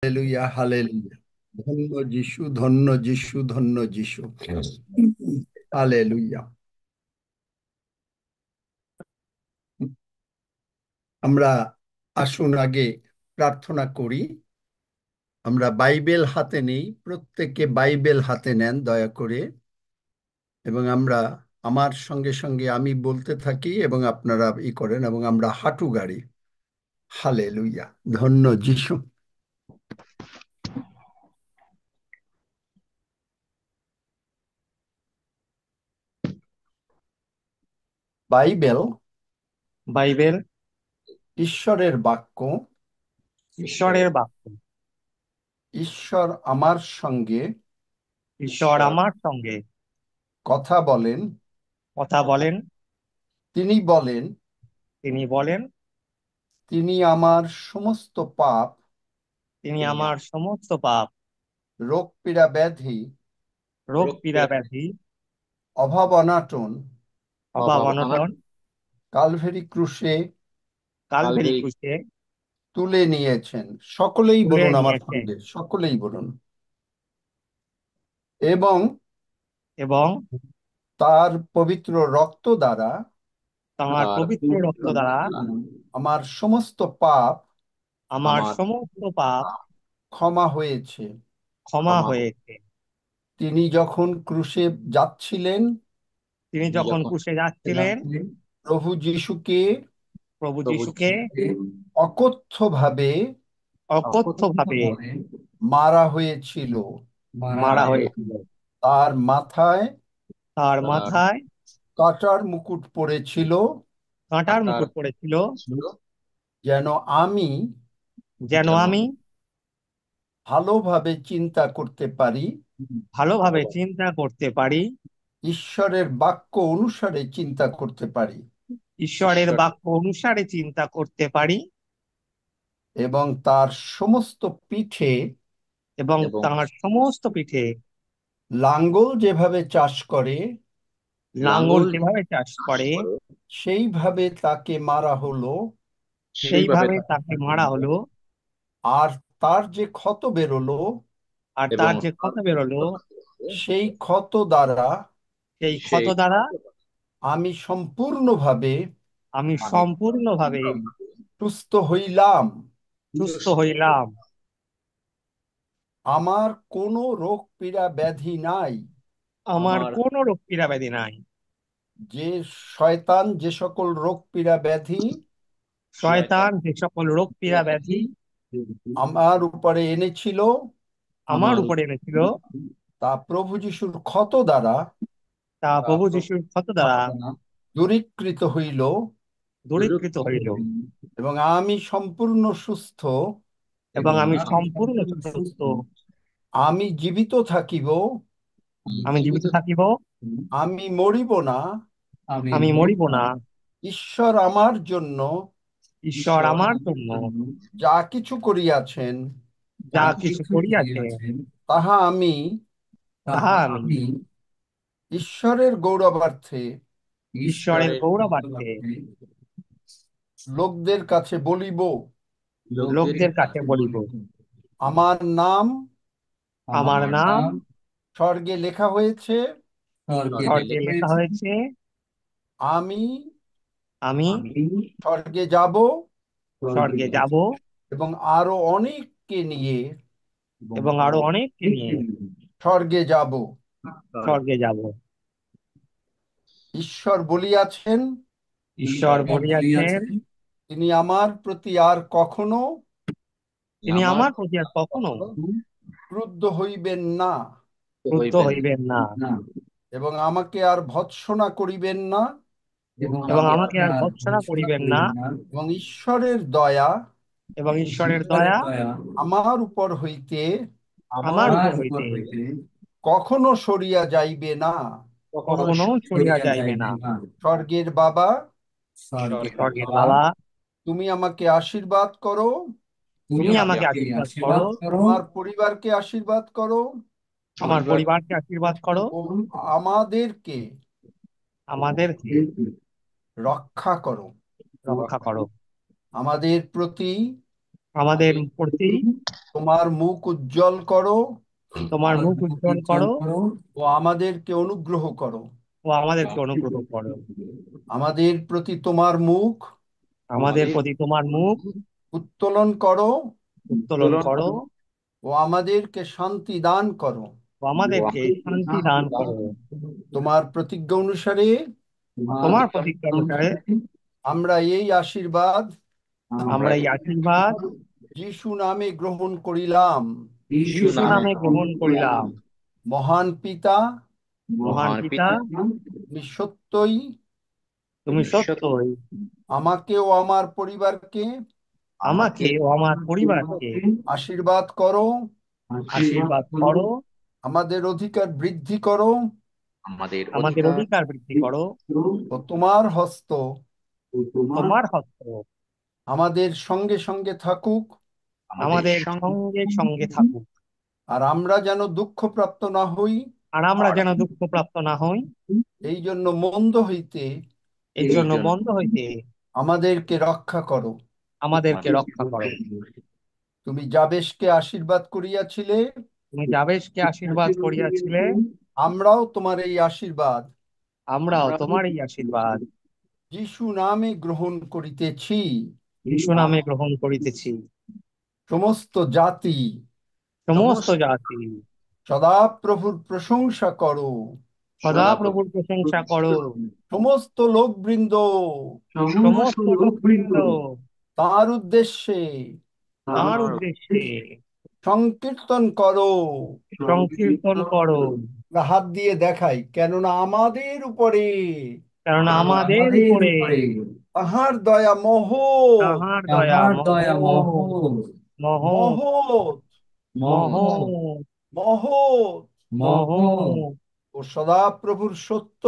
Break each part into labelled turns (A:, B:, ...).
A: Hallelujah hallelujah. ধন্য যিশু, ধন্য যিশু, ধন্য যিশু। হালেলুয়া। আমরা আসুন আগে প্রার্থনা করি। আমরা বাইবেল হাতে নেই, প্রত্যেকে বাইবেল হাতে নেন দয়া করে। এবং আমরা আমার সঙ্গে সঙ্গে আমি বলতে থাকি এবং আপনারা করেন এবং আমরা হাঁটু গাড়ি। হালেলুয়া। ধন্য যিশু। বাইবেল
B: বাইবেল
A: ঈশ্বরের বাক্য।
B: ঈশ্বরের বাক্য।
A: ঈশ্বর আমার সঙ্গে
B: ঈশ্বর আমার সঙ্গে
A: কথা বলেন।
B: কথা বলেন।
A: তিনি বলেন,
B: তিনি বলেন,
A: তিনি আমার সমস্ত পাপ,
B: তিনি আমার সমস্ত পাপ,
A: রোগ পীড়া ব্যাধি,
B: রোগ পীড়া ব্যাধি,
A: অভাব অনাটন
B: অভাব অনটন
A: কালভেরি ক্রুশে
B: কালভেরি ক্রুশে
A: তুলে নিয়েছেন। সকলেই
B: তুলে
A: বলুন আমার
B: নিয়েছেন
A: সঙ্গে, সকলেই বলুন। এবং
B: এবং
A: তার পবিত্র রক্ত দ্বারা
B: তাঁর পবিত্র রক্ত দ্বারা
A: আমার সমস্ত পাপ
B: আমার সমস্ত পাপ
A: ক্ষমা হয়েছে।
B: ক্ষমা হয়েছে।
A: তিনি যখন ক্রুশে যাচ্ছিলেন,
B: তিনি যখন ক্রুশে যাচ্ছিলেন,
A: প্রভু যিশুকে
B: প্রভু যিশুকে
A: অকথ্যভাবে
B: অকথ্যভাবে
A: মারা হয়েছিল।
B: মারা হয়েছিল।
A: তার মাথায়
B: তার মাথায়
A: কাঁটার মুকুট পড়েছিল,
B: কাঁটার মুকুট পড়েছিল,
A: যেন আমি
B: যেন আমি
A: ভালোভাবে চিন্তা করতে পারি,
B: ভালোভাবে চিন্তা করতে পারি,
A: ঈশ্বরের বাক্য অনুসারে চিন্তা করতে পারি,
B: ঈশ্বরের বাক্য অনুসারে চিন্তা করতে পারি,
A: এবং তার সমস্ত পিঠে
B: এবং তাঁর সমস্ত পিঠে
A: লাঙ্গল যেভাবে চাষ করে
B: লাঙ্গল যেভাবে চাষ করে
A: সেইভাবে তাকে মারা হলো।
B: সেইভাবে তাকে মারা হলো।
A: আর তার যে ক্ষত বেরোলো,
B: আর তার যে ক্ষত বেরোলো,
A: সেই ক্ষত দ্বারা
B: সেই ক্ষত দ্বারা
A: আমি সম্পূর্ণভাবে
B: আমি সম্পূর্ণভাবে
A: সুস্থ হইলাম।
B: সুস্থ হইলাম।
A: আমার কোনো রোগ পীড়া ব্যাধি নাই।
B: আমার কোনো রোগ পীড়া ব্যাধি নাই।
A: যে শয়তান যে সকল রোগ পীড়া ব্যাধি
B: শয়তান যে সকল রোগ পীড়া ব্যাধি
A: আমার উপরে এনেছিল,
B: আমার উপরে এনেছিল,
A: তা প্রভু যিশুর ক্ষত দ্বারা
B: তা প্রভু যিশুর ক্ষত দ্বারা
A: দূরীকৃত হইল।
B: দূরীকৃত হইল।
A: এবং আমি সম্পূর্ণ সুস্থ।
B: এবং আমি সম্পূর্ণ সুস্থ।
A: আমি জীবিত থাকিব,
B: আমি জীবিত থাকিব,
A: আমি মরিব না।
B: আমি মরিব না।
A: ঈশ্বর আমার জন্য
B: ঈশ্বর আমার জন্য
A: যা কিছু করিয়াছেন,
B: যা কিছু করিয়াছে,
A: তাহা আমি
B: তাহা আমি
A: ঈশ্বরের গৌরবার্থে
B: ঈশ্বরের গৌরবার্থে
A: লোকদের কাছে বলিব।
B: লোকদের কাছে বলিব।
A: আমার নাম
B: আমার নাম
A: স্বর্গে লেখা হয়েছে।
B: স্বর্গে লেখা হয়েছে।
A: আমি
B: আমি
A: স্বর্গে যাব
B: স্বর্গে যাব
A: এবং আরো অনেককে নিয়ে
B: এবং আরো অনেককে নিয়ে
A: স্বর্গে যাব।
B: স্বর্গে যাব।
A: ঈশ্বর বলিয়াছেন,
B: ঈশ্বর বলিয়াছেন,
A: তিনি আমার প্রতি আর কখনো
B: তিনি আমার প্রতি আর কখনো
A: ক্রুদ্ধ হইবেন না
B: ক্রুদ্ধ হইবেন না
A: এবং আমাকে আর ভৎসনা করিবেন না।
B: এবং আমাকে আর ভর্ৎসনা করিবেন না।
A: এবং ঈশ্বরের দয়া
B: এবং ঈশ্বরের দয়া
A: আমার উপর হইতে
B: আমার উপর হইতে
A: কখনো সরিয়া যাইবে না।
B: কখনো সরিয়া যাইবে না।
A: স্বর্গের বাবা,
B: স্বর্গের বাবা,
A: তুমি আমাকে আশীর্বাদ করো,
B: তুমি আমাকে আশীর্বাদ করো,
A: আমার পরিবারকে আশীর্বাদ করো,
B: আমার পরিবারকে আশীর্বাদ করো,
A: ও আমাদেরকে
B: আমাদেরকে
A: রক্ষা করো।
B: রক্ষা করো।
A: আমাদের প্রতি
B: আমাদের প্রতি
A: তোমার মুখ উজ্জ্বল করো
B: তোমার মুখ উজ্জ্বল করো
A: ও আমাদেরকে অনুগ্রহ করো।
B: ও আমাদেরকে অনুগ্রহ করো।
A: আমাদের প্রতি তোমার মুখ
B: আমাদের প্রতি তোমার মুখ
A: উত্তোলন করো
B: উত্তোলন করো
A: ও আমাদেরকে শান্তি দান করো।
B: ও আমাদেরকে শান্তি দান করো।
A: তোমার প্রতিজ্ঞা অনুসারে
B: তোমার প্রতিজ্ঞা অনুসারে
A: আমরা এই আশীর্বাদ
B: আমরা এই আশীর্বাদ
A: যিশু নামে গ্রহণ করিলাম।
B: যিশু নামে গ্রহণ করিলাম।
A: মহান পিতা,
B: মহান পিতা,
A: তুমি সত্যই
B: তুমি সত্যই
A: আমাকে ও আমার পরিবারকে
B: আমাকে ও আমার পরিবারকে
A: আশীর্বাদ করো,
B: আশীর্বাদ করো,
A: আমাদের অধিকার বৃদ্ধি করো
B: আমাদের অধিকার বৃদ্ধি করো।
A: ও তোমার হস্ত
B: তোমার হস্ত
A: আমাদের সঙ্গে সঙ্গে থাকুক,
B: আমাদের সঙ্গে সঙ্গে থাকুক।
A: আর আমরা যেন দুঃখপ্রাপ্ত না হই।
B: আর আমরা যেন দুঃখ প্রাপ্ত না হই,
A: এই জন্য মন্দ হইতে
B: এই জন্য বন্ধ হইতে
A: আমাদেরকে রক্ষা করো।
B: আমাদেরকে রক্ষা করো।
A: তুমি যাবেশকে আশীর্বাদ করিয়াছিলে,
B: তুমি যাবেশকে আশীর্বাদ করিয়াছিলে,
A: আমরাও তোমার এই আশীর্বাদ
B: আমরাও তোমার এই আশীর্বাদ
A: যিশু নামে গ্রহণ করিতেছি।
B: যিশু নামে গ্রহণ করিতেছি।
A: সমস্ত জাতি
B: সমস্ত জাতি
A: সদাপ্রভুর প্রশংসা করো।
B: সদা প্রভুর প্রশংসা করো।
A: সমস্ত লোকবৃন্দ
B: সমস্ত লোকবৃন্দ
A: তার উদ্দেশ্যে
B: তাঁর উদ্দেশ্যে
A: সংকীর্তন করো।
B: সংকীর্তন করো।
A: আমরা হাত দিয়ে দেখাই, কেননা আমাদের উপরে
B: কারণ আমাদের উপরে
A: তাহার দয়া
B: তাহার দয়া মহৎ
A: মহৎ
B: মহৎ
A: মহৎ
B: মহৎ
A: ও সদাপ্রভুর সত্য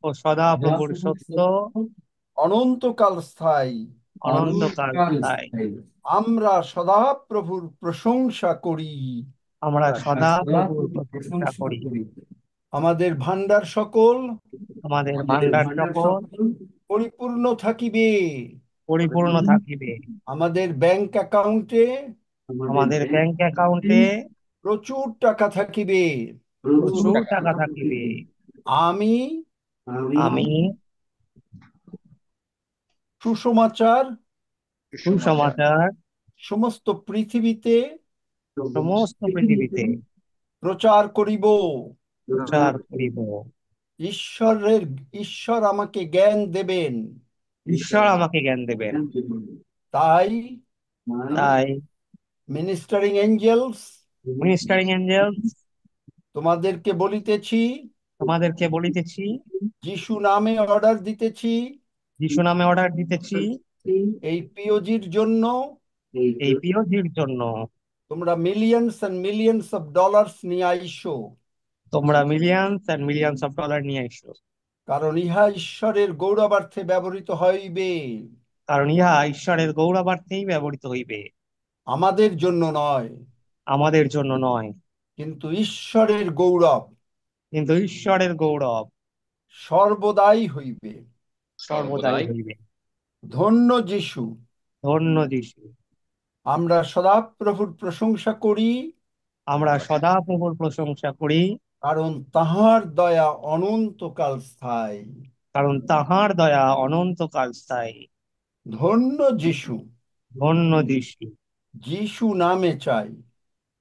B: ও সদা প্রভুর সত্য
A: অনন্তকাল স্থায়ী।
B: অনন্তকাল স্থায়ী।
A: আমরা সদাপ্রভুর প্রশংসা করি।
B: আমরা সদা প্রভুর প্রশংসা করি।
A: আমাদের ভান্ডার সকল
B: আমাদের ভান্ডার সকল
A: পরিপূর্ণ থাকিবে।
B: পরিপূর্ণ থাকিবে।
A: আমাদের ব্যাংক অ্যাকাউন্টে
B: আমাদের ব্যাংক অ্যাকাউন্টে
A: প্রচুর টাকা থাকিবে।
B: প্রচুর টাকা থাকিবে।
A: আমি
B: আমি
A: সুসমাচার
B: সুসমাচার
A: সমস্ত পৃথিবীতে
B: সমস্ত পৃথিবীতে
A: প্রচার করিব।
B: প্রচার করিব।
A: ঈশ্বরের ঈশ্বর আমাকে জ্ঞান দেবেন।
B: ঈশ্বর আমাকে জ্ঞান দেবেন।
A: তাই
B: তাই
A: মিনিস্টারিং এঞ্জেলস
B: মিনিস্টারিং এঞ্জেলস
A: তোমাদেরকে বলিতেছি,
B: তোমাদেরকে বলিতেছি,
A: যিশু নামে অর্ডার দিতেছি,
B: যিশু নামে অর্ডার দিতেছি,
A: এই পিওজির জন্য
B: এই পিওজির জন্য
A: তোমরা millions and millions of dollars নিয়ে আইসো।
B: তোমরা millions and millions of dollar নিয়ে এসো।
A: কারণ ইহা ঈশ্বরের গৌরবার্থে ব্যবহৃত হইবে,
B: কারণ ইহা ঈশ্বরের গৌরবার্থেই ব্যবহৃত হইবে,
A: আমাদের জন্য নয়।
B: আমাদের জন্য নয়।
A: কিন্তু ঈশ্বরের গৌরব
B: কিন্তু ঈশ্বরের গৌরব
A: সর্বদাই হইবে।
B: সর্বদাই হইবে।
A: ধন্য যিশু।
B: ধন্য যিশু।
A: আমরা সদাপ্রভুর প্রশংসা করি,
B: আমরা সদা প্রভুর প্রশংসা করি,
A: কারণ তাহার দয়া অনন্তকাল স্থায়ী।
B: কারণ তাহার দয়া অনন্তকাল স্থায়ী।
A: ধন্য যিশু।
B: ধন্য যিশু।
A: যিশু নামে চাই।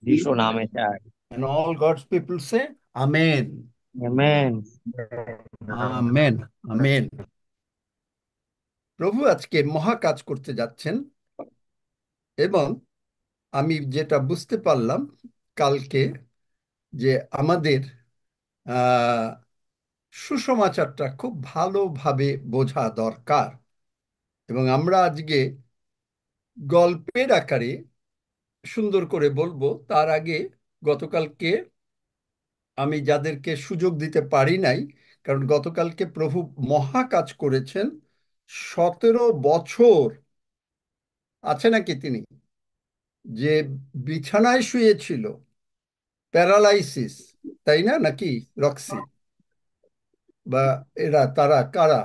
B: যিশু নামে চাই।
A: And all God's people say, Amen.
B: Amen.
A: Amen. Amen. প্রভু আজকে মহা কাজ করতে যাচ্ছেন, এবং আমি যেটা বুঝতে পারলাম কালকে, যে আমাদের আহ সুসমাচারটা খুব ভালোভাবে বোঝা দরকার। এবং আমরা আজকে গল্পের আকারে সুন্দর করে বলবো। তার আগে গতকালকে আমি যাদেরকে সুযোগ দিতে পারি নাই, কারণ গতকালকে প্রভু মহা কাজ করেছেন। 17 বছর আছে নাকি তিনি, যে বিছানায় শুয়েছিল, প্যারালাইসিস, তাই না নাকি রক্সি, বা এরা তারা কারা?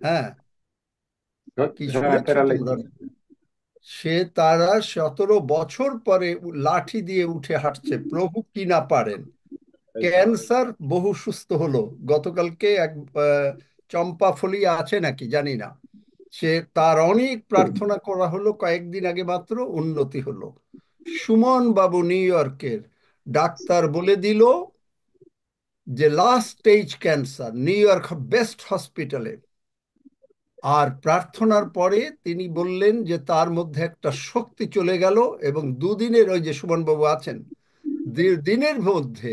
A: হ্যাঁ, কি
C: হ্যাঁ,
A: শুনেছো তোমরা?
C: প্যারালাইসিস।
A: তারা 17 বছর পরে লাঠি দিয়ে উঠে হাঁটছে, প্রভু কি না পারেন। ক্যান্সার বহু সুস্থ হলো। গতকালকে এক চম্পা ফলিয়া আছে নাকি জানি না, সে তার অনেক প্রার্থনা করা হলো, কয়েকদিন আগে মাত্র উন্নতি হলো। সুমন বাবু নিউ ইয়র্কের ডাক্তার বলে দিল যে last stage cancer, new York best হসপিটালে। আর প্রার্থনার পরে তিনি বললেন যে তার মধ্যে একটা শক্তি চলে গেল, এবং দুদিনের, ওই যে সুমনবাবু আছেন, দিনের মধ্যে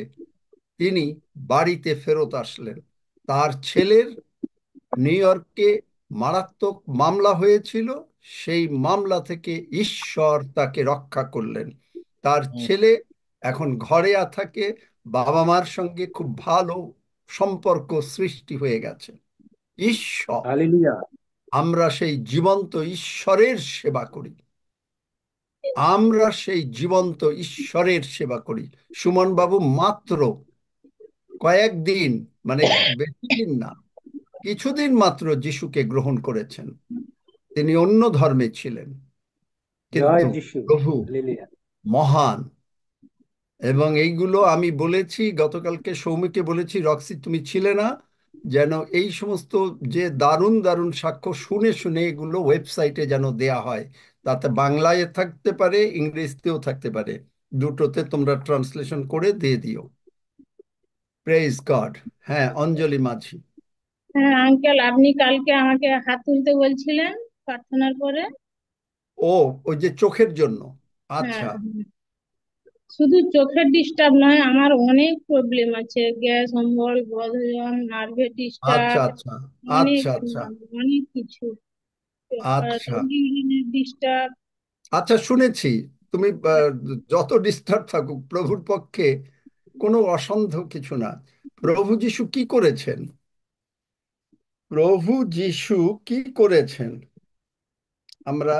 A: তিনি বাড়িতে ফেরত আসলেন। তার ছেলের নিউ ইয়র্কে মারাত্মক মামলা হয়েছিল, সেই মামলা থেকে ঈশ্বর তাকে রক্ষা করলেন। তার ছেলে এখন ঘরে থাকে, বাবা মার সঙ্গে খুব ভালো সম্পর্ক সৃষ্টি হয়ে গেছে। ঈশ্বর,
C: হালেলুয়া।
A: আমরা সেই জীবন্ত ঈশ্বরের সেবা করি। আমরা সেই জীবন্ত ঈশ্বরের সেবা করি। সুমন বাবু মাত্র কয়েকদিন, মানে বেশি দিন না, কিছুদিন মাত্র যিশুকে গ্রহণ করেছেন। তিনি অন্য ধর্মে ছিলেন,
C: জয়
A: কিন্তু
C: যিশু।
A: প্রভু
C: হালেলুয়া।
A: মহান। এবং এইগুলো আমি বলেছি গতকালকে, সৌমিকে বলেছি, রক্সি তুমি ছিলে না, যেন এই সমস্ত যে দারুণ দারুণ সাক্ষ্য শুনে শুনে এগুলো ওয়েবসাইটে যেন দেয়া হয়। তাতে বাংলায় থাকতে পারে, ইংরেজিতেও থাকতে পারে, দুটোতে তোমরা ট্রান্সলেশন করে দিয়ে দিও। Praise God. হ্যাঁ, অঞ্জলি মাঝি।
D: হ্যাঁ আঙ্কেল, আপনি কালকে আমাকে হাত তুলতে বলছিলেন প্রার্থনার পরে।
A: ও, ওই যে চোখের জন্য।
D: হ্যাঁ
A: আচ্ছা
D: হ্যাঁ। শুধু চোখের ডিস্টার্ব নয়, আমার অনেক প্রবলেম আছে, গ্যাস অম্বল বদহজম, নার্ভের
A: আচ্ছা
D: ডিস্টার্ব,
A: আচ্ছা
D: অনেক
A: আচ্ছা আচ্ছা
D: অনেক কিছু,
A: আচ্ছা
D: ইউরিনের ডিস্টার্ব।
A: আচ্ছা, শুনেছি তুমি যত ডিস্টার্ব থাকুক, প্রভুর পক্ষে কোনো অসাধ্য কিছু না। প্রভু যিশু কি করেছেন? প্রভু যিশু কি করেছেন আমরা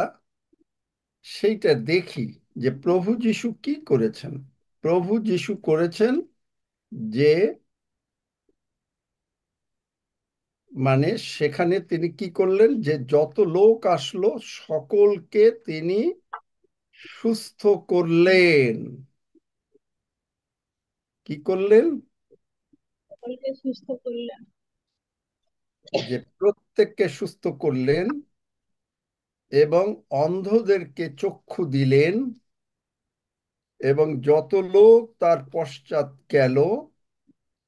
A: সেইটা দেখি, যে প্রভু যিশু কি করেছেন। প্রভু যিশু করেছেন যে, মানে সেখানে তিনি কি করলেন, যে যত লোক আসলো সকলকে তিনি সুস্থ করলেন। কি করলেন?
D: সকলকে সুস্থ করলেন।
A: যে প্রত্যেককে সুস্থ করলেন, এবং অন্ধদেরকে চক্ষু দিলেন, এবং যত লোক তার পশ্চাৎ গেল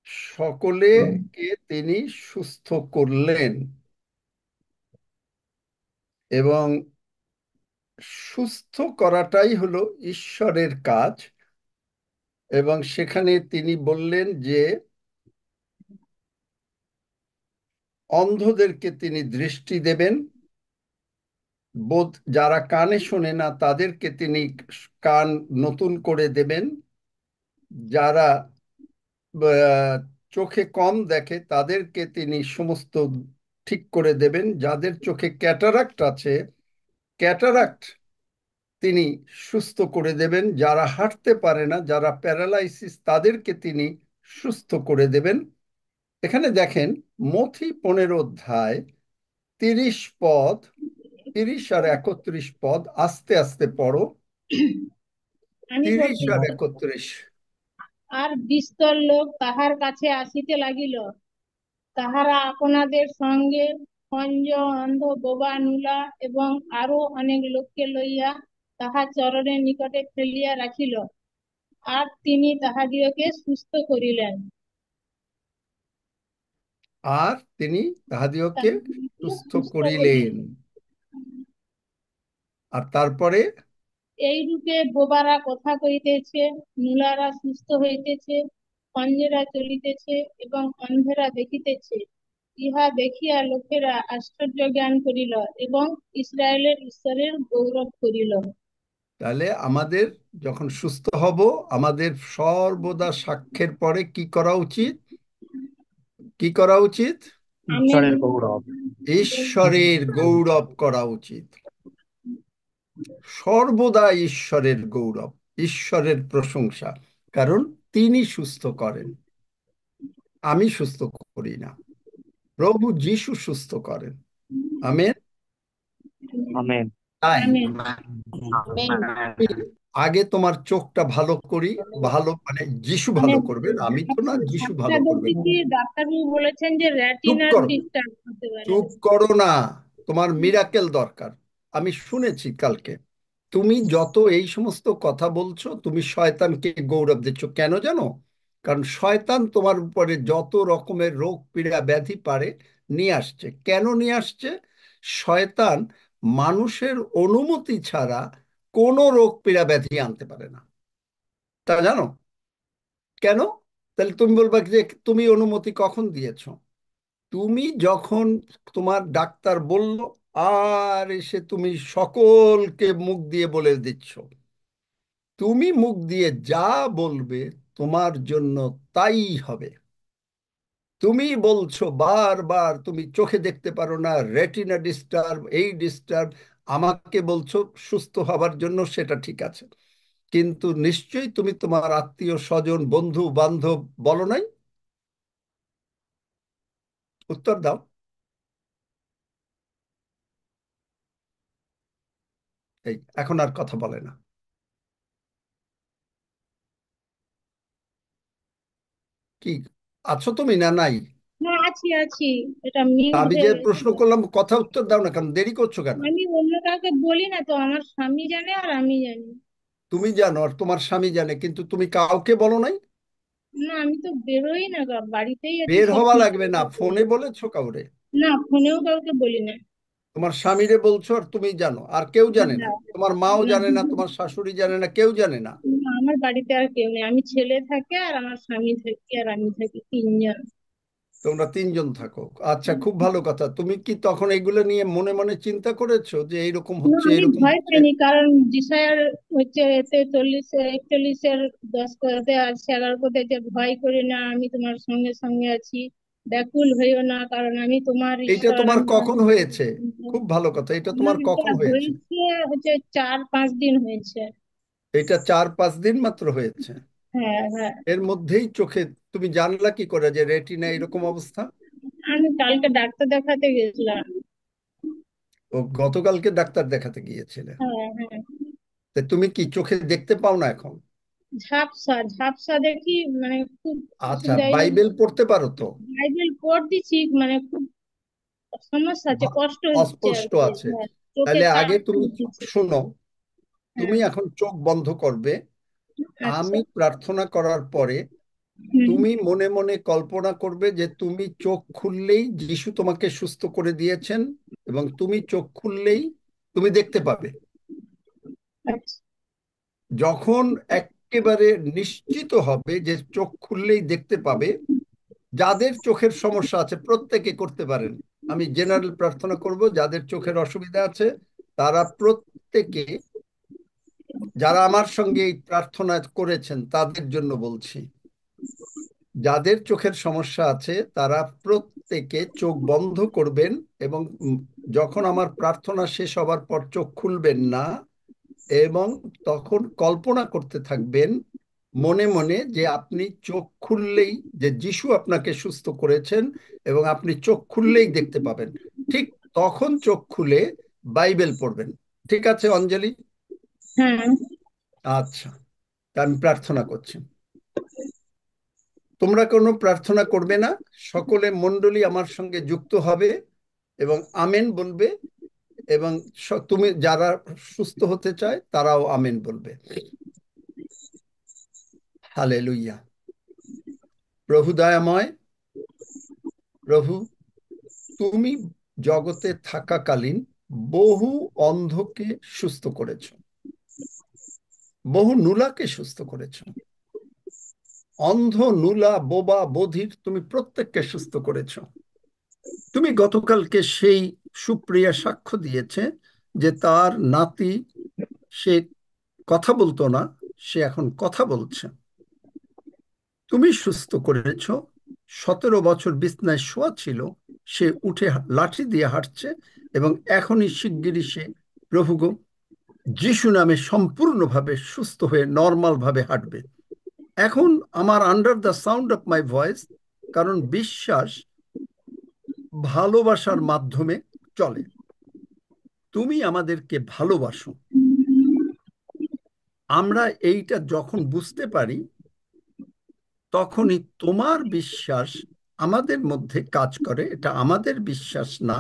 A: সকলেকে তিনি সুস্থ করলেন। এবং সুস্থ করাটাই হলো ঈশ্বরের কাজ। এবং সেখানে তিনি বললেন যে অন্ধদেরকে তিনি দৃষ্টি দেবেন, যারা কানে শোনে না তাদেরকে তিনি কান নতুন করে দেবেন, যারা আহ, চোখে কম দেখে তাদেরকে তিনি সমস্ত ঠিক করে দেবেন, যাদের চোখে ক্যাটারাক্ট আছে ক্যাটারাক্ট তিনি সুস্থ করে দেবেন, যারা হাঁটতে পারে না, যারা প্যারালাইসিস তাদেরকে তিনি সুস্থ করে দেবেন। এখানে দেখেন, মথি 15 অধ্যায় 30 পদ, 30 আর 31 পদ, আস্তে আস্তে পড়ো।
D: আমি
A: 30 আর
D: বলতেছি।
A: 31।
D: আর বিস্তর লোক তাহার কাছে আসিতে লাগিল, তাহারা আপনাদের সঙ্গে খঞ্জ, অন্ধ, বোবা, নুলা এবং আরো অনেক লোককে লইয়া তাহার চরণের নিকটে ফেলিয়া রাখিল, আর তিনি তাহাদিগকে সুস্থ করিলেন।
A: আর তিনি তাহাদিগকে
D: তাহাদিগকে
A: সুস্থ
D: সুস্থ
A: করিলেন।
D: করিলেন।
A: আর তারপরে
D: এইরূপে বোবারা কথা কইতেছে, নুলারা সুস্থ হইতেছে, খঞ্জেরা চলিতেছে এবং অন্ধেরা দেখিতেছে। ইহা দেখিয়া লোকেরা আশ্চর্য জ্ঞান করিল এবং ইসরায়েলের ঈশ্বরের গৌরব করিল।
A: তাহলে আমাদের যখন সুস্থ হব, আমাদের সর্বদা সাক্ষ্যের পরে কি করা উচিত? কি করা উচিত?
D: আমেন।
B: ঈশ্বরের গৌরব।
A: ঈশ্বরের গৌরব করা উচিত। সর্বদা ঈশ্বরের গৌরব, ঈশ্বরের প্রশংসা। কারণ তিনি সুস্থ করেন, আমি সুস্থ করি না, প্রভু যিশু সুস্থ করেন। আমেন।
B: আমেন।
A: তাই
D: আমেন।
A: আমি আগে তোমার চোখটা ভালো করি, ভালো মানে যিশু
D: মানে
A: ভালো করবেন, আমি তো না, যিশু ভালো
D: বাচ্চাদের
A: করবেন।
D: দিকে ডাক্তারবাবু বলেছেন যে
A: চুপ
D: রেটিনার
A: করো,
D: ডিস্টার্ব হতে পারে।
A: চুপ করো না, তোমার মিরাকেল দরকার। আমি শুনেছি কালকে তুমি যত এই সমস্ত কথা বলছো, তুমি শয়তানকে গৌরব দিচ্ছ। কেন জানো? কারণ শয়তান তোমার উপরে যত রকমের রোগ পীড়া ব্যাধি পারে নিয়ে আসছে। কেন নিয়ে আসছে? শয়তান মানুষের অনুমতি ছাড়া কোনো রোগ পীড়া ব্যাধি আনতে পারে না। তা জানো কেন? তাহলে তুমি বলবা যে তুমি অনুমতি কখন দিয়েছো? তুমি যখন তোমার ডাক্তার বলল, আর এসে তুমি সকলকে মুখ দিয়ে বলে দিচ্ছ। তুমি মুখ দিয়ে যা বলবে তোমার জন্য তাই হবে। তুমি বলছো বারবার তুমি চোখে দেখতে পারো না, রেটিনা ডিস্টার্ব, এই ডিস্টার্ব। আমাকে বলছো সুস্থ হবার জন্য, সেটা ঠিক আছে, কিন্তু নিশ্চয়ই তুমি তোমার আত্মীয় স্বজন বন্ধু বান্ধব বলো নাই? উত্তর দাও। এই এখন আর কথা বলে না। কি, আছো তুমি না নাই?
D: হ্যাঁ, আছি আছি। এটা মিউট
A: আমি
D: হয়ে
A: যে প্রশ্ন
D: গেছিল।
A: করলাম কথা উত্তর দাও না, কারণ দেরি করছো কেন?
D: আমি অন্য কাউকে বলি না তো, আমার স্বামী জানে আর আমি জানি।
A: তুমি জানো আর তোমার স্বামী জানে, কিন্তু তুমি কাউকে বলো নাই।
D: না, আমি তো বেরোই না, বাড়িতেই আছি
A: বের হওয়া
D: সবসময়।
A: লাগবে না, ফোনে বলেছো কাউরে?
D: না, ফোনেও কাউকে বলি না।
A: তোমার স্বামীরে বলছো আর তুমি জানো, আর কেউ জানে না?
D: হ্যাঁ।
A: তোমার মাও
D: না,
A: জানে না, তোমার শাশুড়ি জানে না, কেউ জানে না?
D: না, আমার বাড়িতে আর কেউ নেই, আমি ছেলে থাকে আর আমার স্বামী থাকে আর আমি থাকি, তিনজন।
A: তোমরা তিনজন থাকো? আচ্ছা, খুব ভালো কথা। তুমি কি তখন এগুলো নিয়ে মনে মনে চিন্তা করেছো যে এইরকম
D: না,
A: হচ্ছে,
D: আমি
A: এইরকম
D: ভয়
A: হচ্ছে?
D: পাইনি, কারণ যিশায়ার হচ্ছে এতে 41-41 10 কথাতে আছে, 11 কথায় যে ভয় করি না, আমি তোমার সঙ্গে সঙ্গে আছি, ব্যাকুল হইও না, কারণ আমি তোমার
A: এইটা
D: ঈশ্বর,
A: তোমার
D: আমি
A: কখন
D: তোমার
A: হয়েছে?
D: সঙ্গে।
A: খুব ভালো কথা, এটা
D: না,
A: তোমার
D: এটা
A: কখন হয়েছে?
D: হয়েছে হচ্ছে 4-5 দিন হয়েছে।
A: এটা 4-5 দিন মাত্র হয়েছে?
D: হ্যাঁ, হ্যাঁ।
A: এর মধ্যেই চোখে তুমি জানলা কি করে যে রেটিনা এরকম অবস্থা?
D: আমি কালকে ডাক্তার দেখাতে গেছিলাম।
A: ও গতকালকে ডাক্তার দেখাতে গিয়েছিলে?
D: হ্যাঁ, হ্যাঁ।
A: তা তুমি কি চোখে দেখতে পাও না এখন?
D: ঝাপসা ঝাপসা দেখি, মানে খুব
A: আচ্ছা,
D: অসুবিধা। এই
A: বাইবেল পড়তে পারো তো?
D: বাইবেল পড় দিচ্ছি, মানে খুব সমস্যা আছে,
A: বা-
D: কষ্ট হচ্ছে আর
A: অস্পষ্ট
D: কি।
A: আছে?
D: হ্যাঁ, চোখে
A: তাহলে আগে
D: চাপ
A: তুমি
D: দিচ্ছে।
A: শোনো, তুমি
D: হ্যাঁ।
A: এখন চোখ বন্ধ করবে।
D: আচ্ছা।
A: আমি প্রার্থনা করার পরে
D: হুম।
A: তুমি মনে মনে কল্পনা করবে যে তুমি চোখ খুললেই যিশু তোমাকে সুস্থ করে দিয়েছেন, এবং তুমি চোখ খুললেই তুমি দেখতে পাবে।
D: আচ্ছা।
A: যখন একেবারে নিশ্চিত হবে যে চোখ খুললেই দেখতে পাবে, যাদের চোখের সমস্যা আছে প্রত্যেকে করতে পারেন। আমি জেনারেল প্রার্থনা করব, যাদের চোখের অসুবিধা আছে তারা প্রত্যেকে, যারা আমার সঙ্গে এই প্রার্থনা করেছেন তাদের জন্য বলছি, যাদের চোখের সমস্যা আছে তারা প্রত্যেকে চোখ বন্ধ করবেন, এবং যখন আমার প্রার্থনা শেষ হবার পর চোখ খুলবেন না, এবং তখন কল্পনা করতে থাকবেন মনে মনে যে আপনি চোখ খুললেই যে যিশু আপনাকে সুস্থ করেছেন, এবং আপনি চোখ খুললেই দেখতে পাবেন। ঠিক তখন চোখ খুলে বাইবেল পড়বেন। ঠিক আছে অঞ্জলি?
D: হ্যাঁ।
A: আচ্ছা, তা আমি প্রার্থনা করছি। তোমরা কোনো প্রার্থনা করবে না, সকলে মণ্ডলী আমার সঙ্গে যুক্ত হবে এবং আমেন বলবে, এবং তুমি যারা সুস্থ হতে চায় তারাও আমেন বলবে। হালেলুইয়া। প্রভু দয়াময়, প্রভু তুমি জগতে থাকাকালীন বহু অন্ধকে সুস্থ করেছো, বহু নুলাকে সুস্থ করেছো। অন্ধ, নুলা, বোবা, বধির তুমি প্রত্যেককে সুস্থ করেছো। তুমি গতকালকে সেই সুপ্রিয়া সাক্ষ্য দিয়েছে যে তার নাতি, সে কথা বলতো না, সে এখন কথা বলছে। তুমি সুস্থ করেছো। 17 বছর বিছনায় শোয়া ছিল, সে উঠে লাঠি দিয়ে হাঁটছে, এবং এখনই শিগগিরই সে, প্রভু গো, যিশু নামে সম্পূর্ণভাবে সুস্থ হয়ে নর্মাল ভাবে হাঁটবে। এখন আমার under the sound of my voice, কারণ বিশ্বাস ভালোবাসার মাধ্যমে চলে। তুমি আমাদেরকে ভালোবাসো। আমরা এইটা যখন বুঝতে পারি, তখনই তোমার বিশ্বাস আমাদের মধ্যে কাজ করে। এটা আমাদের বিশ্বাস না,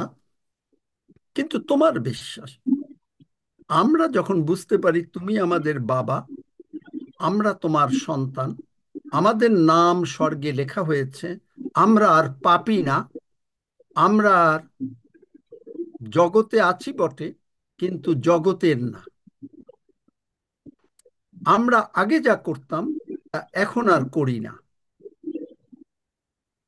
A: কিন্তু তোমার বিশ্বাস। আমরা যখন বুঝতে পারি তুমি আমাদের বাবা, আমরা তোমার সন্তান, আমাদের নাম স্বর্গে লেখা হয়েছে, আমরা আর পাপী না, আমরা আর জগতে আছি বটে, কিন্তু জগতের না। আমরা আগে যা করতাম তা এখন আর করি না।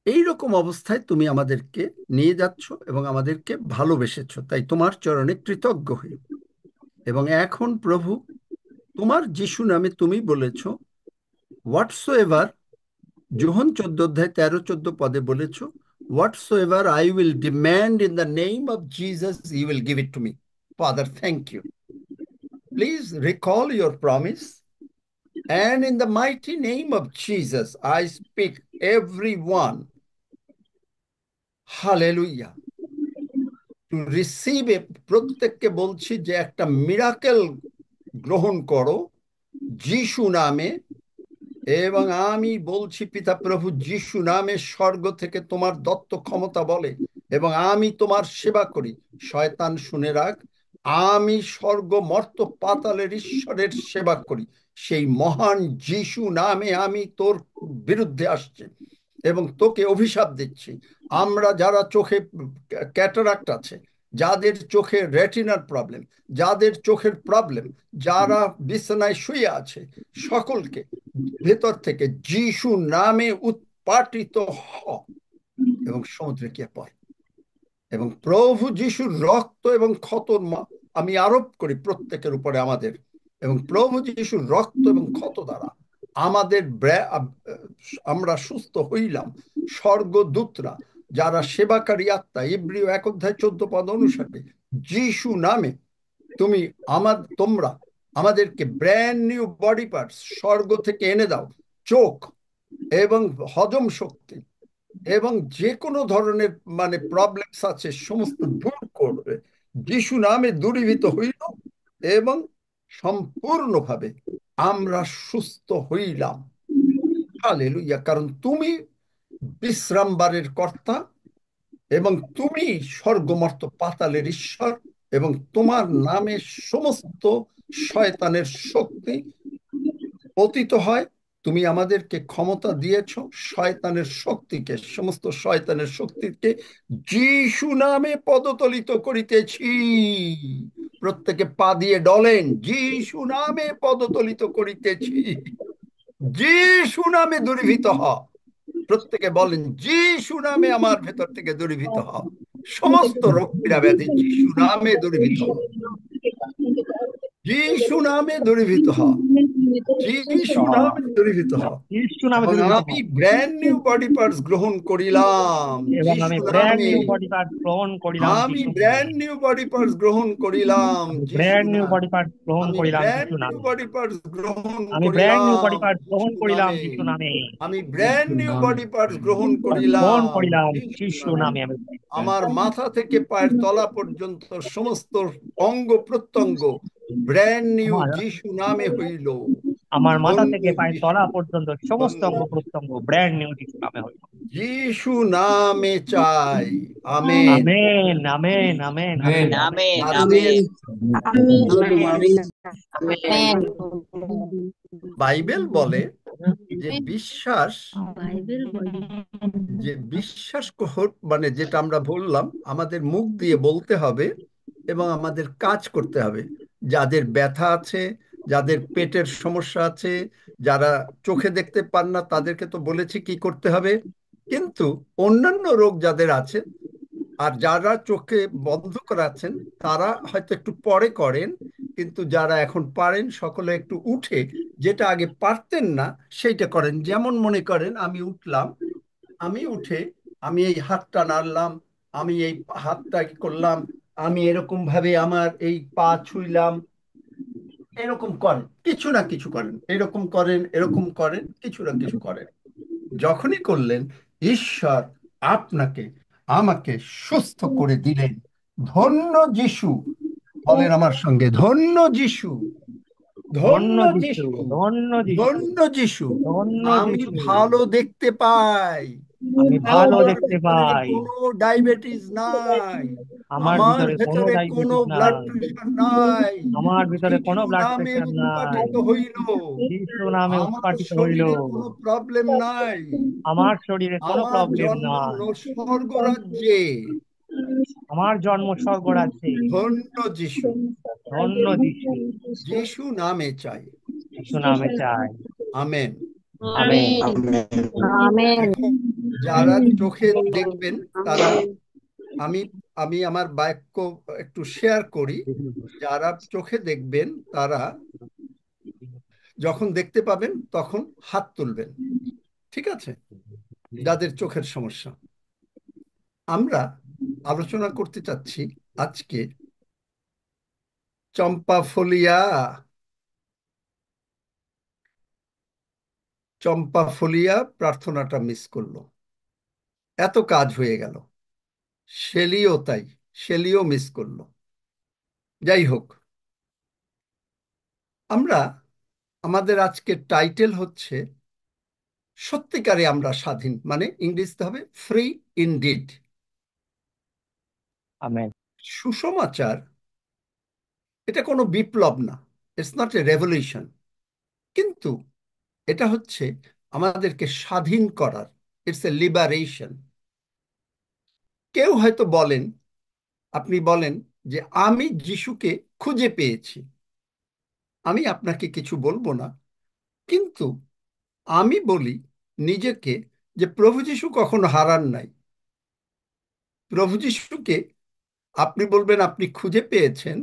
A: এই রকম অবস্থায় তুমি আমাদেরকে নিয়ে যাচ্ছ এবং আমাদেরকে ভালোবেসেছো, তাই তোমার চরণে কৃতজ্ঞ হই। এবং এখন প্রভু, তোমার যিশু নামে তুমি বলেছো, হোয়াটসো এভার, যোহন 14 অধ্যায় 13-14 পদে বলেছো, whatsoever I will demand in the name of Jesus, you will give it to me. Father, thank you. Please recall your promise, and in the mighty name of Jesus I speak everyone, hallelujah, to receive a, প্রত্যেককে বলছি যে একটা miracle গ্রহণ করো যিশু নামে। এবং আমি বলছি পিতা প্রভু, যিশু নামে স্বর্গ থেকে তোমার দত্ত ক্ষমতা বলে, এবং আমি তোমার সেবা করি। শয়তান শুনে রাখ, আমি স্বর্গ মর্ত পাতালের ঈশ্বরের সেবা করি। সেই মহান যিশু নামে আমি তোর বিরুদ্ধে আসছি এবং তোকে অভিশাপ দিচ্ছি। আমরা যারা চোখে ক্যাটারাক্ট আছে, যাদের চোখে রেটিনার প্রবলেম, যাদের চোখের প্রবলেম, যারা বিছানায় শুয়ে আছে, সকলকে ভেতর থেকে যিশু নামে উৎপাটিত হ এবং সমুদ্রে গিয়ে পড়। এবং প্রভু যিশুর রক্ত এবং ক্ষতর আমি আরোপ করি প্রত্যেকের উপরে আমাদের। এবং প্রভু যিশুর রক্ত এবং ক্ষত দ্বারা আমাদের আমরা সুস্থ হইলাম। স্বর্গদূতরা যারা সেবাকারী আত্মা, ইব্রিয় 1 অধ্যায় 14 পদ অনুসারে যিশু নামে তুমি তোমরা আমাদেরকে ব্র্যান্ড নিউ বডি পার্টস স্বর্গ থেকে এনে দাও। চোখ এবং হজম শক্তি এবং যে কোনো ধরনের প্রবলেমস আছে সমস্ত দূর করবে, যিশু নামে দূরীভূত হইল এবং সম্পূর্ণভাবে আমরা সুস্থ হইলাম। হালেলুয়া। কারণ তুমি বিশ্রামবারের কর্তা এবং তুমি স্বর্গমর্ত পাতালের ঈশ্বর, এবং তোমার নামে সমস্ত শয়তানের শক্তি পতিত হয়। তুমি আমাদেরকে ক্ষমতা দিয়েছ শয়তানের শক্তিকে, সমস্ত শয়তানের শক্তিকে যিশু নামে পদতলিত করিতেছি। প্রত্যেকে পা দিয়ে ডলেন, যিশু নামে পদতলিত করিতেছি। যিশু নামে দূরীভূত হ। প্রত্যেকে বলেন, যিশু নামে আমার ভেতর থেকে দূরীভূত হ। সমস্ত রোগ পীড়া ব্যাধি যিশু নামে দূরীভূত হ। যিশু নামে দূরীভূত হ। যিশু নামে দূরীভূত হ।
B: যিশু নামে
A: এবং
B: দূরীভূত
A: আমি
B: হও।
A: ব্র্যান্ড নিউ বডি পার্টস গ্রহণ করিলাম
B: এবং আমি
A: যিশু
B: ব্র্যান্ড
A: নামে।
B: নিউ বডি পার্ট গ্রহণ করিলাম
A: আমি
B: যিশু নামে।
A: ব্র্যান্ড নিউ বডি পার্টস গ্রহণ করিলাম
B: আমি
A: যিশু
B: ব্র্যান্ড নিউ
A: নামে।
B: বডি পার্ট গ্রহণ
A: আমি
B: করিলাম
A: ব্র্যান্ড
B: যিশু
A: নিউ
B: নামে।
A: বডি পার্টস গ্রহণ
B: আমি ব্র্যান্ড নিউ
A: করিলাম
B: বডি পার্ট গ্রহণ
A: যিশু
B: করিলাম
A: নামে।
B: যিশু নামে।
A: আমি ব্র্যান্ড নিউ বডি পার্টস গ্রহণ
B: গ্রহণ
A: করিলাম
B: করিলাম
A: যিশু
B: যিশু
A: নামে।
B: নামে। আমি
A: আমার মাথা থেকে পায়ের তলা পর্যন্ত সমস্ত অঙ্গ প্রত্যঙ্গ ব্র্যান্ড নিউ
B: আমার
A: যিশু নামে হইল।
B: আমার মাথা
A: ধন্য
B: থেকে পায়ের
A: যিশু,
B: তলা পর্যন্ত সমস্ত
A: ধন্য
B: অঙ্গ প্রত্যঙ্গ ব্র্যান্ড নিউ যিশু নামে হইল।
A: যিশু নামে চাই। Amen.
B: Amen amen amen amen
C: amen
A: amen.
C: Amen
E: amen.
A: Bible বলে যে বিশ্বাস, যেটা আমরা বললাম, আমাদের মুখ দিয়ে বলতে হবে এবং আমাদের কাজ করতে হবে। যাদের ব্যথা আছে, যাদের পেটের সমস্যা আছে, যারা চোখে দেখতে পান না, তাদেরকে তো বলেছি কি করতে হবে। কিন্তু অন্যান্য রোগ যাদের আছে আর যারা চোখে বন্ধ করাচ্ছেন, তারা হয়তো একটু পরে করেন, কিন্তু যারা এখন পারেন সকলে একটু উঠে, যেটা আগে পারতেন না সেইটা করেন। যেমন মনে করেন আমি উঠলাম, আমি উঠে আমি এই হাতটা নাড়লাম, আমি এই হাতটা কি করলাম, আমি এরকম ভাবে আমার এই পা ছুঁইলাম, এরকম করেন, কিছু না কিছু করেন, এরকম করেন, এরকম করেন, কিছু না কিছু করেন। যখনই করলেন, ঈশ্বর আপনাকে আমাকে সুস্থ করে দিলেন। ধন্য যিশু, বলেন আমার সঙ্গে, ধন্য যিশু, ধন্য
B: ধন্য যিশু,
A: যিশু,
B: ধন্য যিশু,
A: ধন্য যিশু।
B: ধন্য
A: আমি
B: যিশু।
A: ভালো দেখতে পাই,
B: আমি ভালো
A: আমার
B: দেখতে
A: ভিতরে
B: পাই।
A: কোনো ডায়াবেটিস নাই,
B: আমার
A: আমার
B: ভিতরে কোনো
A: ভেতরে কোনো
B: ডায়াবেটিস
A: ব্লাড
B: নাই।
A: প্রেশার নাই।
B: আমার ভিতরে
A: যিশু
B: কোনো ব্লাড
A: নামে
B: প্রেশার নাই।
A: উৎপাটিত হইল,
B: যিশু নামে
A: আমার
B: উৎপাটিত হইল।
A: শরীরে কোনো প্রবলেম নাই,
B: আমার শরীরে কোনো
A: আমার
B: প্রবলেম
A: জন্ম
B: নাই।
A: স্বর্গরাজ্যে।
B: আমার জন্ম স্বর্গরাজ্যে।
A: ধন্য যিশু,
B: ধন্য যিশু।
A: যিশু নামে চাই।
B: যিশু নামে চাই।
A: আমেন।
B: আমেন।
C: আমেন।
A: এখন যারা চোখে দেখবেন তারা, আমি আমি আমার বাক্য একটু শেয়ার করি। যারা চোখে দেখবেন তারা যখন দেখতে পাবেন তখন হাত তুলবেন, ঠিক আছে? যাদের চোখের সমস্যা, আমরা আলোচনা করতে চাচ্ছি আজকে চম্পা ফলিয়া, চম্পা ফলিয়া প্রার্থনাটা মিস করলো, এত কাজ হয়ে গেল। শেলিও তাই, শেলিও মিস করলো। যাই হোক, আমরা, আমাদের আজকের টাইটেল হচ্ছে সত্যিকারে আমরা স্বাধীন, মানে ইংরেজিতে হবে ফ্রি ইনডিড।
B: আমেন।
A: সুসমাচার এটা কোনো বিপ্লব না, ইটস নট এ রেভলিউশন, কিন্তু এটা হচ্ছে আমাদেরকে স্বাধীন করার, ইটস এ লিবারেশন। কেউ হয়তো বলেন, আপনি বলেন যে আমি যিশুকে খুঁজে পেয়েছি, আমি আপনাকে কিছু বলবো না, কিন্তু আমি বলি নিজেকে যে প্রভু যিশু কখনো হারান নাই। প্রভু যিশুকে আপনি বলবেন আপনি খুঁজে পেয়েছেন,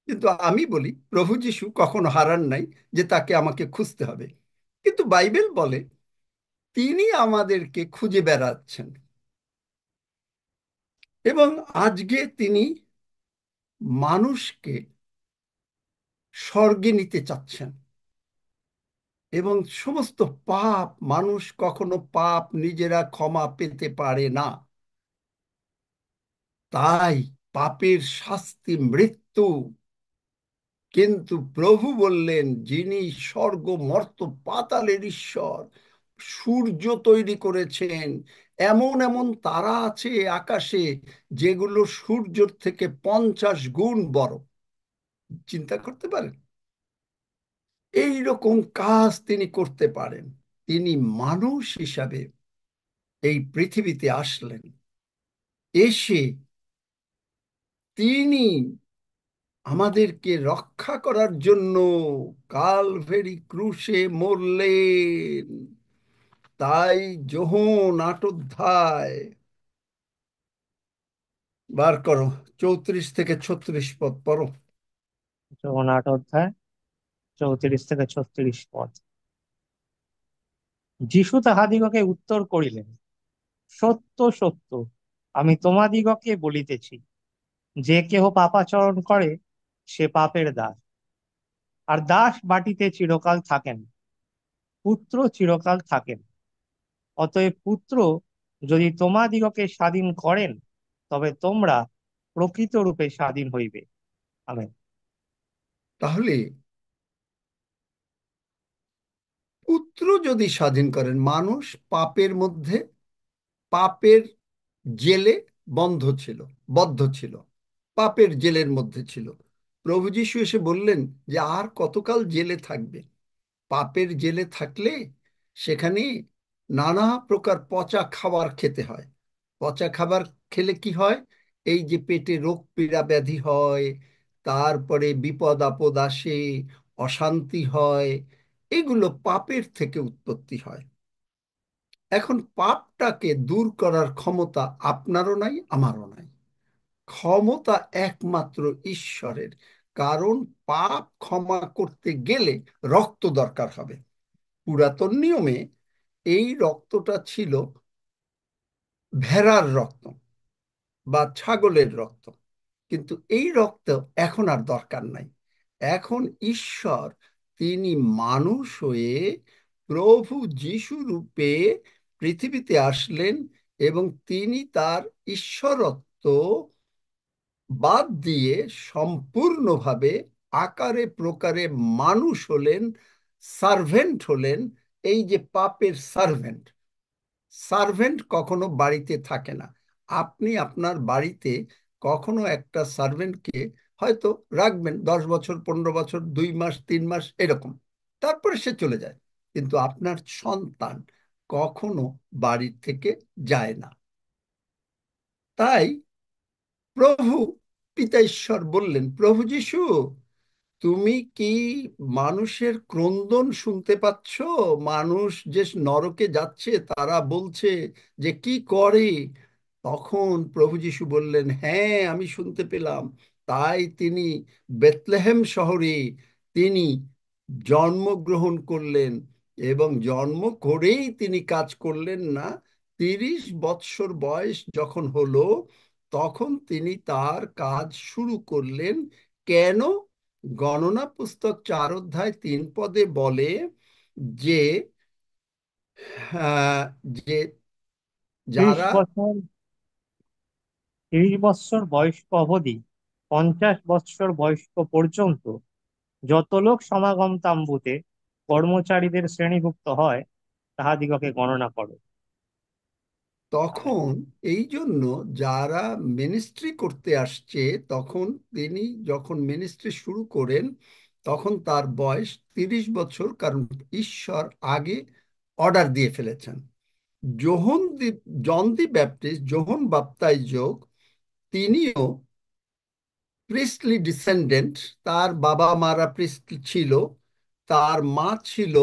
A: কিন্তু আমি বলি প্রভু যিশু কখনো হারান নাই, যে তাকে আমাকে খুঁজতে হবে। কিন্তু বাইবেল বলে তিনি আমাদেরকে খুঁজে বেড়াচ্ছেন, এবং আজকে তিনি মানুষকে স্বর্গে নিতে চাচ্ছেন। এবং সমস্ত পাপ, মানুষ কখনো পাপ নিজেরা ক্ষমা পেতে পারে না, তাই পাপের শাস্তি মৃত্যু। কিন্তু প্রভু বললেন, যিনি স্বর্গ মর্ত পাতালের ঈশ্বর, সূর্য তৈরি করেছেন, এমন এমন তারা আছে আকাশে যেগুলো সূর্যের থেকে 50 গুণ বড়। চিন্তা করতে পারেন? এই রকম কাজ তিনি করতে পারেন। তিনি মানুষ হিসাবে এই পৃথিবীতে আসলেন, এসে তিনি আমাদেরকে রক্ষা করার জন্য কালভেরি ক্রুশে মরলেন। তাই যোহন 8 অধ্যায় বার করো, 34 থেকে 36 পদ পড়ো।
B: যোহন 8 অধ্যায় 34 থেকে 36 পদ। যিশু তাহাদিগকে উত্তর করিলেন, সত্য সত্য আমি তোমাদিগকে বলিতেছি, যে কেহ পাপাচরণ করে সে পাপের দাস। আর দাস বাটিতে চিরকাল থাকেন, পুত্র চিরকাল থাকেন। অতএব পুত্র যদি তোমাদিগকে স্বাধীন করেন, তবে তোমরা প্রকৃত রূপে স্বাধীন হইবে। আমেন।
A: তাহলে পুত্র যদি স্বাধীন করেন, মানুষ পাপের মধ্যে, পাপের জেলে বদ্ধ ছিল, পাপের জেলের মধ্যে ছিল। প্রভু যীশু এসে বললেন যে আর কতকাল জেলে থাকবে? পাপের জেলে থাকলে সেখানে নানা প্রকার পচা খাবার খেতে হয়। পচা খাবার খেলে কি হয়? এই যে পেটে রোগ পীড়া ব্যাধি হয়, তারপরে বিপদ আপদ আসে, অশান্তি হয়, এগুলো পাপের থেকে উৎপত্তি হয়। এখন পাপটাকে দূর করার ক্ষমতা আপনারও নাই, আমারও নাই। ক্ষমতা একমাত্র ঈশ্বরের। কারণ পাপ ক্ষমা করতে গেলে রক্ত দরকার হবে। পুরাতন নিয়মে এই রক্তটা ছিল ভেড়ার রক্ত বা ছাগলের রক্ত, কিন্তু এই রক্ত এখন আর দরকার নাই। এখন ঈশ্বর তিনি মানুষ হয়ে প্রভু যিশু রূপে পৃথিবীতে আসলেন, এবং তিনি তার ঈশ্বরত্ব বাদ দিয়ে সম্পূর্ণভাবে আকারে প্রকারে মানুষ হলেন, সার্ভেন্ট হলেন। এই যে পাপের সার্ভেন্ট, সার্ভেন্ট কখনো বাড়িতে থাকে না। আপনি আপনার বাড়িতে কখনো একটা সার্ভেন্টকে হয়তো রাখবেন 10 বছর, 15 বছর, 2 মাস, 3 মাস এরকম, তারপরে সে চলে যায়। কিন্তু আপনার সন্তান কখনো বাড়ির থেকে যায় না। তাই প্রভু পিতা ঈশ্বর বললেন, প্রভু যিশু, তুমি কি মানুষের ক্রন্দন শুনতে পাচ্ছ? মানুষ যে নরকে যাচ্ছে, তারা বলছে যে কি করে। তখন প্রভু যিশু বললেন, হ্যাঁ, আমি শুনতে পেলাম। তাই তিনি বেথলেহেম শহরে তিনি জন্মগ্রহণ করলেন, এবং জন্ম করেই তিনি কাজ করলেন না। 30 বৎসর বয়স যখন হলো, তখন তিনি তার কাজ শুরু করলেন। কেন? গণনা পুস্তক 4 অধ্যায় 3 পদে বলে যে আহ, যে
B: ত্রিশ
A: যারা
B: বছর 30 বৎসর বয়স্ক অবধি 50 বৎসর বয়স্ক পর্যন্ত যত লোক সমাগম তাম্বুতে কর্মচারীদের শ্রেণীভুক্ত হয়, তাহাদিগকে গণনা করো। আমেন।
A: তখন এই জন্য যারা মিনিস্ট্রি করতে আসছে, তখন তিনি যখন মিনিস্ট্রি শুরু করেন, তখন তার বয়স 30 বছর, কারণ ঈশ্বর আগে অর্ডার দিয়ে ফেলেছেন। যোহন দি জন দি ব্যাপটিস্ট, যোহন বাপ্তাইজক, তিনিও প্রিস্টলি ডিসেন্ডেন্ট। তার বাবা মারা প্রিস্ট ছিল, তার মা ছিল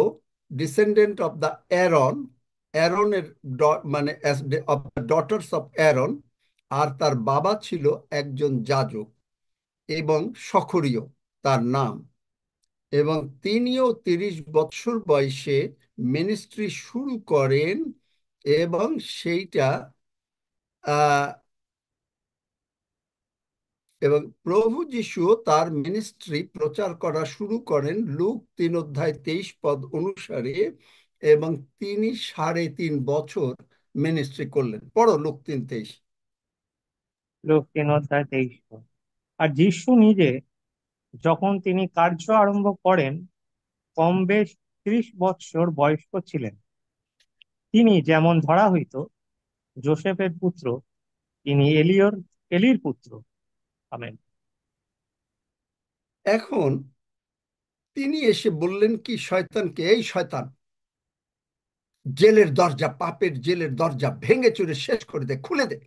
A: ডিসেন্ডেন্ট অফ দ্য অ্যারন, অ্যারনের মানে of the daughters of Aaron. আর তার বাবা ছিল একজন যাজক, এবং সখরীয় তার নাম। এবং তিনিও 30 বছর বয়সে মিনিস্ট্রি শুরু করেন, এবং সেইটা আহ এবং প্রভু যিশু তার মিনিস্ট্রি প্রচার করা শুরু করেন লুক 3 অধ্যায় 23 পদ অনুসারে, এবং তিনি 3.5 বছর মিনিস্ট্রি করলেন। পড়ো লুক 3:23।
B: লোক 3 অধ্যায় 23 পদ। আর যিশু নিজে যখন তিনি কার্য আরম্ভ করেন, কম বেশ 30 বৎসর বয়স্ক ছিলেন। তিনি যেমন ধরা হইত যোসেফের পুত্র, তিনি এলির পুত্র। আমেন।
A: এখন তিনি এসে বললেন কি শয়তানকে, এই শয়তান, জেলের দরজা, পাপের জেলের দরজা ভেঙে চুরে শেষ করে দে, খুলে দে।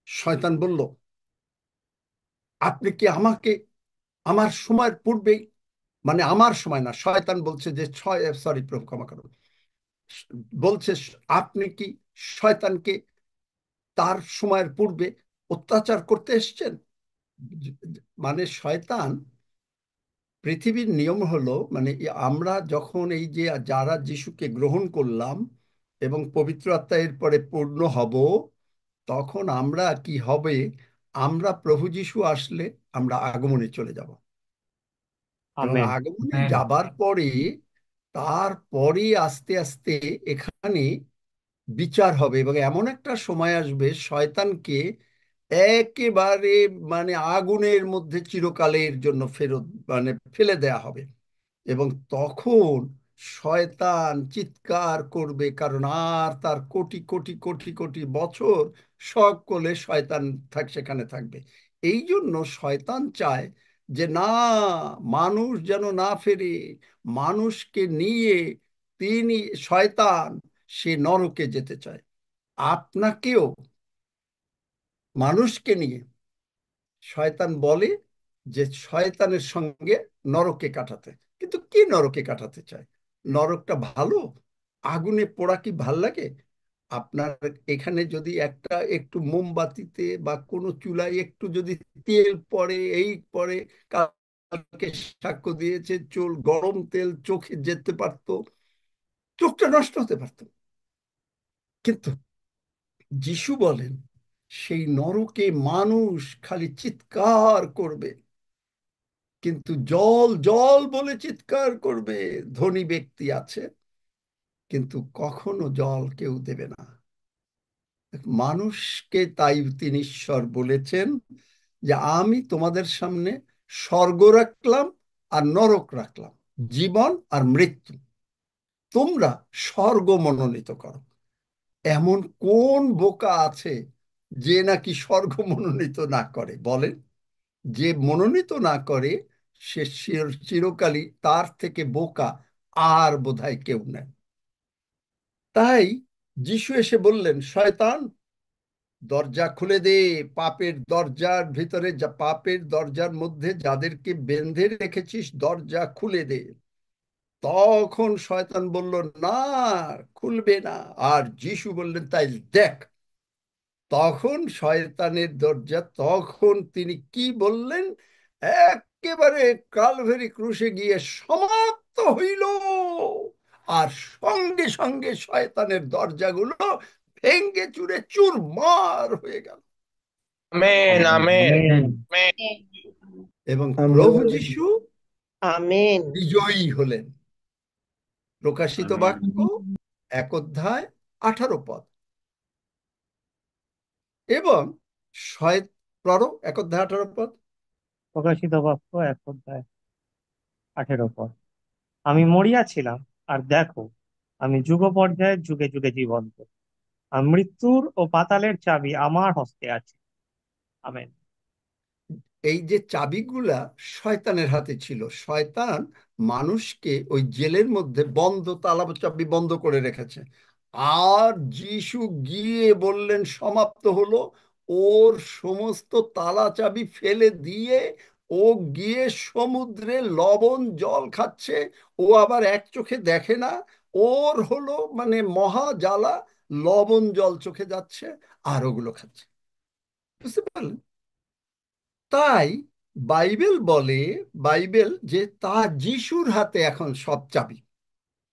A: শয়তান বলল, আপনি কি আমাকে আমার সময়ের পূর্বেই, মানে আমার সময় না, শয়তান বলছে যে সরি প্রভু ক্ষমা করুন, বলছে আপনি কি শয়তানকে তার সময়ের পূর্বে অত্যাচার করতে এসেছেন? মানে শয়তান, পৃথিবীর নিয়ম হলো, মানে আমরা যখন এই যে যারা যিশুকে গ্রহণ করলাম এবং পবিত্র আত্মা এর পরে পূর্ণ হব, তখন আমরা কি হবে, আমরা প্রভু যিশু আসলে আমরা আগমনে চলে যাব। এবং
B: আমেন।
A: আগমনে যাবার পরে, তারপরে আস্তে আস্তে এখানে বিচার হবে, এবং এমন একটা সময় আসবে শয়তানকে একেবারে মানে আগুনের মধ্যে চিরকালের জন্য ফেরত মানে ফেলে দেয়া হবে। এবং তখন শয়তান চিৎকার করবে, কারণ আর তার কোটি কোটি কোটি কোটি বছর সকলে শয়তান সেখানে থাকবে। এই জন্য শয়তান চায় যে না, মানুষ যেন না ফেরে। মানুষকে নিয়ে তিনি, শয়তান, সে নরকে যেতে চায়। আপনাকেও মানুষকে নিয়ে শয়তান বলে যে শয়তানের সঙ্গে নরকে কাটাতে। কিন্তু কি নরকে কাটাতে চায়? নরকটা ভালো? আগুনে পোড়া কি ভাল লাগে? আপনার এখানে যদি একটা একটু মোমবাতিতে বা কোনো চুলায় একটু যদি তেল পড়ে, এই পড়ে, কালকে সাক্ষ্য দিয়েছে চুল গরম তেল চোখে যেতে পারতো, চোখটা নষ্ট হতে পারতো। কিন্তু যিশু বলেন, সেই নরকে মানুষ খালি চিৎকার করবে, কিন্তু জল জল বলে চিৎকার করবে। ধনী ব্যক্তি আছে, কিন্তু কখনো জল কেউ দেবে না মানুষকে। তাই তিনি ঈশ্বর বলেছেন যে আমি তোমাদের সামনে স্বর্গ রাখলাম আর নরক রাখলাম, জীবন আর মৃত্যু, তোমরা স্বর্গ মনোনীত করো। এমন কোন বোকা আছে যে নাকি স্বর্গ মনোনীত না করে? বলেন। যে মনোনীত না করে সে চিরকালই তার থেকে বোকা আর বোধহয় কেউ নেই। তাই যিশু এসে বললেন, শয়তান দরজা খুলে দে, পাপের দরজার ভিতরে, যা পাপের দরজার মধ্যে যাদেরকে বেঁধে রেখেছিস দরজা খুলে দে। তখন শয়তান বলল, না, খুলবে না। আর যিশু বললেন, তাই দেখ। তখন শয়তানের দরজা, তখন তিনি কি বললেন? একেবারে কালভারি ক্রুশে গিয়ে সমাপ্ত হইল। আর সঙ্গে সঙ্গে শয়তানের দরজাগুলো ভেঙ্গে চুরে চুরমার হয়ে গেল।
E: Amen, amen,
B: amen.
E: আমেন।
A: এবং প্রভু
F: আমেন।
A: যিশু
F: আমেন।
A: বিজয়ী হলেন। প্রকাশিত
B: আমেন।
A: বাক্য 1 অধ্যায় 18 পদ। এবং শয় পড়ো 1 অধ্যায় 18 পদ।
B: প্রকাশিত বাক্য 1 অধ্যায় 18 পদ। আমি মরিয়াছিলাম, আর দেখো, আমি যুগ পর্যায়ে যুগে যুগে জীবন্ত, আর মৃত্যুর ও পাতালের চাবি আমার হস্তে আছে। আমেন।
A: এই যে চাবিগুলা শয়তানের হাতে ছিল, শয়তান মানুষকে ওই জেলের মধ্যে বন্ধ, তালা চাবি বন্ধ করে রেখেছে। আর যিশু গিয়ে বললেন সমাপ্ত হলো, ওর সমস্ত তালা চাবি ফেলে দিয়ে ও গিয়ে সমুদ্রে লবণ জল খাচ্ছে। ও আবার এক চোখে দেখে না, ওর হলো মানে মহা জ্বালা, লবণ জল চোখে যাচ্ছে আর ওগুলো খাচ্ছে। বুঝতে পারলেন? তাই বাইবেল বলে, বাইবেল যে তা যিশুর হাতে এখন সব চাবি,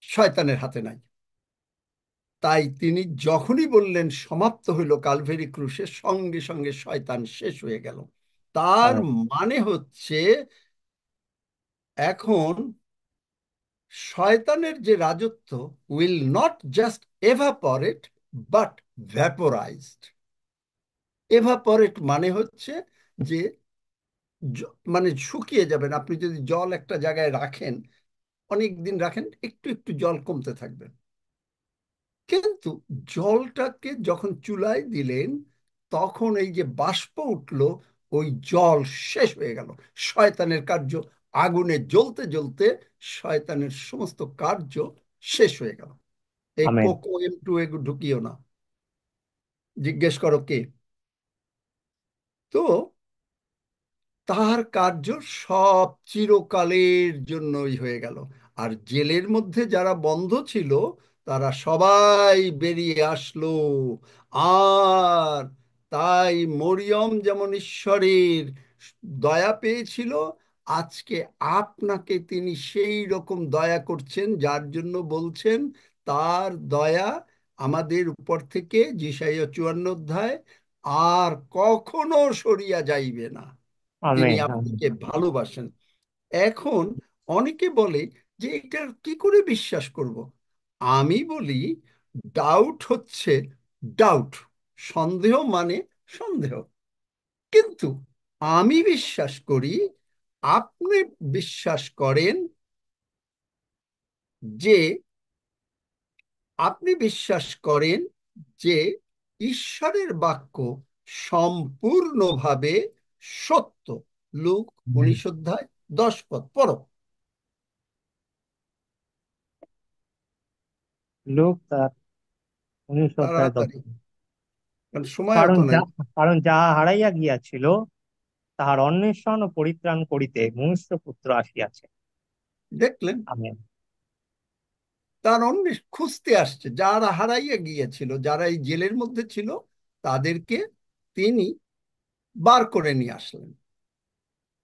A: শয়তানের হাতে নাই। তাই তিনি যখনই বললেন সমাপ্ত হইল কালভেরি ক্রুশে, সঙ্গে সঙ্গে শয়তান শেষ হয়ে গেল। তার
B: আমেন।
A: মানে হচ্ছে এখন শয়তানের যে রাজত্ব will not just evaporate but ভ্যাপোরাইজড। Evaporate মানে হচ্ছে যে মানে শুকিয়ে যাবেন। আপনি যদি জল একটা জায়গায় রাখেন, অনেক দিন রাখেন, একটু একটু জল কমতে থাকবে। কিন্তু জলটাকে যখন চুলায় দিলেন, তখন এই যে বাষ্প উঠলো, ওই জল শেষ হয়ে গেল। শয়তানের কার্য আগুনে জ্বলতে জ্বলতে শয়তানের সমস্ত কার্য শেষ হয়ে গেল। এই
B: আমেন।
A: কোকো M2 এগু ঢুকিও না, জিজ্ঞেস করো কে। তো তার কার্য সব চিরকালের জন্যই হয়ে গেল। আর জেলের মধ্যে যারা বন্ধ ছিল তারা সবাই বেরিয়ে আসলো। আর তাই মরিয়ম যেমন ঈশ্বরের দয়া পেয়েছিল, আজকে আপনাকে তিনি সেই রকম দয়া করছেন, যার জন্য বলছেন তার দয়া আমাদের উপর থেকে, যেসাইয়া 54 অধ্যায়, আর কখনো সরিয়া যাইবে না। তিনি
B: আমেন। আমেন।
A: আপনাকে ভালোবাসেন। এখন অনেকে বলে যে এটা কি করে বিশ্বাস করব? আমি বলি, ডাউট হচ্ছে ডাউট, সন্দেহ মানে সন্দেহ। কিন্তু আমি বিশ্বাস করি, আপনি বিশ্বাস করেন যে, আপনি বিশ্বাস করেন যে ঈশ্বরের বাক্য সম্পূর্ণভাবে সত্য। লূক 19 অধ্যায় 10 পদ পড়ো।
B: লোক তার 19 অধ্যায় 10।
A: তাড়াতাড়ি, কারণ সময়
B: কারণ
A: অত নাই।
B: কারণ যাহা হারাইয়া গিয়াছিল, তাহার অন্বেষণ ও পরিত্রাণ করিতে মনুষ্য পুত্র আসিয়াছে।
A: দেখলেন?
B: আমেন।
A: তার অন্য খুঁজতে আসছে যারা হারাইয়া গিয়েছিল, যারা এই জেলের মধ্যে ছিল, তাদেরকে তিনি বার করে নিয়ে আসলেন।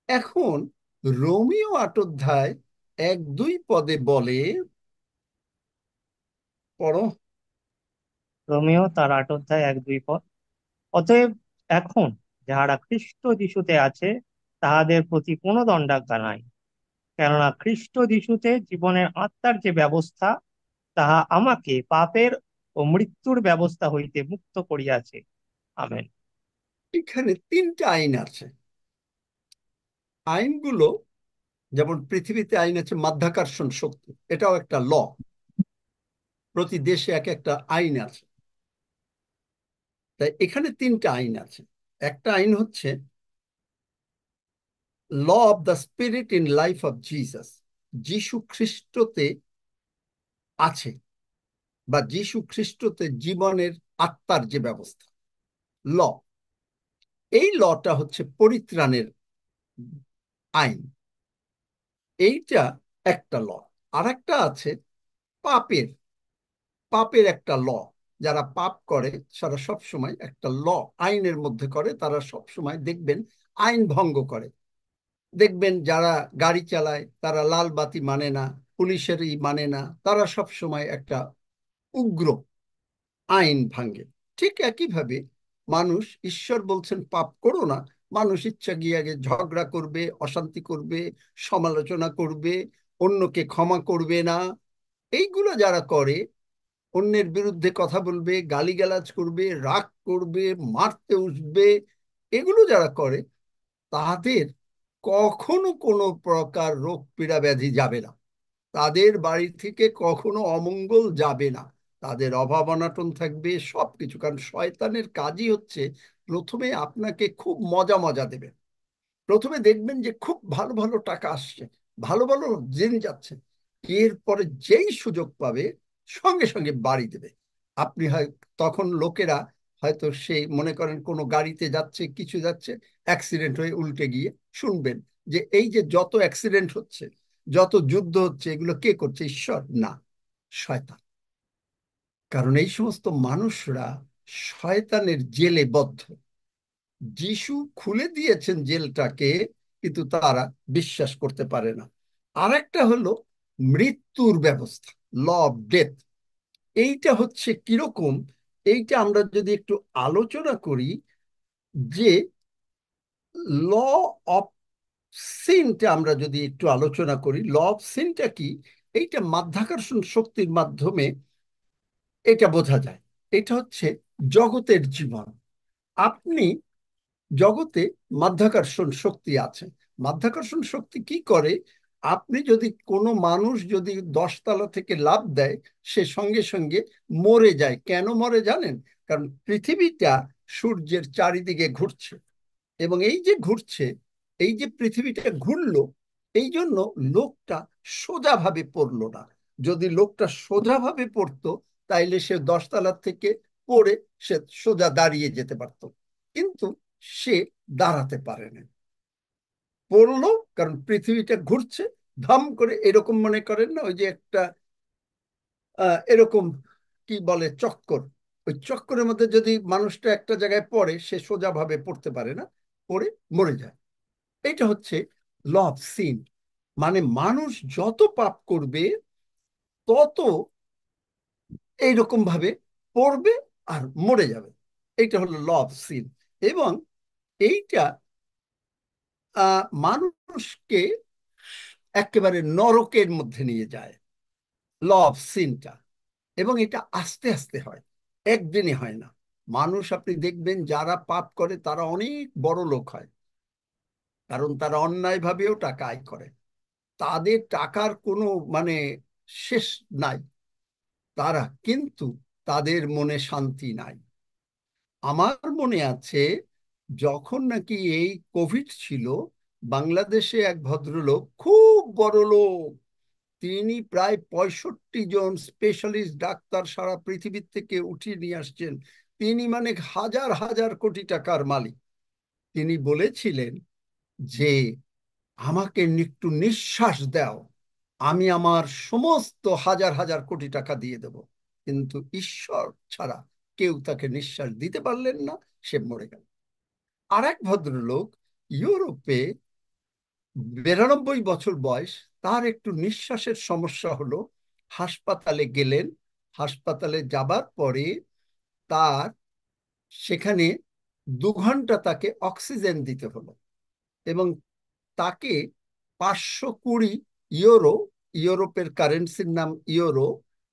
A: এখন রোমিও 8 অধ্যায় 1-2 পদে বলে, পড়ো।
B: রোমিও তার 8 অধ্যায় 1-2 পদ। অতএব এখন যাহারা খ্রিস্ট যিশুতে আছে, তাহাদের প্রতি কোনো দণ্ডাজ্ঞা নাই। কেননা খ্রিস্ট যিশুতে জীবনের আত্মার যে ব্যবস্থা, তাহা আমাকে পাপের ও মৃত্যুর ব্যবস্থা হইতে মুক্ত করিয়াছে। আমেন।
A: এখানে 3টা আইন আছে। আইনগুলো, যেমন পৃথিবীতে আইন আছে মাধ্যাকর্ষণ শক্তি, এটাও একটা ল। প্রতি দেশে এক একটা আইন আছে। তাই এখানে তিনটা আইন আছে। একটা আইন হচ্ছে law of the spirit in life of Jesus, যিশু খ্রিস্টতে আছে, বা যিশু খ্রিস্টতে জীবনের আত্মার যে ব্যবস্থা, ল। এই লটা হচ্ছে পরিত্রাণের আইন, এইটা একটা ল। আর একটা আছে পাপের, পাপের একটা ল। যারা পাপ করে তারা সব সময় একটা ল আইনের মধ্যে করে, তারা সব সময় দেখবেন আইন ভঙ্গ করে। দেখবেন যারা গাড়ি চালায় তারা লাল বাতি মানে না, পুলিশেরই মানে না, তারা সব সময় একটা উগ্র আইন ভাঙে। ঠিক একইভাবে মানুষ, ঈশ্বর বলছেন পাপ করো না, মানুষ ইচ্ছা গিয়ে আগে ঝগড়া করবে, অশান্তি করবে, সমালোচনা করবে, অন্যকে ক্ষমা করবে না। এইগুলো যারা করে, অন্যের বিরুদ্ধে কথা বলবে, গালিগালাজ করবে, রাগ করবে, মারতে উঠবে, এগুলো যারা করে তাদের কখনো কোনো প্রকার রোগ পীড়া ব্যাধি যাবে না, তাদের বাড়ি থেকে কখনো অমঙ্গল যাবে না, তাদের অভাব অনাটন থাকবে সবকিছু। কারণ শয়তানের কাজই হচ্ছে প্রথমে আপনাকে খুব মজা মজা দেবে। প্রথমে দেখবেন যে খুব ভালো ভালো টাকা আসছে, ভালো ভালো জিনিস যাচ্ছে, এরপরে যেই সুযোগ পাবে সঙ্গে সঙ্গে বাড়ি দেবে। আপনি হয় তখন লোকেরা হয়তো সেই মনে করেন কোনো গাড়িতে যাচ্ছে, কিছু যাচ্ছে, অ্যাক্সিডেন্ট হয়ে উল্টে গিয়ে শুনবেন যে এই যে যত অ্যাক্সিডেন্ট হচ্ছে, যত যুদ্ধ হচ্ছে, এগুলো কে করছে? ঈশ্বর না, শয়তান। কারণ এই সমস্ত মানুষরা শয়তানের জেলে বদ্ধ। যিশু খুলে দিয়েছেন জেলটাকে, কিন্তু তারা বিশ্বাস করতে পারে না। আর একটা হলো মৃত্যুর ব্যবস্থা, ল অফ ডেথ। এইটা হচ্ছে কিরকম, এইটা আমরা যদি একটু আলোচনা করি, যে ল অফ সিনটা আমরা যদি একটু আলোচনা করি, ল অফ সিনটা কি? এইটা মাধ্যাকর্ষণ শক্তির মাধ্যমে এটা বোঝা যায়। এটা হচ্ছে জগতের জীবন। আপনি জগতে মাধ্যাকর্ষণ শক্তি আছে। মাধ্যাকর্ষণ শক্তি কি করে? আপনি যদি কোনো মানুষ যদি 10 তলা থেকে লাফ দেয়, সে সঙ্গে সঙ্গে মরে যায়। কেন মরে জানেন? কারণ পৃথিবীটা সূর্যের চারিদিকে ঘুরছে, এবং এই যে ঘুরছে, এই যে পৃথিবীটা ঘুরলো, এই জন্য লোকটা সোজাভাবে পড়লো না। যদি লোকটা সোজাভাবে পড়তো, তাইলে সে 10 তলার থেকে পড়ে সে সোজা দাঁড়িয়ে যেতে পারতো, কিন্তু সে দাঁড়াতে পারে না, পড়লো। কারণ পৃথিবীটা ঘুরছে ধাম করে, এরকম মনে করেন না, ওই যে একটা এরকম কি বলে চক্কর, ওই চক্করের মধ্যে যদি মানুষটা একটা জায়গায় পড়ে, সে সোজাভাবে পড়তে পারে না, পড়ে মরে যায়। এটা হচ্ছে ল অফ সিন। মানে মানুষ যত পাপ করবে তত এইরকম ভাবে পড়বে আর মরে যাবে। এইটা হলো ল অফ সিন। এবং এইটা মানুষকে একেবারে নরকের মধ্যে নিয়ে যায়, ল অফ সিনটা। এবং এটা আস্তে আস্তে হয়, একদিনে হয় না। মানুষ, আপনি দেখবেন যারা পাপ করে তারা অনেক বড় লোক হয়, কারণ তারা অন্যায়ভাবেও টাকা আয় করে। তাদের টাকার কোনো মানে শেষ নাই, তারা কিন্তু তাদের মনে শান্তি নাই। আমার মনে আছে যখন নাকি এই কোভিড ছিল, বাংলাদেশে এক ভদ্রলোক, খুব বড় লোক, তিনি প্রায় 65 জন স্পেশালিস্ট ডাক্তার সারা পৃথিবীর থেকে উঠিয়ে নিয়ে আসছেন। তিনি মানে হাজার হাজার কোটি টাকার মালিক। তিনি বলেছিলেন যে আমাকে একটু নিঃশ্বাস দাও, আমি আমার সমস্ত হাজার হাজার কোটি টাকা দিয়ে দেব। কিন্তু ঈশ্বর ছাড়া কেউ তাকে নিঃশ্বাস দিতে পারলেন না, সে মরে গেল। আর এক ভদ্রলোক ইউরোপে, 92 বছর বয়স, তার একটু নিঃশ্বাসের সমস্যা হলো, হাসপাতালে গেলেন। হাসপাতালে যাবার পরে তার সেখানে 2 ঘন্টা তাকে অক্সিজেন দিতে হলো, এবং তাকে 520 ইউরো, ইউরোপের কারেন্সির নাম ইউরো,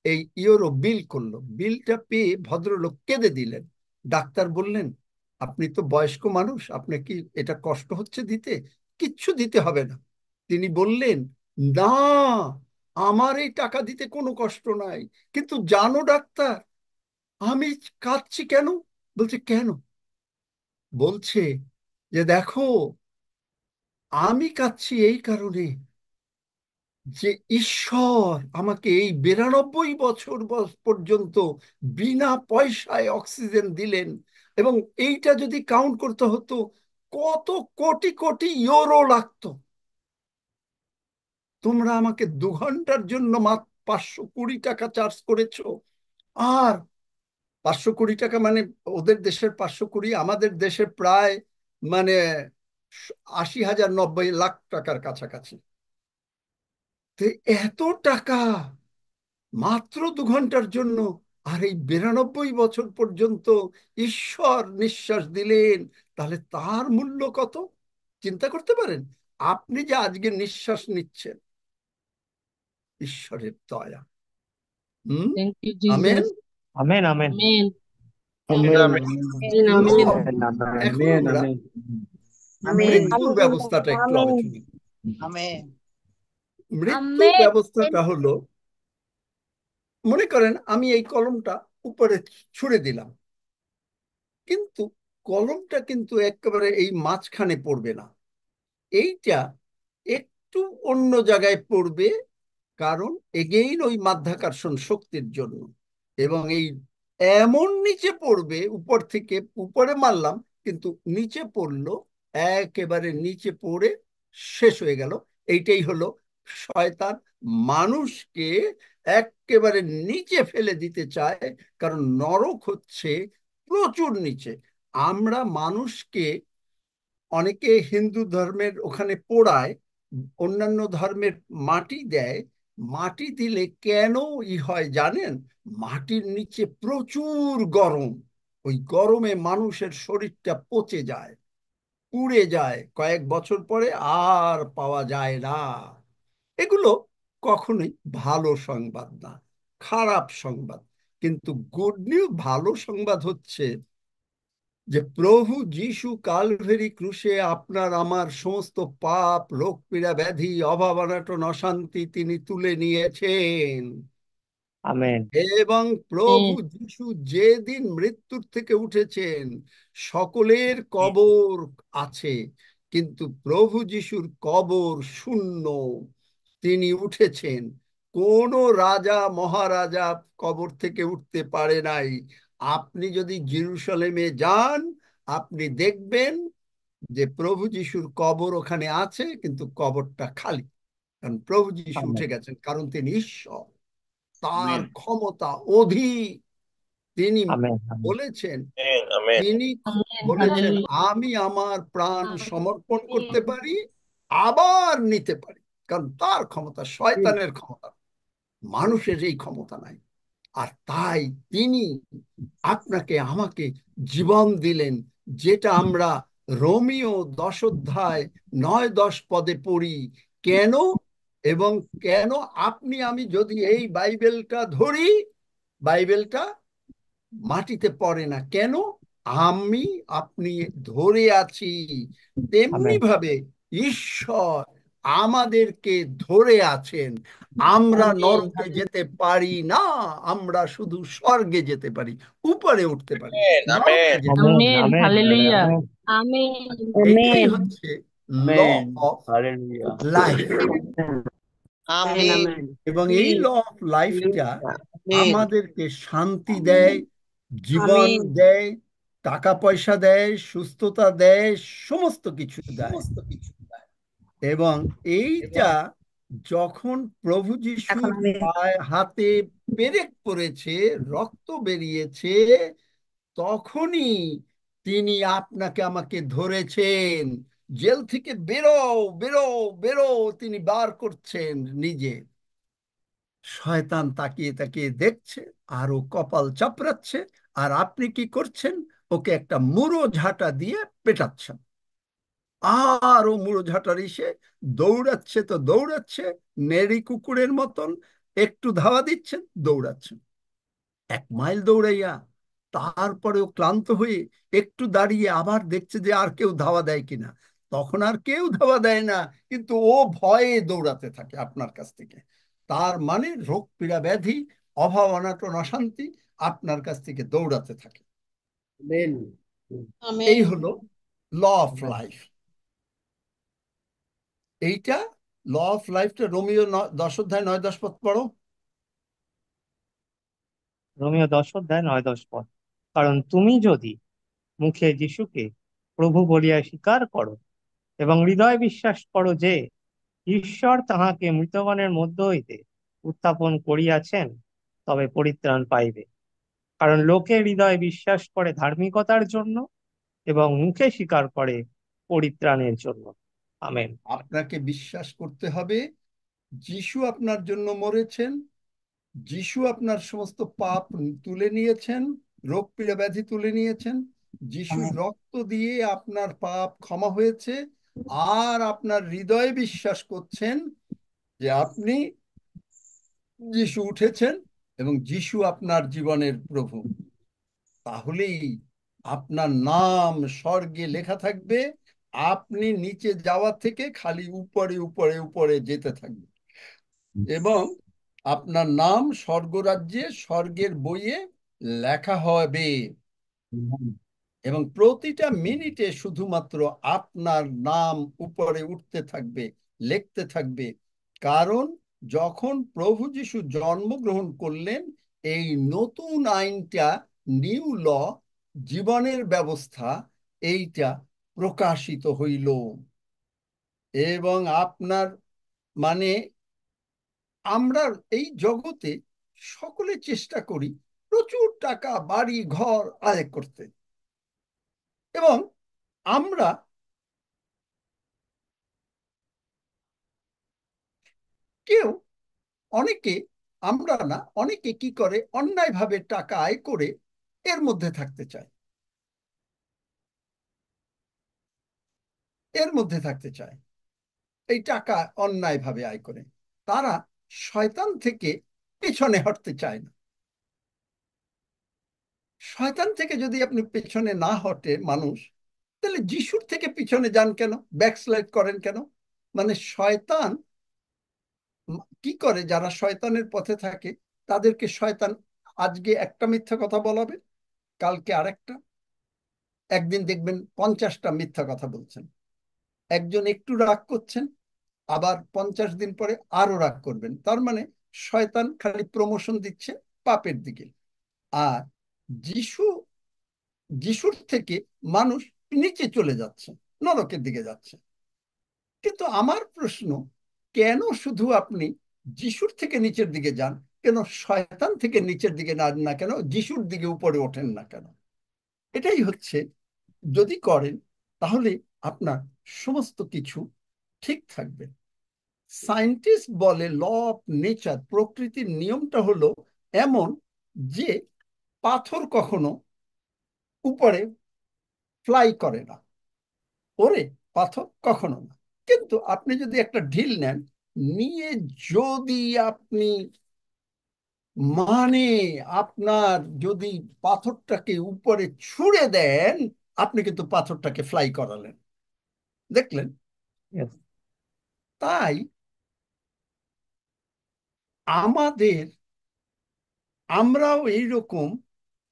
A: এই ইউরো বিল করলো। বিলটা পেয়ে ভদ্রলোক কেঁদে দিলেন। ডাক্তার বললেন, আপনি তো বয়স্ক মানুষ, আপনার কি এটা কষ্ট হচ্ছে দিতে? কিচ্ছু দিতে হবে না। তিনি বললেন, না, আমার এই টাকা দিতে কোনো কষ্ট নাই, কিন্তু জানো ডাক্তার, আমি কাঁদছি কেন? বলছে, কেন? বলছে যে, দেখো, আমি কাঁদছি এই কারণে যে ঈশ্বর আমাকে এই 92 বছর পর্যন্ত বিনা পয়সায় অক্সিজেন দিলেন। এবং এইটা যদি কাউন্ট করতে হতো, কত কোটি কোটি ইউরো লাগতো। তোমরা আমাকে 2 ঘন্টার জন্য মাত্র 520 টাকা চার্জ করেছো। আর 520 টাকা মানে ওদের দেশের 520, আমাদের দেশের প্রায় মানে 80,000 90 লাখ টাকার কাছাকাছি। তো এত টাকা মাত্র 2 ঘন্টার জন্য। আর এই 92 বছর পর্যন্ত ঈশ্বর নিঃশ্বাস দিলেন, তাহলে তার মূল্য কত? চিন্তা করতে পারেন? আপনি যে আজকে নিঃশ্বাস নিচ্ছেন, ঈশ্বরের দয়া। হুম।
C: Thank you,
A: amen.
C: Jesus.
B: Amen amen.
C: Amen.
E: Amen.
C: Amen.
A: লোভ। এখন আমরা
C: Amen.
A: মৃত্যুর ব্যবস্থাটা একটু আলোচনা করি।
F: আমেন।
A: মৃত্যুর ব্যবস্থাটা হলো, মনে করেন আমি এই কলমটা উপরে ছুঁড়ে দিলাম, কিন্তু কলমটা কিন্তু একেবারে এই মাঝখানে পড়বে না, এইটা একটু অন্য জায়গায় পড়বে, কারণ এগেইন ওই মাধ্যাকর্ষণ শক্তির জন্য। এবং এই এমন নিচে পড়বে, উপর থেকে উপরে মারলাম কিন্তু নিচে পড়লো, একেবারে নিচে পড়ে শেষ হয়ে গেল। এইটাই হলো শয়তান মানুষকে একেবারে নিচে ফেলে দিতে চায়, কারণ নরক হচ্ছে প্রচুর নিচে। আমরা মানুষকে, অনেকে হিন্দু ধর্মের ওখানে পোড়ায়, অন্যান্য ধর্মের মাটি দেয়। মাটি দিলে কেন হয় জানেন? মাটির নিচে প্রচুর গরম, ওই গরমে মানুষের শরীরটা পচে যায়, পুড়ে যায়, কয়েক বছর পরে আর পাওয়া যায় না। এগুলো কখনোই ভালো সংবাদ না, খারাপ সংবাদ। কিন্তু গুড নিউজ, ভালো সংবাদ হচ্ছে যে প্রভু যিশু কালভেরি ক্রুশে আপনার আমার সমস্ত পাপ, রোগ পীড়া, ব্যাধি, অভাব, অনটন, অশান্তি তিনি তুলে নিয়েছেন।
B: আমেন
A: এবং প্রভু যিশু যেদিন মৃত্যুর থেকে উঠেছেন, সকলের কবর আছে, কিন্তু প্রভু যিশুর কবর শূন্য। তিনি উঠেছেন, কোন রাজা মহারাজা কবর থেকে উঠতে পারে নাই। আপনি যদি জেরুসালেমে যান, আপনি দেখবেন যে প্রভু যিশুর কবর ওখানে আছে, কিন্তু কবরটা খালি, কারণ প্রভু যিশু
B: আমেন
A: উঠে গেছেন, কারণ তিনি ঈশ্বর, তার
F: আমেন।
A: ক্ষমতা অধিক। তিনি
B: আমেন আমেন।
A: বলেছেন,
E: Amen.
A: তিনি
C: Amen.
A: বলেছেন,
C: Hallelujah.
A: আমি আমার প্রাণ সমর্পণ করতে
C: Amen.
A: পারি, আবার নিতে পারি, কারণ তার ক্ষমতা, শয়তানের ক্ষমতা, মানুষের এই ক্ষমতা নাই। আর তাই তিনি আপনাকে আমাকে জীবন দিলেন, যেটা আমরা রোমিও 10 অধ্যায় 9-10 পদে পড়ি। কেন? এবং কেন আপনি আমি যদি এই বাইবেলটা ধরি, বাইবেলটা মাটিতে পড়ে না কেন? আমি আপনি ধরে আছি, তেমনি
B: আমেন
A: ভাবে ঈশ্বর আমাদেরকে ধরে আছেন। আমরা
C: Amen.
A: নরকে যেতে পারি না, আমরা শুধু স্বর্গে যেতে পারি, উপরে উঠতে পারি, নরকে
E: Amen.
A: যেতে পারি।
B: Amen
C: Amen.
B: Amen
C: Hallelujah.
B: Amen.
C: Amen.
A: এইটাই
C: Amen.
A: হচ্ছে law
B: amen.
A: Of
B: hallelujah.
A: Life.
F: Amen.
C: Amen.
A: এবং এই ল অফ লাইফটা
F: আমেন।
A: আমাদেরকে শান্তি দেয়, জীবন
C: Amen.
A: দেয়, টাকা পয়সা দেয়, সুস্থতা দেয়, সমস্ত কিছু দেয়। এবং এইটা যখন প্রভু
C: এখন
A: যিশুর
C: আমি
A: হাতে পেরেক পড়েছে, রক্ত বেরিয়েছে, তখনই তিনি আপনাকে আমাকে ধরেছেন। জেল থেকে বেরো, বেরো, বেরো, তিনি বার করছেন নিজে। শয়তান তাকিয়ে তাকিয়ে দেখছে, আর ও কপাল চাপড়াচ্ছে। আর আপনি কি করছেন? ওকে একটা মুড়ো ঝাঁটা দিয়ে পেটাচ্ছেন। আর ও মুড়ো ঝাঁটার ইসে দৌড়াচ্ছে তো দৌড়াচ্ছে, নেড়ি কুকুরের মতন, একটু ধাওয়া দিচ্ছেন, দৌড়াচ্ছেন 1 মাইল দৌড়াইয়া। তারপরেও ক্লান্ত হয়ে একটু দাঁড়িয়ে আবার দেখছে যে আর কেউ ধাওয়া দেয় কিনা। তখন আর কেউ ধাওয়া দেয় না, কিন্তু ও ভয়ে দৌড়াতে থাকে আপনার কাছ থেকে। তার মানে রোগ পীড়া ব্যাধি, অভাব অনাটন অশান্তি আপনার কাছ থেকে দৌড়াতে থাকে। এই
F: আমেন।
A: হলো ল অফ লাইফ। এইটা ল অফ লাইফটা রোমিও 10 অধ্যায় 9-10 পদ পড়ো।
B: রোমিও 10 অধ্যায় 9-10 পদ। কারণ তুমি যদি মুখে যিশুকে প্রভু বলিয়া স্বীকার করো এবং হৃদয় বিশ্বাস করো যে ঈশ্বর তাহাকে মৃতগণের মধ্য হইতে উত্থাপন করিয়াছেন, তবে পরিত্রাণ পাইবে। কারণ লোকে হৃদয় বিশ্বাস করে ধার্মিকতার জন্য এবং মুখে স্বীকার করে পরিত্রাণের জন্য। আমেন।
A: আপনাকে বিশ্বাস করতে হবে যিশু আপনার জন্য মরেছেন, যিশু আপনার সমস্ত পাপ তুলে নিয়েছেন, রোগ পীড়া ব্যাধি তুলে নিয়েছেন, যিশুর রক্ত দিয়ে আপনার পাপ ক্ষমা হয়েছে, আর আপনার হৃদয়ে বিশ্বাস করছেন যে আপনি যিশু উঠেছেন এবং যিশু আপনার জীবনের প্রভু। তাহলেই আপনার নাম স্বর্গে লেখা থাকবে, আপনি নিচে যাওয়া থেকে খালি উপরে উপরে উপরে যেতে থাকবে, এবং আপনার নাম স্বর্গরাজ্যে স্বর্গের বইয়ে লেখা হবে। এবং প্রতিটা মিনিটে শুধুমাত্র আপনার নাম উপরে উঠতে থাকবে, লিখতে থাকবে। কারণ যখন প্রভু যিশু জন্মগ্রহণ করলেন, এই নতুন আইনটা, নিউ ল, জীবনের ব্যবস্থা, এইটা প্রকাশিত হইল। এবং আপনার মানে আমরা এই জগতে সকলে চেষ্টা করি প্রচুর টাকা, বাড়ি, ঘর আয় করতে, এবং আমরা কেউ অনেকে, আমরা না, অনেকে কি করে অন্যায়ভাবে টাকা আয় করে এর মধ্যে থাকতে চায়, এর মধ্যে থাকতে চায়, এই টাকা অন্যায়ভাবে আয় করে। তারা শয়তান থেকে পেছনে হটতে চায় না। শয়তান থেকে যদি আপনি পেছনে না হটে মানুষ, তাহলে যিশুর থেকে পিছনে যান কেন, ব্যাকস্লাইড করেন কেন? মানে শয়তান কি করে, যারা শয়তানের পথে থাকে তাদেরকে শয়তান আজকে একটা মিথ্যা কথা বলাবে, কালকে আরেকটা, একদিন দেখবেন 50টা মিথ্যা কথা বলছেন। একজন একটু রাগ করছেন, আবার 50 দিন পরে আরো রাগ করবেন। তার মানে শয়তান খালি প্রমোশন দিচ্ছে পাপের দিকে। আর যিশু, যিশুর থেকে মানুষ নিচে চলে যাচ্ছে, নরকের দিকে যাচ্ছে। কিন্তু আমার প্রশ্ন, কেন শুধু আপনি যিশুর থেকে নিচের দিকে যান, কেন শয়তান থেকে নিচের দিকে না কেন যিশুর দিকে উপরে ওঠেন না কেন? এটাই হচ্ছে, যদি করেন তাহলে আপনার সমস্ত কিছু ঠিক থাকবে। সায়েন্টিস্ট বলে ল অফ নেচার, প্রকৃতির নিয়মটা হলো এমন যে পাথর কখনো উপরে ফ্লাই করে না, ওরে পাথর কখনো না। কিন্তু আপনি যদি একটা ঢিল নেন, নিয়ে যদি আপনি মানে আপনার যদি পাথরটাকে উপরে ছুঁড়ে দেন, আপনি কিন্তু পাথরটাকে ফ্লাই করালেন, দেখলেন?
B: Yes.
A: তাই আমাদের, আমরাও এইরকম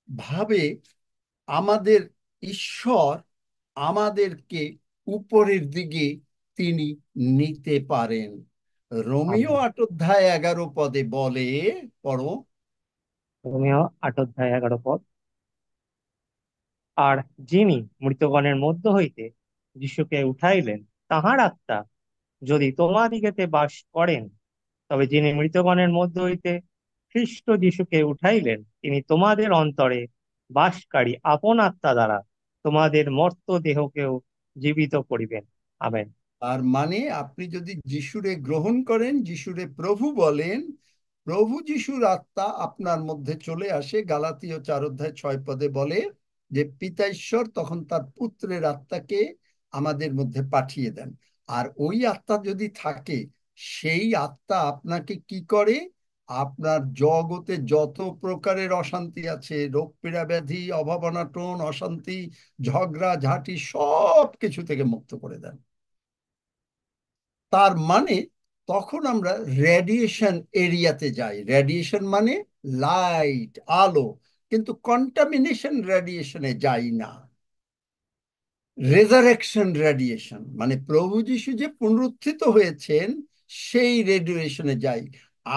A: ভাবে আমাদের ঈশ্বর আমাদেরকে উপরের দিকে তিনি নিতে পারেন। Romeo
B: amen.
A: 8 অধ্যায় 11 পদে বলে, পড়ো।
B: রোমিও 8 অধ্যায় 11 পদ। আর যিনি মৃতগণের মধ্য হইতে যিশুকে উঠাইলেন, তাহার আত্মা যদি তোমাদিগতে বাস করেন, তবে যিনি মৃতগণের মধ্য হইতে খ্রিস্ট যিশুকে উঠাইলেন, তিনি তোমাদের অন্তরে বাসকারী আপন আত্মা দ্বারা তোমাদের মর্ত দেহকেও জীবিত করিবেন। আমেন।
A: আর মানে আপনি যদি যিশুরে গ্রহণ করেন, যিশুরে প্রভু বলেন, প্রভু যিশুর আত্মা আপনার মধ্যে চলে আসে। গালাতীয় 4 অধ্যায় 6 পদে বলে যে পিতা ঈশ্বর তখন তার পুত্রের আত্মাকে আমাদের মধ্যে পাঠিয়ে দেন। আর ওই আত্মা যদি থাকে, সেই আত্মা আপনাকে কি করে, আপনার জগতে যত প্রকারের অশান্তি আছে, রোগ পীড়া ব্যাধি, অভাব অনটন, অশান্তি, ঝগড়া ঝাঁটি, সব কিছু থেকে মুক্ত করে দেন। তার মানে তখন আমরা রেডিয়েশন এরিয়াতে যাই। রেডিয়েশন মানে লাইট, আলো, কিন্তু কন্টামিনেশন রেডিয়েশনে যাই না। রেজারেকশন রেডিয়েশন মানে প্রভু যিশু যে পুনরুত্থিত হয়েছেন সেই রেডিয়েশনে যাই।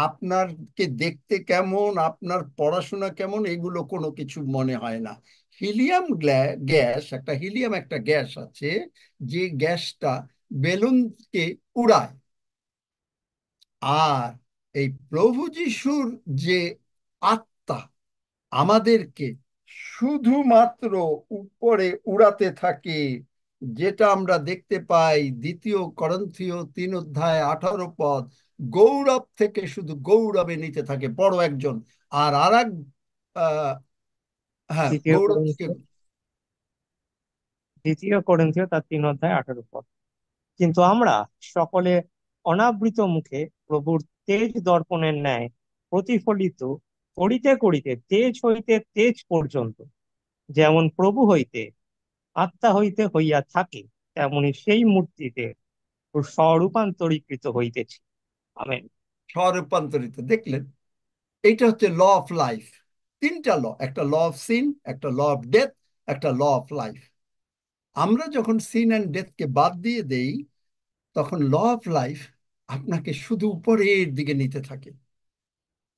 A: আপনারকে দেখতে কেমন, আপনার পড়াশোনা কেমন, এগুলো কোনো কিছু মনে হয় না। হিলিয়াম গ্যাস, একটা হিলিয়াম একটা গ্যাস আছে যে গ্যাসটা বেলুনকে উড়ায়। আর এই প্রভু যিশুর যে আত্মা আমাদেরকে শুধুমাত্র উপরে উড়াতে থাকে, যেটা আমরা দেখতে পাই 2 করিন্থীয় 3 অধ্যায় 18 পদ, গৌরব থেকে শুধু গৌরবে নিতে থাকে বড় একজন। আর এক হ্যাঁ,
B: দ্বিতীয়
A: গৌরব থেকে।
B: করিন্থীয় দ্বিতীয় করিন্থীয় তার 3 অধ্যায় 18 পদ। কিন্তু আমরা সকলে অনাবৃত মুখে প্রভুর তেজ দর্পণের ন্যায় প্রতিফলিত করিতে করিতে তেজ হইতে তেজ পর্যন্ত যেমন প্রভু হইতে আত্মা হইতে হইয়া থাকে, তেমনি সেই মূর্তিতে স্বরূপান্তরীকৃত হইতেছি। আমেন।
A: স্বরূপান্তরিত, দেখলেন? এইটা হচ্ছে ল অফ লাইফ। 3টা ল, একটা ল অফ সিন, একটা ল অফ ডেথ, একটা ল অফ লাইফ। আমরা যখন সিন অ্যান্ড ডেথকে বাদ দিয়ে দেই, তখন ল অফ লাইফ আপনাকে শুধু উপরের দিকে নিতে থাকে,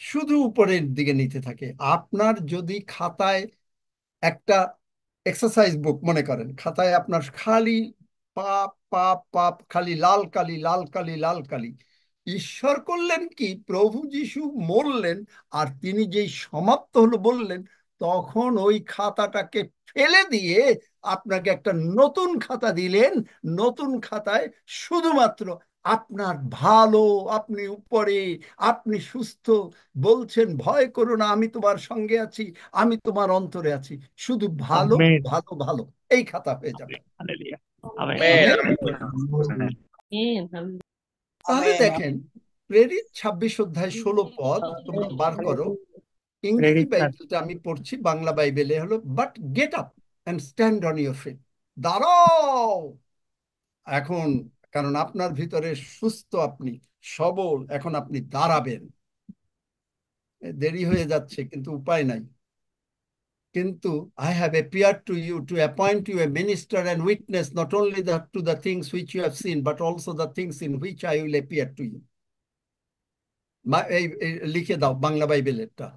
A: শুধু উপরের দিকে নিতে থাকে। আপনার যদি খাতায় একটা এক্সারসাইজ বুক মনে করেন, খাতায় আপনার খালি পাপ পাপ পাপ, খালি লাল কালি লাল কালি লাল কালি। ঈশ্বর করলেন কি, প্রভু যিশু মরলেন, আর তিনি যেই সমাপ্ত হলো বললেন, তখন ওই খাতাটাকে ফেলে দিয়ে আপনাকে একটা নতুন খাতা দিলেন। নতুন খাতায় শুধুমাত্র আপনার ভালো, আপনি উপরে, আপনি সুস্থ, বলছেন ভয় করো না, আমি তোমার সঙ্গে আছি, আমি তোমার অন্তরে আছি, শুধু ভালো
B: আমেন।
A: ভালো ভালো, এই খাতা হয়ে যাবে।
B: হালেলুয়া। আমেন।
E: আমেন।
A: আমেন। তাহলে
F: আমেন।
A: দেখেন, প্রেরিত 26 অধ্যায় 16 পদ তোমরা বার করো। ইংরেজি
B: প্রেরিত
A: বাইবেলটা আমি পড়ছি, বাংলা বাইবেলে হলো, but get up and stand on your feet. দাঁড়াও এখন, কারণ আপনার ভিতরে সুস্থ, আপনি সবল, এখন আপনি দাঁড়াবেন। দেরি হয়ে যাচ্ছে কিন্তু উপায় নাই। কিন্তু I have appeared to you to appoint you a minister and witness not only to the things which you have seen, but also the things in which I will appear to you. এই লিখে দাও বাংলা বাইবেলেরটা।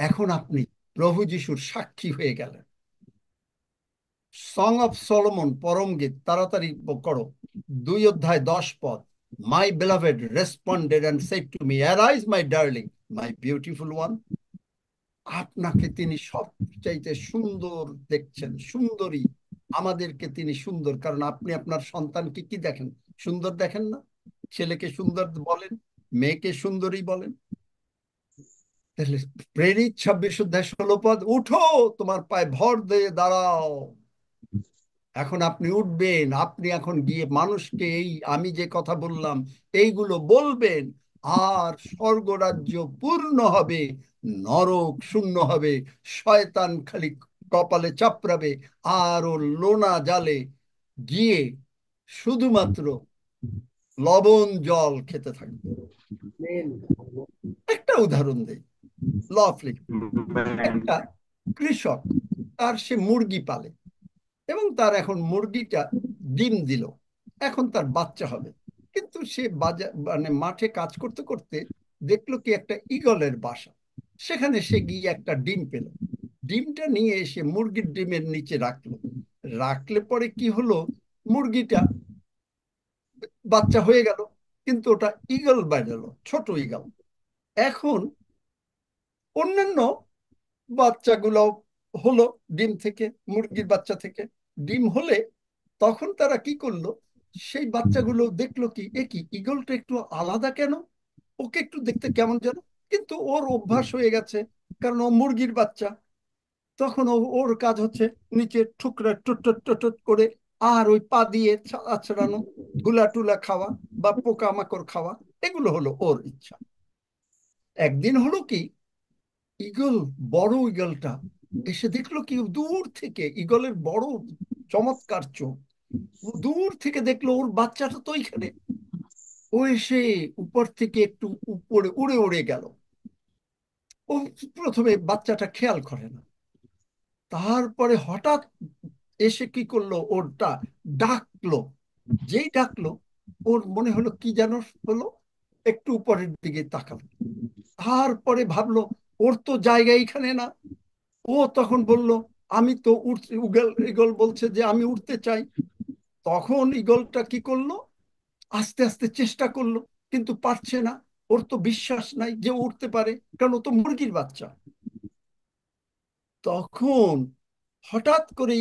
A: এখন আপনি প্রভু যিশুর সাক্ষী হয়ে গেলেন। সং অফ সলোমন, পরম গীত, তাড়াতাড়ি করো, 2 অধ্যায় 10 পদ। My beloved responded and said to me, Arise, my darling, my beautiful one. আপনাকে তিনি সবচাইতে সুন্দর দেখছেন, সুন্দরী। আমাদেরকে তিনি সুন্দর, কারণ আপনি আপনার সন্তানকে কি দেখেন? সুন্দর দেখেন না? ছেলেকে সুন্দর বলেন, মেয়েকে সুন্দরী বলেন। তাহলে প্রেরিত 26 অধ্যায় 16 পদ, উঠো, তোমার পায়ে ভর দিয়ে দাঁড়াও। এখন আপনি উঠবেন, আপনি এখন গিয়ে মানুষকে এই আমি যে কথা বললাম এইগুলো বলবেন, আর স্বর্গরাজ্য পূর্ণ হবে, নরক শূন্য হবে, শয়তান খালি কপালে চাপড়াবে, আর ও লোনা জালে গিয়ে শুধুমাত্র লবণ জল খেতে থাকবে। একটা উদাহরণ দেই, ল অফ লিকুইড। একটা কৃষক, তার সে মুরগি পালে, এবং তার এখন মুরগিটা ডিম দিল, এখন তার বাচ্চা হবে। কিন্তু সে বাজার মানে মাঠে কাজ করতে করতে দেখলো কি একটা ঈগলের বাসা, সেখানে সে গিয়ে একটা ডিম পেল। ডিমটা নিয়ে এসে মুরগির ডিমের নিচে রাখলো। রাখলে পরে কি হলো, মুরগিটা বাচ্চা হয়ে গেল, কিন্তু ওটা ঈগল বেরোলো, ছোট ঈগল। এখন অন্যান্য বাচ্চাগুলো হলো ডিম থেকে, মুরগির বাচ্চা থেকে ডিম হলে, তখন তারা কি করলো, সেই বাচ্চাগুলো দেখলো কি, এ কি, ঈগলটা একটু আলাদা কেন, ওকে একটু দেখতে কেমন যেন, কিন্তু ওর অভ্যাস হয়ে গেছে, কারণ ও মুরগির বাচ্চা। তখন ওর কাজ হচ্ছে নিচে ঠুকরা টুট টুট টুট টুট করে, আর ওই পা দিয়ে আছড়ানো, ধুলা টুলা খাওয়া বা পোকামাকড় খাওয়া, এগুলো হলো ওর ইচ্ছা। একদিন হলো কি, ঈগল, বড় ঈগলটা এসে দেখলো কি, দূর থেকে ঈগলের বড় চমৎকার চোখ, ও দূর থেকে দেখলো ওর বাচ্চাটা তো এখানে। ও এসে উপর থেকে একটু উপরে উড়ে উড়ে গেল। ও প্রথমে বাচ্চাটা খেয়াল করে না, তারপরে হঠাৎ এসে কি করলো, ওরটা ডাকলো। যেই ডাকলো, ওর মনে হলো কি যেন হলো, একটু উপরের দিকে তাকালো। তারপরে ভাবলো ওর তো জায়গা এখানে না। ও তখন বলল, আমি তো উঠতে, ঈগল বলছে যে আমি উঠতে চাই। তখন ঈগলটা কি করলো, আস্তে আস্তে চেষ্টা করলো, কিন্তু পারছে না। ওর তো বিশ্বাস নাই যে ও উঠতে পারে, কারণ ও তো মুরগির বাচ্চা। তখন হঠাৎ করে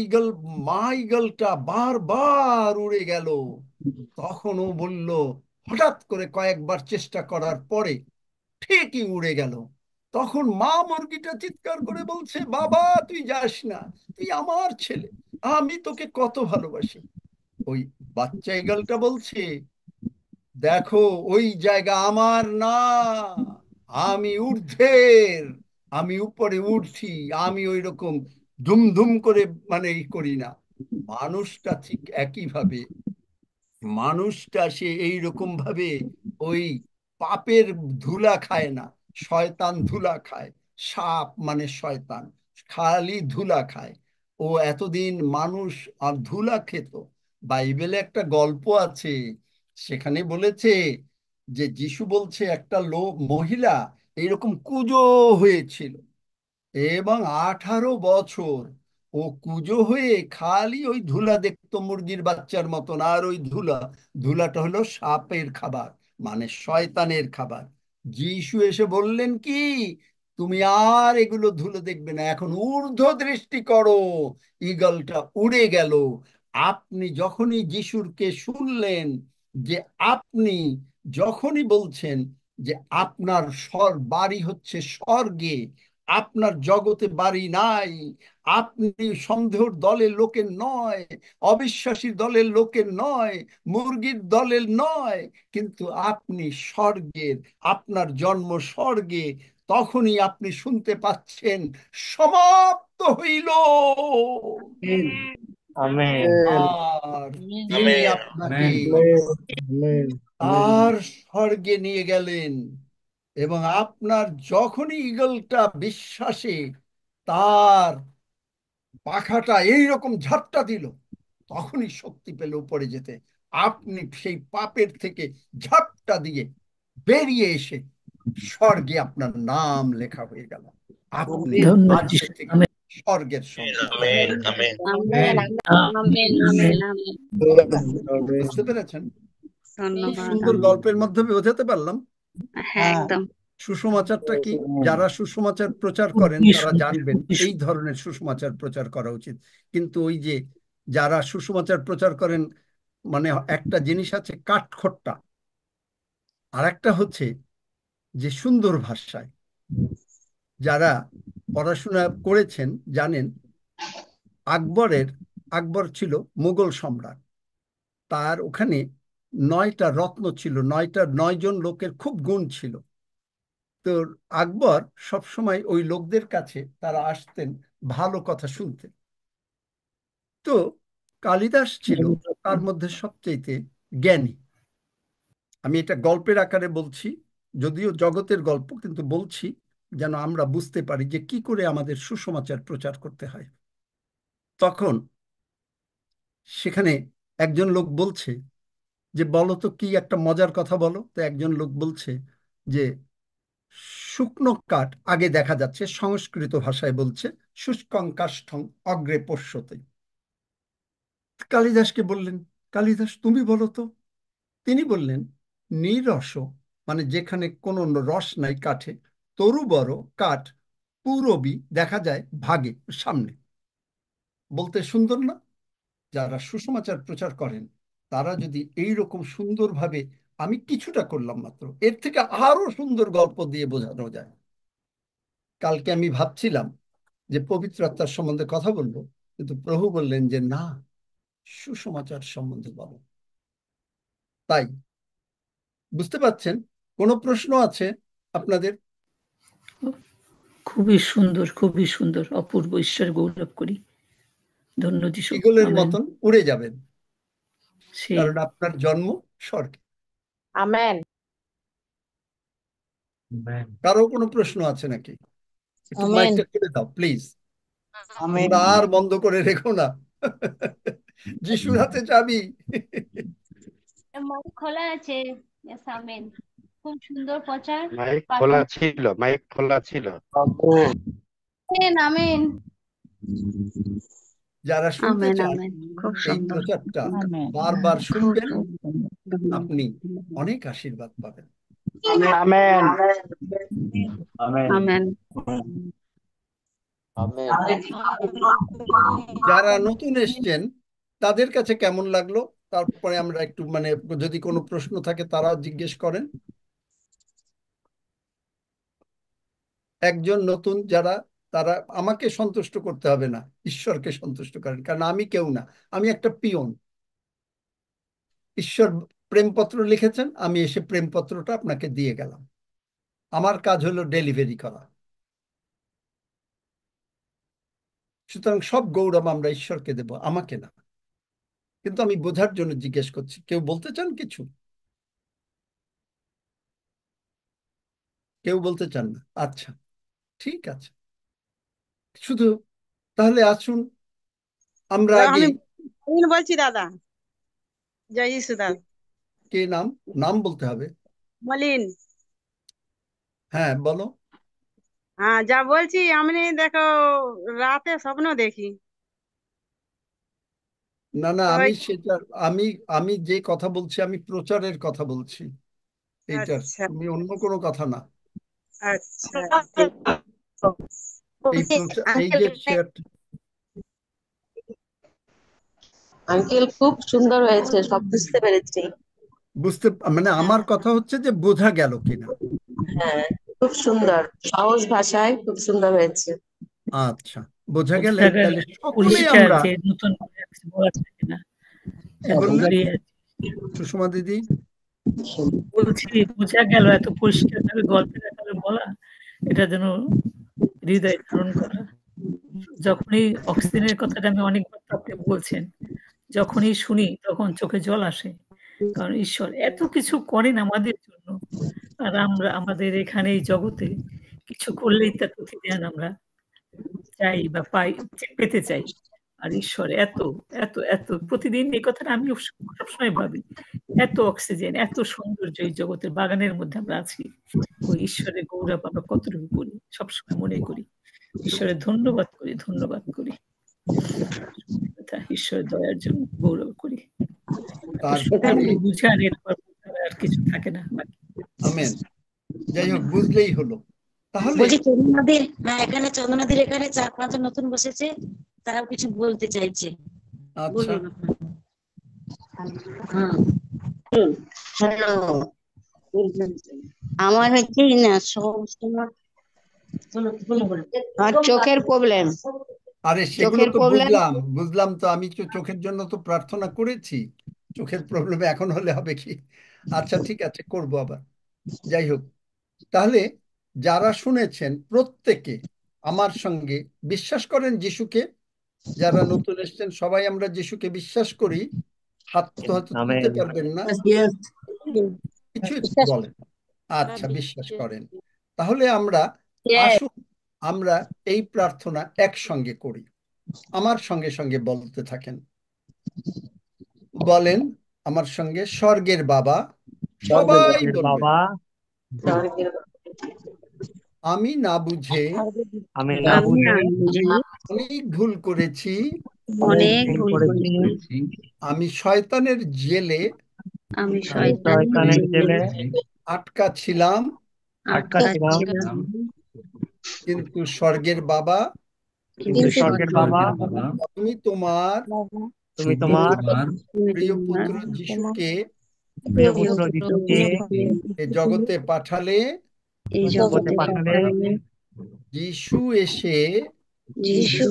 A: মা ঈগলটা বারবার উড়ে গেল। তখন ও বলল, হঠাৎ করে কয়েকবার চেষ্টা করার পরে ঠিকই উড়ে গেল। তখন মা মুরগিটা চিৎকার করে বলছে, বাবা তুই যাস না, তুই আমার ছেলে, আমি তোকে কত ভালোবাসি। ওই বাচ্চা ঈগলটা বলছে, দেখো ওই জায়গা আমার না, আমি ঊর্ধ্বের, আমি উপরে উঠছি, আমি ওই রকম ধুম করে মানে করি না। মানুষটা ঠিক একইভাবে, মানুষটা সে এইরকম ভাবে ওই পাপের ধুলা খায় না, শয়তান ধুলা খায়। সাপ মানে শয়তান, খালি ধুলা খায়। ও এতদিন মানুষ আর ধুলা খেত। বাইবেলে একটা গল্প আছে, সেখানে বলেছে যে যিশু বলছে একটা লোক মহিলা এইরকম কুঁজো হয়েছিল, এবং 18 বছর ও কুঁজো হয়ে খালি ওই ধুলা দেখতো মুরগির বাচ্চার মতন। আর ওই ধুলাটা হলো সাপের খাবার, মানে শয়তানের খাবার। যিশু এসে বললেন কি, তুমি আর এগুলো ধুলো দেখবে না, এখন ঊর্ধ্ব দৃষ্টি করো। ঈগলটা উড়ে গেল। আপনি যখনই যিশুরকে শুনলেন, যে আপনি যখনই বলছেন যে আপনার বাড়ি হচ্ছে স্বর্গে, আপনার জগতে বাড়ি নাই, আপনি সন্দেহর দলের লোকের নয়, অবিশ্বাসী দলের লোকের নয়, মুরগির দলের নয়, কিন্তু আপনি স্বর্গের, আপনার জন্ম স্বর্গে। তখনই আপনি শুনতে পাচ্ছেন, সমাপ্ত হইল।
B: আমেন।
A: আর তিনি
E: আমেন।
A: আপনাকে
G: Amen.
A: তার স্বর্গে নিয়ে গেলেন। এবং আপনার যখনই ঈগলটা বিশ্বাসে তার পাখাটা এইরকম ঝাপটা দিল, তখনই শক্তি পেল উপরে যেতে। আপনি সেই পাপের থেকে ঝাপটা দিয়ে বেরিয়ে এসে স্বর্গে আপনার নাম লেখা হয়ে গেল। আপনি
G: ধন্যবাদ
A: আজকে
G: যিশু।
A: থেকে
G: আমেন।
A: স্বর্গের সন্তান।
E: Amen. Amen.
C: Amen amen amen amen.
A: বুঝতে পেরেছেন? খুব
C: ধন্যবাদ
A: সুন্দর গল্পের মাধ্যমে বোঝাতে পারলাম।
C: হ্যাঁ একদম।
A: সুসমাচারটা কি, যারা সুসমাচার প্রচার করেন
G: খুবই
A: তারা
G: সুন্দর,
A: জানবেন
G: খুবই
A: এই ধরনের সুসমাচার প্রচার করা উচিত। কিন্তু ওই যে যারা সুসমাচার প্রচার করেন, মানে একটা জিনিস আছে কাঠখোট্টা, আর একটা হচ্ছে যে সুন্দর ভাষায়। যারা পড়াশোনা করেছেন জানেন, আকবরের, আকবর ছিল মুঘল সম্রাট। তার ওখানে 9টা রত্ন ছিল, 9জন লোকের খুব গুণ ছিল। তো আকবর সবসময় ওই লোকদের কাছে তারা আসতেন ভালো কথা শুনতে। তো কালিদাস ছিল তার মধ্যে সবচেয়ে জ্ঞানী। আমি এটা গল্পের আকারে বলছি, যদিও জগতের গল্প, কিন্তু বলছি যেন আমরা বুঝতে পারি যে কি করে আমাদের সুসমাচার প্রচার করতে হয়। তখন সেখানে একজন লোক বলছে যে বলো তো কি একটা মজার কথা বলো। তো একজন লোক বলছে যে শুকনো কাঠ আগে দেখা যাচ্ছে, সংস্কৃত ভাষায় বলছে শুষ্কং কাষ্ঠং অগ্রে পশ্যতে। কালিদাসকে বললেন, কালিদাস তুমি বলো তো। তিনি বললেন, নিরস, মানে যেখানে কোনো রস নাই কাঠে, তরু বড় কাঠ পূরবী দেখা যায় ভাগে সামনে। বলতে সুন্দর না? যারা সুসমাচার প্রচার করেন তারা যদি এই রকম সুন্দরভাবে, আমি কিছুটা করলাম মাত্র, এর থেকে আরো সুন্দর গল্প দিয়ে বোঝানো যায়। কালকে আমি ভাবছিলাম যে পবিত্র আত্মার সম্বন্ধে কথা বলবো, কিন্তু প্রভু বললেন যে না, সুসমাচার সম্বন্ধে বলো। তাই বুঝতে পারছেন? কোনো প্রশ্ন আছে আপনাদের?
H: খুবই সুন্দর, অপূর্ব। ঈশ্বর গৌরব করি। ধন্য যিশু।
A: ঈগলের
H: আমেন।
A: মতন উড়ে যাবেন,
H: সেই
A: কারণ আপনার জন্ম স্বর্গে।
F: আমেন।
A: কারো কোনো প্রশ্ন আছে নাকি? একটু
F: আমেন।
A: মাইকটা খুলে দাও প্লিজ।
F: আমেন।
A: তোমরা আর বন্ধ করে রেখো না। যিশুর হাতে চাবি।
C: মাইক খোলা আছে। Yes, amen. খুব সুন্দর প্রচার।
E: মাইক খোলা ছিল, মাইক খোলা ছিল।
C: আমেন আমেন
A: যারা শুনতে
C: আমেন
A: চান
C: আমেন। খুব
A: এই
C: সুন্দর।
A: প্রচারটা
B: আমেন।
A: বারবার
C: খুব
A: শুনবেন,
C: সুন্দর।
A: আপনি অনেক আশীর্বাদ পাবেন।
E: আমেন।
C: আমেন।
A: যারা নতুন এসছেন তাদের কাছে কেমন লাগলো, তারপরে আমরা একটু মানে যদি কোনো প্রশ্ন থাকে তারাও জিজ্ঞেস করেন। একজন নতুন যারা, তারা আমাকে সন্তুষ্ট করতে হবে না, ঈশ্বরকে সন্তুষ্ট করেন, কারণ আমি কেউ না, আমি একটা পিয়ন। ঈশ্বর প্রেমপত্র লিখেছেন, আমি এসে প্রেমপত্রটা আপনাকে দিয়ে গেলাম। আমার কাজ হলো ডেলিভারি করা। সুতরাং সব গৌরব আমরা ঈশ্বরকে দেব, আমাকে না। কিন্তু আমি বোঝার জন্য জিজ্ঞেস করছি, কেউ বলতে চান কিছু? কেউ বলতে চান না? আচ্ছা, ঠিক আছে। শুধু তাহলে আসুন আমরা আগে।
I: আমি বলছি দাদা, জয় যিশু দাদা।
A: কে নাম? নাম বলতে হবে।
I: মলিন।
A: হ্যাঁ বলো।
I: হ্যাঁ, যা বলছি আমি দেখো, রাতে স্বপ্ন দেখি।
A: না না,
I: তো
A: আমি সেটা, আমি আমি যে কথা বলছি আমি প্রচারের কথা বলছি এইটার,
I: আচ্ছা
A: তুমি অন্য কোনো কথা না।
I: আচ্ছা।
A: এই প্রচার, এই যে শেয়ার,
J: আঙ্কেল খুব সুন্দর হয়েছে, সব বুঝতে পেরেছি।
A: বুঝতে মানে আমার কথা হচ্ছে যে বোঝা গেল কিনা।
J: হ্যাঁ, খুব সুন্দর, সহজ ভাষায় খুব সুন্দর হয়েছে।
A: আচ্ছা, বোঝা গেলে
H: বোঝা গেল
A: তাহলে সকলেই
H: পরিষ্কার
A: আমরা।
H: যে নতুন করে কিছু বলার থাকে না।
A: কি
H: এত
A: বললেন
H: ক্লিয়ার।
A: সুষমা দিদি?
H: বলছি বোঝা গেল এত পরিষ্কার ভাবে গল্পের আকারে বলা, এটা যেন হৃদয় ধারণ করা। যখনই অক্সিজেনের কথাটা আমি অনেকবার তো আপনি বলছেন, যখনই শুনি তখন চোখে জল আসে। কারণ ঈশ্বর এত কিছু করেন আমাদের জন্য, আর আমরা আমাদের এখানে এই জগতে কিছু করলেই তার প্রতিদান আমরা চাই বা পাই, পেতে চাই। আর ঈশ্বর এত এত এত প্রতিদিন এই কথাটা আমি সবসময় ভাবি, এত অক্সিজেন, এত সৌন্দর্য এই জগতের বাগানের মধ্যে আমরা আছি। ওই ঈশ্বরের গৌরব আমরা কতটুকু করি, সবসময় মনে করি। ঈশ্বরের ধন্যবাদ করি, ধন্যবাদ করি। সত্যি কথা, ঈশ্বরের দয়ার জন্য গৌরব করি।
A: তারপরে
H: আপনি বুঝান, এরপর আর কিছু থাকে না বাকি।
A: আমেন। যাই হোক, বুঝলেই হলো। তাহলে
J: বলছি চন্দ্রনদীর, হ্যাঁ এখানে চন্দ্রনদীর এখানে 4-5 নতুন বসেছে, তারাও কিছু বলতে চাইছে।
A: আচ্ছা,
C: হ্যালো। আমার হচ্ছে না সব সময় চোখের প্রবলেম।
A: আরে সেগুলো
C: চোখের
A: তো
C: প্রবলেম।
A: বুঝলাম, বুঝলাম তো, আমি তো চোখের জন্য তো প্রার্থনা করেছি। চোখের প্রবলেম এখন হলে হবে কি? আচ্ছা ঠিক আছে, করব আবার। যাই হোক, তাহলে যারা শুনেছেন প্রত্যেকে আমার সঙ্গে বিশ্বাস করেন যিশুকে। যারা নতুন এসেছেন সবাই আমরা যিশুকে বিশ্বাস করি। হাত তো হয়তো তুলতে
B: আমেন।
A: পারবেন না, কিছু একটু
C: বিশ্বাস।
A: বলেন। আচ্ছা, বিশ্বাস করেন। তাহলে আমরা
C: Yes.
A: আসুন, আমরা এই প্রার্থনা একসঙ্গে করি। আমার সঙ্গে সঙ্গে বলতে থাকেন। বলেন আমার সঙ্গে, স্বর্গের বাবা। সবাই
B: স্বর্গের
A: বলবেন।
B: বাবা,
A: আমি না বুঝে
B: আমি না
C: আমি
B: বুঝে
C: না বুঝি
A: অনেক ভুল করেছি।
B: অনেক
C: অনেক
B: ভুল
C: ভুল
B: করেছি।
C: করেছি।
A: আমি শয়তানের জেলে
C: আমি
B: আমি
C: শয়তানের
B: শয়তানের জেলে
A: আটকা ছিলাম,
B: আটকা
C: আটকা
B: ছিলাম,
C: ছিলাম।
A: কিন্তু স্বর্গের বাবা,
B: কিন্তু
C: কিন্তু
B: স্বর্গের বাবা
A: তুমি তোমার
B: তুমি তোমার
A: প্রিয় পুত্র যিশুকে
B: প্রিয় পুত্র যিশুকে
A: এ জগতে পাঠালে।
C: এই
B: জগতে
C: জগতে
B: পাঠালে।
C: পাঠালে।
A: যিশু এসে
C: যিশু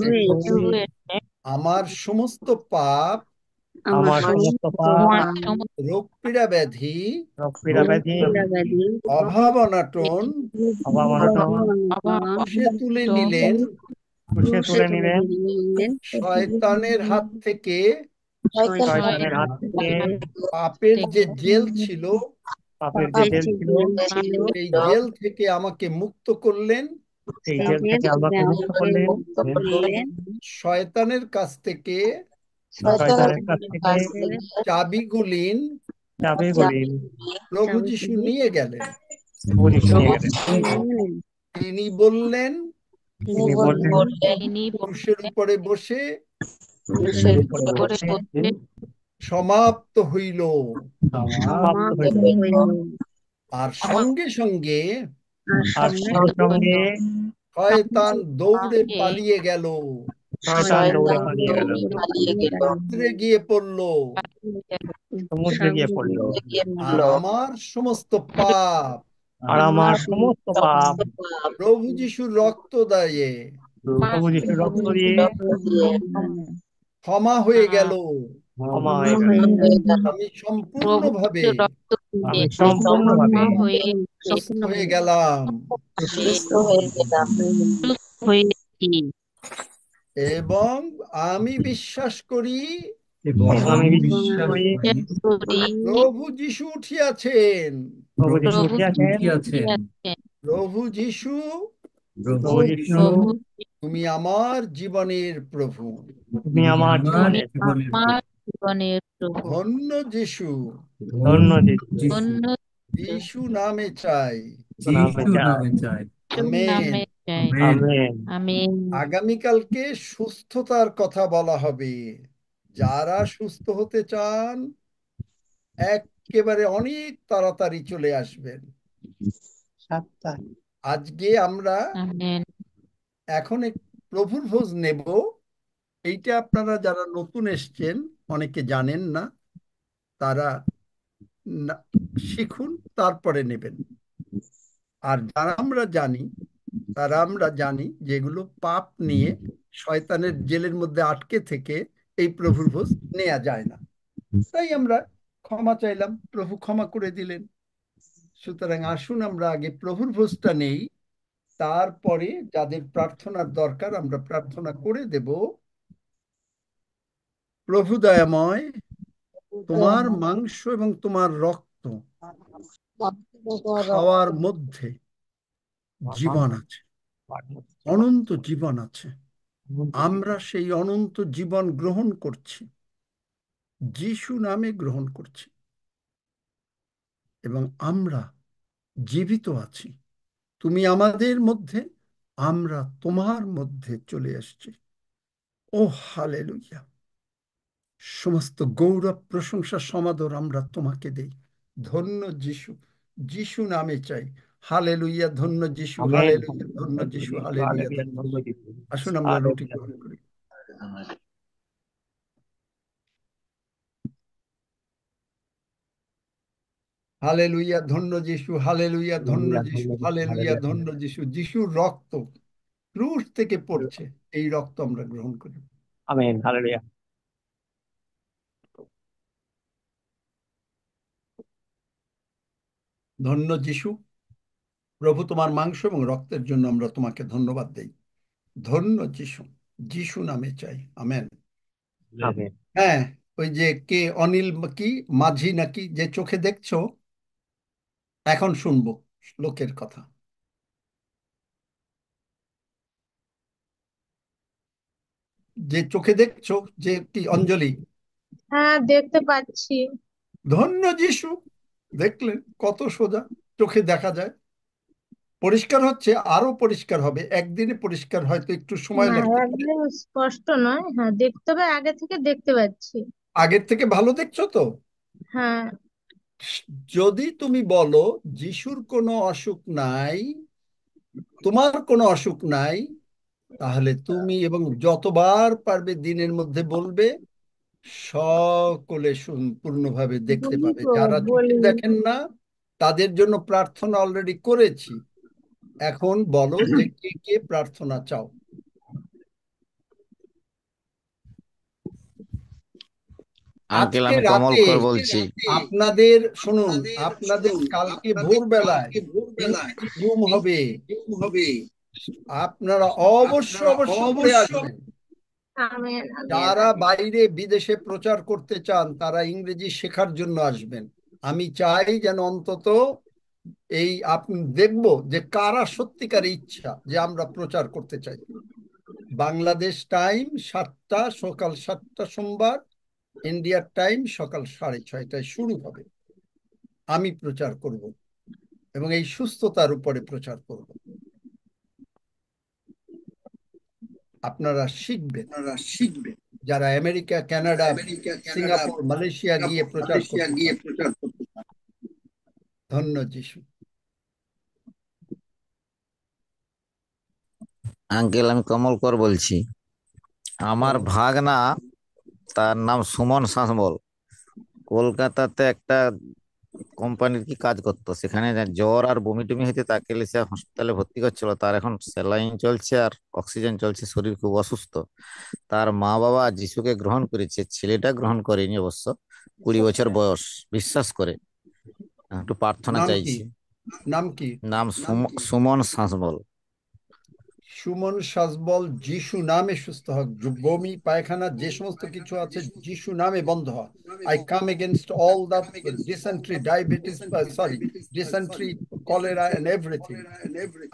C: এসে
A: আমার সমস্ত পাপ
B: আমার সমস্ত পাপ,
A: রোগ পীড়া ব্যাধি,
B: রোগ পীড়া ব্যাধি,
A: অভাব অনাটন
B: অভাব অনটন
A: ক্রুশে তুলে নিলেন
B: ক্রুশে তুলে নিলেন
A: শয়তানের হাত থেকে।
B: শয়তানের হাত থেকে।
A: পাপের যে জেল ছিল,
B: পাপের যে জেল ছিল,
A: সেই জেল থেকে আমাকে মুক্ত করলেন।
B: সেই জেল থেকে আমাকে মুক্ত করলেন।
A: শয়তানের কাছ থেকে
B: শয়তানের কাছ থেকে
A: চাবিগুলিন প্রভু যিশু নিয়ে গেলেন। তিনি বললেন, ক্রুশের উপরে বসে সমাপ্ত হইল। আর সঙ্গে সঙ্গে শয়তান দৌড়ে পালিয়ে গেল, সমুদ্রে গিয়ে পড়লো। আর আমার সমস্ত পাপ প্রভু যিশুর রক্ত দিয়ে ক্ষমা হয়ে গেল। আমি সম্পূর্ণভাবে সুস্থ হয়ে গেলাম। এবং আমি বিশ্বাস করি প্রভু যিশু উঠিয়াছেন। প্রভু যিশু, তুমি আমার জীবনের প্রভু। ধন্য যিশু, যিশু নামে চাই। আমেন। আগামীকালকে সুস্থতার কথা বলা হবে। যারা সুস্থ হতে চান একেবারে অনেক তাড়াতাড়ি চলে আসবেন। আজকে আমরা এখন প্রভুর ভোজ নেব। এইটা আপনারা যারা নতুন এসছেন অনেকে জানেন না, তারা শিখুন, তারপরে নেবেন। আর যারা আমরা জানি যেগুলো পাপ নিয়ে শয়তানের জেলের মধ্যে আটকে থেকে এই প্রভুর ভোজ নেওয়া যায় না, তাই আমরা ক্ষমা চাইলাম, প্রভু ক্ষমা করে দিলেন। সুতরাং আসুন আমরা আগে প্রভুর ভোজটা নেই, তারপরে যাদের প্রার্থনার দরকার আমরা প্রার্থনা করে দেব। প্রভু দয়াময়, তোমার মাংস এবং তোমার রক্ত খাওয়ার মধ্যে জীবন আছে, অনন্ত জীবন আছে। আমরা সেই অনন্ত জীবন গ্রহণ করছি, যিশু নামে গ্রহণ করছি, এবং আমরা জীবিত আছি। তুমি আমাদের মধ্যে, আমরা তোমার মধ্যে চলে এসেছি। ও হালেলুয়া! সমস্ত গৌরব, প্রশংসা, সমাদর আমরা তোমাকে দেই। ধন্য যিশু, যিশু নামে চাই। হালেলুয়া! ধন্য যিশু, হালেলুয়া! ধন্য যিশু, হালেলুয়া! আসুন আমরা রুটি গ্রহণ করি। হালেলুয়া! ধন্য যিশু, হালেলুয়া! ধন্য যিশু, হালেলুয়া! ধন্য যিশু। যিশুর রক্ত ক্রুশ থেকে পড়ছে, এই রক্ত আমরা গ্রহণ করি।
B: আমেন। হালেলুয়া।
A: ধন্য যিশু, প্রভু তোমার মাংস এবং রক্তের জন্য আমরা তোমাকে ধন্যবাদ দেই। ধন্য যিশু, যিশু নামে চাই। আমেন। হ্যাঁ, ওই যে কে অনিল কি মাঝি নাকি, যে চোখে দেখছো, এখন শুনবো লোকের কথা। যে চোখে দেখছো, যে কি অঞ্জলি?
D: হ্যাঁ, দেখতে পাচ্ছি।
A: ধন্য যিশু। দেখলেন কত সোজা, চোখে দেখা যায়। পরিষ্কার হচ্ছে, আরো পরিষ্কার হবে, একদিনে পরিষ্কার হয়তো একটু সময়
D: না,
A: লাগতে পারে।
D: একদম স্পষ্ট নয়। হ্যাঁ, দেখতে হবে, আগে থেকে দেখতে পাচ্ছি।
A: আগের থেকে ভালো দেখছো তো?
D: হ্যাঁ।
A: যদি তুমি বলো যিশুর কোনো অসুখ নাই, তোমার কোনো অসুখ নাই, তাহলে তুমি এবং যতবার পারবে দিনের মধ্যে বলবে, সকলে পূর্ণভাবে দেখতে
D: বলি
A: পাবে।
D: তো,
A: যারা চোখে
D: বলি।
A: দেখেন না তাদের জন্য প্রার্থনা অলরেডি করেছি। এখন বলো যে কে কে প্রার্থনা চাও।
K: আঙ্কেল
A: আজকে
K: আমি কমল
A: রাতে
K: কর বলছি।
A: আপনাদের শুনুন, আপনাদের কালকে ভোরবেলায় ইংরেজি রুম হবে। আপনারা অবশ্য অবশ্য করে আসবেন।
C: আমেন আমেন
A: যারা
C: আমেন।
A: বাইরে বিদেশে প্রচার করতে চান তারা ইংরেজি শেখার জন্য আসবেন। আমি চাই যেন অন্তত এই আপনি দেখব যে কারা সত্যিকার ইচ্ছা যে আমরা প্রচার করতে চাই। বাংলাদেশ টাইম 7টা, সকাল 7টা সোমবার। ইন্ডিয়ার টাইম সকাল 6:30টায় শুরু হবে। আমি প্রচার করব এবং এই সুস্থতার উপরে প্রচার করব। আপনারা শিখবেন। যারা আমেরিকা, কানাডা, সিঙ্গাপুর, মালয়েশিয়া গিয়ে প্রচার করতে চান। ধন্য যিশু।
K: আঙ্কেল আমি কমল কর বলছি। আমার
A: বলেন।
K: ভাগনা, তার নাম সুমন সাঁতবল, কলকাতাতে একটা কোম্পানির কি কাজ করতো, সেখানে জ্বর আর বমি টমি হইতে তাকে সে হসপিটালে ভর্তি করছিল। তার এখন স্যালাইন চলছে আর অক্সিজেন চলছে, শরীর খুব অসুস্থ। তার মা বাবা যিশুকে গ্রহণ করেছে, ছেলেটা গ্রহণ করেনি অবশ্য, 20 বছর বয়স, বিশ্বাস করে। একটু প্রার্থনা
A: নাম কি?
K: চাইছি।
A: নাম কি?
K: নাম সুমন সাঁতবল।
A: সুমন সাজবল যিশু নামে সুস্থ হোক। বমি পায়খানা যে সমস্ত কিছু আছে যিশু নামে বন্ধ হয়। I come against all the dysentery, diabetes, sorry, dysentery, cholera and everything.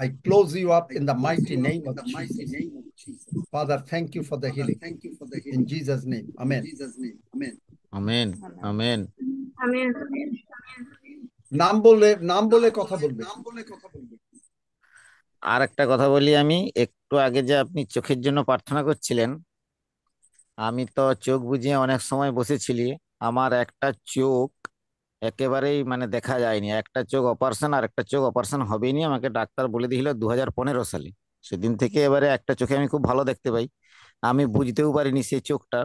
A: I close you up in the mighty name of Jesus. Father, thank you for the healing. In Jesus' name, amen.
K: Amen amen.
C: Amen amen.
A: নাম বলে কথা বলবে।
K: আর একটা কথা বলি, আমি একটু আগে যে আপনি চোখের জন্য প্রার্থনা করছিলেন, আমি তো চোখ বুজিয়ে অনেক সময় বসেছিলি। আমার একটা চোখ একেবারেই মানে দেখা যায়নি, একটা চোখ অপারেশন আর একটা চোখ অপারেশন হবেনি, আমাকে ডাক্তার বলে দিয়েছিল 2015 সালে। সেদিন থেকে এবারে একটা চোখে আমি খুব ভালো দেখতে পাই। আমি বুঝতেও পারিনি সেই চোখটা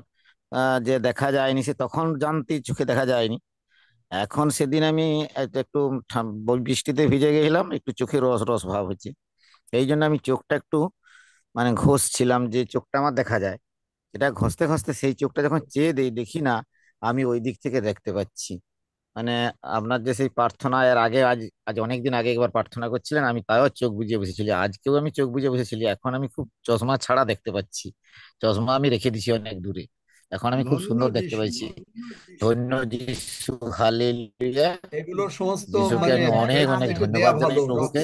K: যে দেখা যায়নি, সে তখন জানতে চোখে দেখা যায়নি। এখন সেদিন আমি একটু বৃষ্টিতে ভিজে গেছিলাম, একটু চোখে রস রস ভাব হচ্ছে। এই জন্য আমি চোখটা একটু মানে ঘষছিলাম যে চোখটা আমার দেখা যায়। এটা ঘষতে ঘষতে সেই চোখটা যখন চেয়ে দেই, দেখি না আমি ওই দিক থেকে দেখতে পাচ্ছি। মানে আপনার যে সেই প্রার্থনা এর আগে, আজ আজ অনেকদিন আগে একবার প্রার্থনা করছিলেন, আমি তাও চোখ বুজিয়ে বসেছিলি, আজকেও আমি চোখ বুজিয়ে বসেছিলি। এখন আমি খুব চশমা ছাড়া দেখতে পাচ্ছি। চশমা আমি রেখে দিছি অনেক দূরে, এখন আমি খুব
A: ধন্য
K: সুন্দর দেখতে
A: যিশু।
K: পাচ্ছি। ধন্য যিশু, হালেলুয়া।
A: এগুলো সমস্ত
K: যিশুকে
A: মানে
K: আমি অনেক
A: প্রেস
K: অনেক
A: থেকে দেয়া
K: ধন্যবাদ জানাই
A: ভালো,
K: প্রভুকে।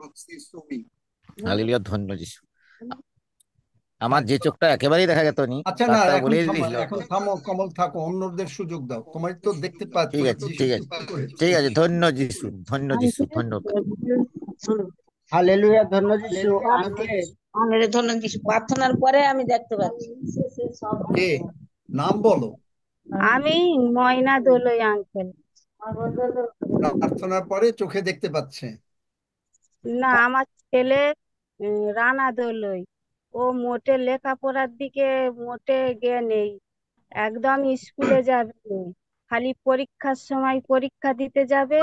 A: রক্সি সৌমি।
K: হালেলুয়া, ধন্য যিশু। আমার
A: হ্যাঁ,
K: যে চোখটা একেবারেই দেখা যেত নি,
A: আচ্ছা, না
K: ডাক্তার
A: এখন
K: বলে
A: থামো,
K: দিয়েছিল।
A: এখন থামো কমল, থাকো, অন্যদের সুযোগ দাও। তোমার তো দেখতে পাচ্ছ
K: ঠিক আছে
A: যিশু
K: ঠিক আছে
A: সুস্থ করেছে।
K: ঠিক আছে, ধন্য যিশু, ধন্য যিশু, ধন্যবাদ।
E: হালেলুয়া, ধন্য যিশু। আঙ্কেল,
C: আমের ধন্য যিশু প্রার্থনার পরে আমি দেখতে পাচ্ছি।
A: কে? নাম বলো।
I: আমি ময়না দোলই আঙ্কেল।
A: প্রার্থনার পরে চোখে দেখতে পাচ্ছে।
I: না, আমার ছেলে রানা দোলই। ও মোটে লেখাপড়ার দিকে মোটে গে নেই, একদম স্কুলে যাবে না। খালি পরীক্ষার সময় পরীক্ষা দিতে যাবে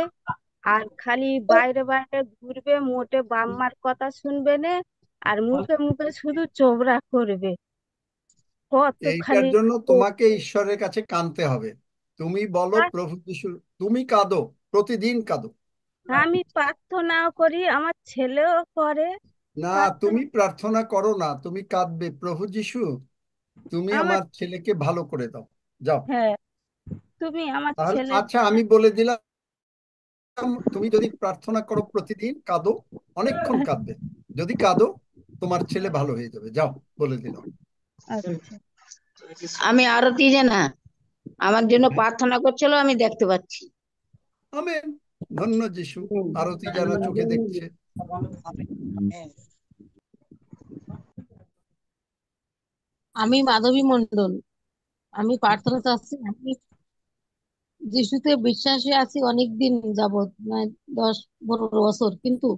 I: আর খালি বাইরে বাইরে ঘুরবে, মোটে বাম্মার কথা শুনবে না, আর মুখে মুখে শুধু চোবড়া করবে। কত
A: এইটার
I: খালি
A: জন্য তোমাকে ঈশ্বরের কাছে কাঁদতে হবে। তুমি বলো প্রভু যিশু, তুমি কাঁদো, প্রতিদিন কাঁদো।
I: আমি প্রার্থনাও করি, আমার ছেলেও করে
A: না,
I: প্রার্থনা।
A: তুমি প্রার্থনা করো না, তুমি কাঁদবে, প্রভু যিশু তুমি
I: আমার,
A: আমার ছেলেকে ভালো করে দাও। যাও।
I: হ্যাঁ, তুমি আমার
A: তাহলে
I: ছেলে।
A: আচ্ছা, আমি বলে দিলাম, তুমি যদি প্রার্থনা করো প্রতিদিন, কাঁদো, অনেকক্ষণ কাঁদবে, যদি কাঁদো তোমার ছেলে ভালো হয়ে যাবে। যাও, বলে দিলাম।
I: আচ্ছা।
C: আমি আরতি জানা আমার জন্য প্রার্থনা করছিল, আমি দেখতে পাচ্ছি।
A: আমেন। ধন্য যিশু। আরতি জানা চোখে দেখছে।
L: আমি মাধবী মন্ডল। আমি প্রার্থনা চাচ্ছি। আমি যিশুতে বিশ্বাসী আছি অনেক দিন যাবত, মানে 10-15 বছর, কিন্তু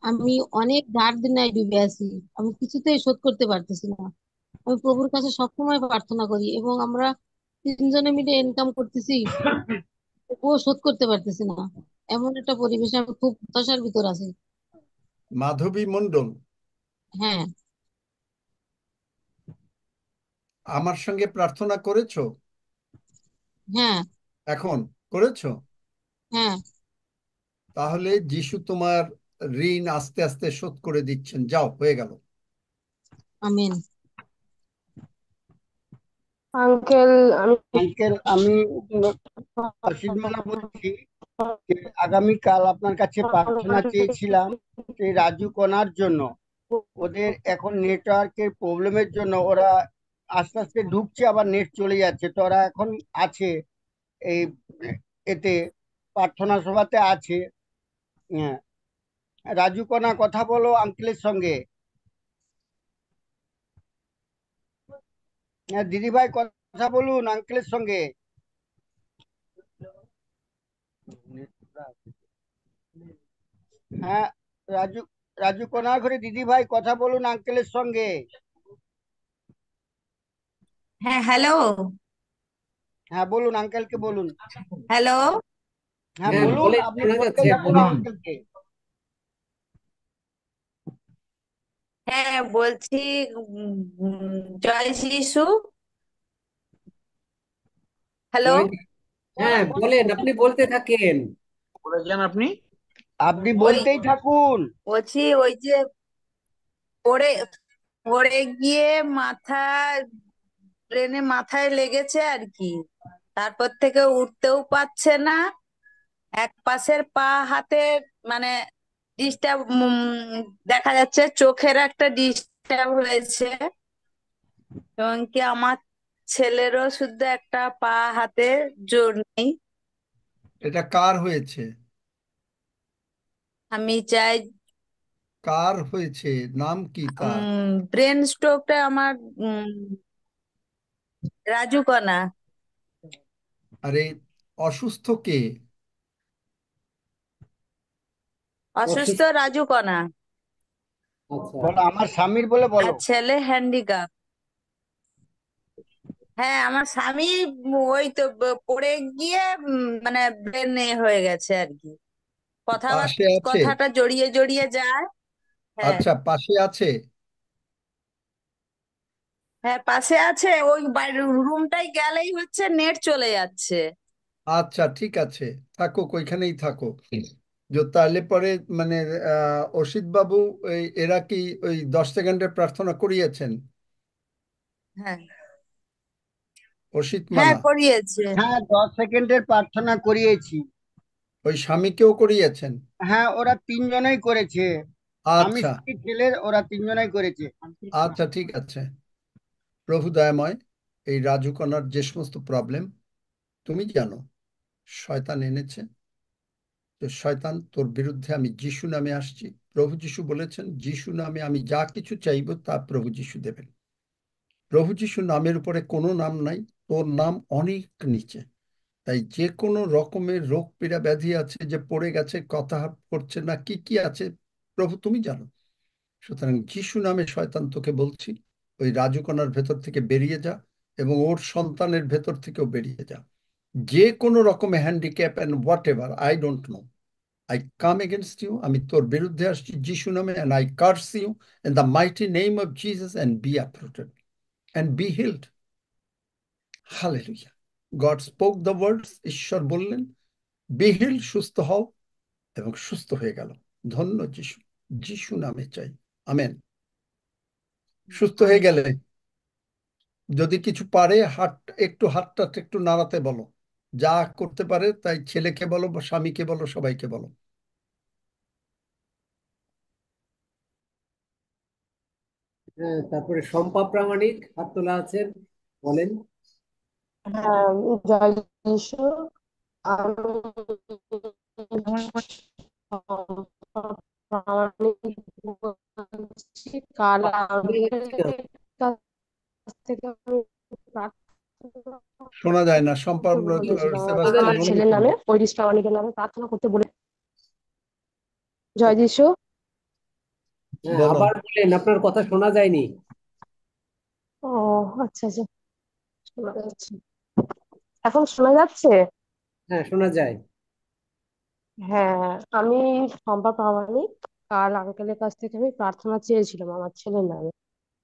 L: আমি অনেক ধার দেনায় ডুবে আছি। আমি কিছুতেই শোধ করতে পারতেছি না। আমি প্রভুর কাছে সবসময় প্রার্থনা করি এবং আমরা 3 জনে মিলে ইনকাম করতেছি, ও শোধ করতে পারতেছি না। এমন একটা পরিবেশে আমি খুব হতাশার ভিতর আছি।
A: মাধবী মন্ডল।
L: হ্যাঁ।
A: আমার সঙ্গে প্রার্থনা করেছো?
L: হ্যাঁ।
A: এখন করেছো?
L: হ্যাঁ।
A: তাহলে যিশু তোমার ঋণ আস্তে আস্তে শোধ করে দিচ্ছেন। যাও, হয়ে গেল।
L: আমিন।
E: আঙ্কেল আমি
F: আঙ্কেল, আমি রশিদ মোল্লা বলছি যে আগামীকাল আপনার কাছে প্রার্থনা চেয়েছিলাম এই রাজু কণার জন্য। ওদের এখন নেটওয়ার্কের প্রবলেমের জন্য ওরা আস্তে আস্তে ঢুকছে, আবার নেট চলে যাচ্ছে, তো ওরা এখন আছে এই এতে প্রার্থনা সভাতে আছে। হ্যাঁ, রাজু কণা, কথা বলো আঙ্কেলের সঙ্গে। হ্যাঁ দিদি ভাই, কথা বলুন আঙ্কেলের সঙ্গে। হ্যাঁ, রাজু রাজু কণার ঘরে দিদি ভাই, কথা বলুন আঙ্কেলের সঙ্গে।
M: হ্যাঁ, হ্যালো।
F: হ্যাঁ বলুন, আঙ্কেলকে বলুন।
M: হ্যালো।
F: হ্যাঁ
G: হ্যাঁ
F: বলুন,
G: বলেন,
F: আপনি
G: শোনা
F: বলতে
G: যাচ্ছে,
F: থাকুন
G: বলুন।
F: আঙ্কেলকে।
M: হ্যাঁ, বলছি জয় যিশু। হ্যালো।
G: জয়। হ্যাঁ বলেন, আপনি বলতে থাকেন।
N: বলেছেন আপনি?
F: আপনি
M: ওই
F: বলতেই থাকুন।
M: বলছি ওই যে পড়ে পড়ে গিয়ে মাথা ব্রেনে মাথায় লেগেছে আর কি। তারপর থেকে উঠতেও পারছে না। এক পাশের পা হাতে মানে ডিস্টার্ব, দেখা যাচ্ছে চোখের একটা ডিস্টার্ব হয়েছে। এবং কি আমার ছেলেরও শুদ্ধ একটা পা হাতে জোর নেই।
A: এটা কার হয়েছে?
M: আমি চাই
A: কার হয়েছে? নাম কি তার?
M: ব্রেন স্ট্রোকটা আমার রাজু কণা।
A: আরে, অসুস্থ কে?
M: অসুস্থ
G: অসুস্থ।
M: রাজু কণা।
G: আচ্ছা।
F: বলো, আমার স্বামীর বলে
M: আর
F: বলো।
M: ছেলে হ্যান্ডিক্যাপ। হ্যাঁ, আমার স্বামী ওই তো পড়ে গিয়ে মানে ব্রেন হয়ে গেছে আর কি।
A: পাশে আছে?
M: কথাটা জড়িয়ে জড়িয়ে যায়। হ্যাঁ।
A: আচ্ছা, পাশে আছে।
M: হ্যাঁ, পাশে আছে। ওই বাইরে রুমটাই গেলেই হচ্ছে নেট চলে যাচ্ছে।
A: আচ্ছা, ঠিক আছে, থাকুক, ওইখানেই থাকুক। তাহলে পরে মানে অসিত বাবু, এরা কি ওই 10 সেকেন্ডের প্রার্থনা করিয়েছেন?
M: হ্যাঁ।
A: অসিত
M: হ্যাঁ,
A: মানা।
M: করিয়েছে।
F: হ্যাঁ 10 সেকেন্ডের প্রার্থনা করিয়েছি।
A: ওই স্বামীকেও করিয়েছেন?
F: হ্যাঁ, ওরা তিনজনেই করেছে। আমি
A: আচ্ছা।
F: স্ত্রী ছেলের, ওরা তিনজনেই করেছে।
A: আচ্ছা, ঠিক আছে। প্রভু দয়াময়, এই রাজু কণার যে সমস্ত প্রবলেম তুমি জানো শয়তান এনেছে, তো শয়তান তোর বিরুদ্ধে আমি যিশু নামে আসছি। প্রভু যিশু বলেছেন, যিশু নামে আমি যা কিছু চাইব তা প্রভু যিশু দেবেন। প্রভু যিশু নামের উপরে কোনো নাম নাই, তোর নাম অনেক নিচে। তাই যে কোনো রকমের রোগ পীড়া ব্যাধি আছে, যে পড়ে গেছে, কথা করছে না, কি কি আছে প্রভু তুমি জানো। সুতরাং যিশু নামে শয়তান তোকে বলছি, ওই রাজুকণার ভেতর থেকে বেরিয়ে যা, এবং ওর সন্তানের ভেতর থেকেও বেরিয়ে যা। যে কোনো রকমের handicap and whatever, I don't know, I come against you. আমি তোর বিরুদ্ধে আসছি যিশু নামে, and I curse you in the mighty name of Jesus, and be uprooted and be healed. Hallelujah. God spoke the words, ঈশ্বর বললেন, be healed, সুস্থ হও, এবং সুস্থ হয়ে গেল। ধন্য যিশু, যিশু নামে চাই, আমেন। সুস্থ হয়ে
L: আমিন।
A: গেলে যদি কিছু পারে হাত, একটু হাতটা একটু নাড়াতে বলো। যা করতে পারে তাই ছেলেকে বলো বা স্বামীকে বলো, সবাইকে বলো।
G: হ্যাঁ, তারপরে শম্পা প্রামাণিক হাত তোলা আছেন, বলেন।
E: হ্যাঁ, জয় যিশু। আমি বলছি, কাল
G: শোনা যাচ্ছে না।
E: আঙ্কেলের কাছ থেকে আমি প্রার্থনা
A: শোনা যায় না,
E: করতে
A: সম্পূর্ণ
E: বলেছিলাম
G: শোনা
A: সেবাস্টিয়ান
E: আমার
G: যাচ্ছে না।
E: ছেলের নামে, পৈরিশ প্রামাণিকের নামে প্রার্থনা করতে বলে। জয় যিশু।
G: হ্যাঁ
A: বলো।
G: আবার বলেন, আপনার কথা শোনা যায়নি।
E: ও আচ্ছা আচ্ছা, শোনা যাচ্ছে, এখন শোনা যাচ্ছে?
G: হ্যাঁ শোনা যায়।
E: হ্যাঁ, আমি শম্পা প্রামাণিক। কাল আঙ্কেলের কাছ থেকে আমি প্রার্থনা চেয়েছিলাম আমার ছেলের নামে,